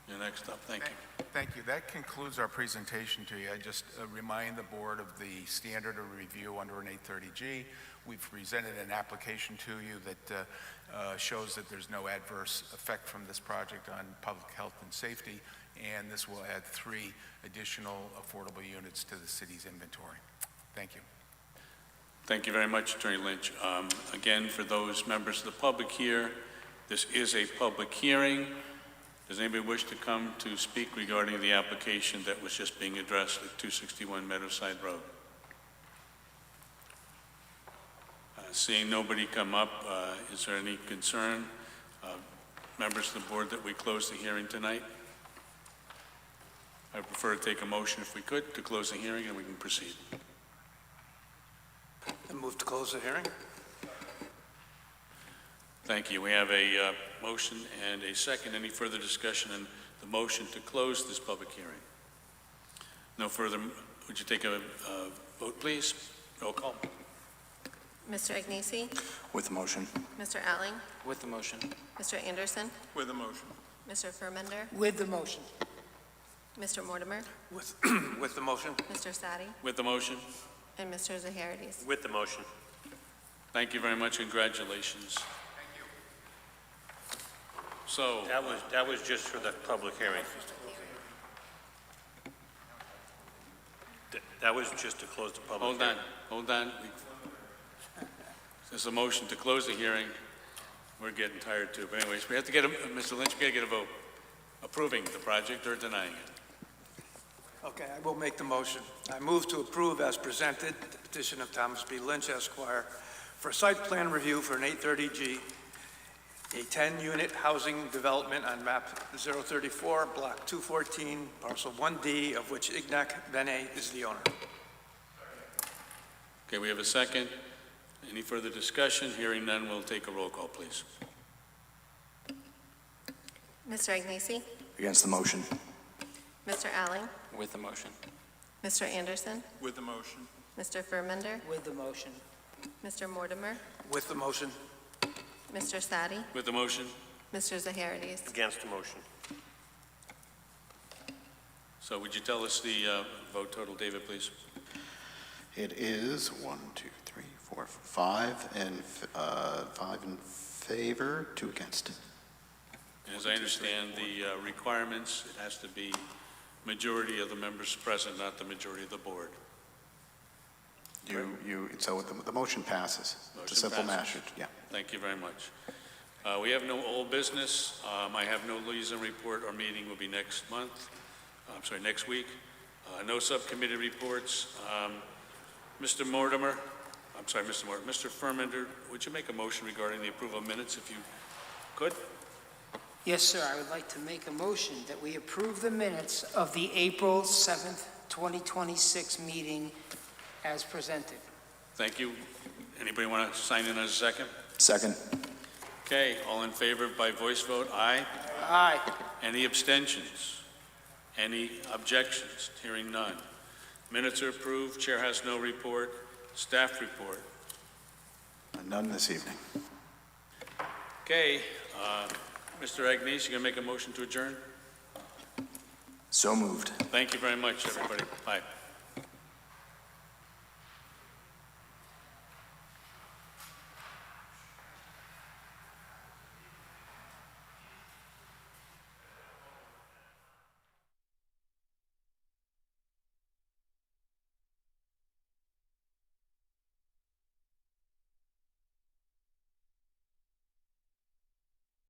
you're next up, thank you. Thank you. That concludes our presentation to you. I just remind the board of the standard of review under an 830G. We've presented an application to you that shows that there's no adverse effect from this project on public health and safety, and this will add 3 additional affordable units to the city's inventory. Thank you. Thank you very much, Attorney Lynch. Again, for those members of the public here, this is a public hearing. Does anybody wish to come to speak regarding the application that was just being addressed at 261 Meadowside Road? Seeing nobody come up, is there any concern, members of the board, that we close the hearing tonight? I prefer to take a motion, if we could, to close the hearing and we can proceed. I move to close the hearing. Thank you. We have a motion and a second. Any further discussion on the motion to close this public hearing? No further. Would you take a vote, please? Roll call. Mr. Agnesi? With the motion. Mr. Alling? With the motion. Mr. Anderson? With the motion. Mr. Furmender? With the motion. Mr. Mortimer? With the motion. Mr. Sadi? With the motion? And Mr. Zaharides? With the motion. Thank you very much. Congratulations. Thank you. So, That was just for the public hearing. That was just to close the public hearing. hold on. There's a motion to close the hearing. We're getting tired too. But anyways, we have to get Mr. Lynch, we got to get a vote approving the project or denying it. Okay, I will make the motion. I move to approve as presented the petition of Thomas B. Lynch, Esquire, for site plan review for an 830G, a 10-unit housing development on map 034, block 214, parcel 1D, of which Ignac Bene is the owner. Okay, we have a second. Any further discussion? Hearing none, we'll take a roll call, please. Mr. Agnesi? Against the motion. Mr. Alling? With the motion. Mr. Anderson? With the motion. Mr. Furmender? With the motion. Mr. Mortimer? With the motion. Mr. Sadi? With the motion? Mr. Zaharides? Against the motion. So would you tell us the vote total, David, please? It is 1, 2, 3, 4, 5, and 5 in favor, 2 against. As I understand the requirements, it has to be majority of the members present, not the majority of the board. So the motion passes. It's a simple passes. matter, yeah. Thank you very much. We have no old business. I have no liaison report. Our meeting will be next week. No subcommittee reports. Mr. Furmender, would you make a motion regarding the approval of minutes if you could? Yes, sir, I would like to make a motion that we approve the minutes of the April 7th, 2026 meeting as presented. Thank you. Anybody want to sign in as a second? Second. Okay, all in favor by voice vote, aye. Aye. Any abstentions? Any objections? Hearing none. Minutes are approved. Chair has no report. Staff report. None this evening. Okay, Mr. Agnese, you gonna make a motion to adjourn? So moved. Thank you very much, everybody. Bye.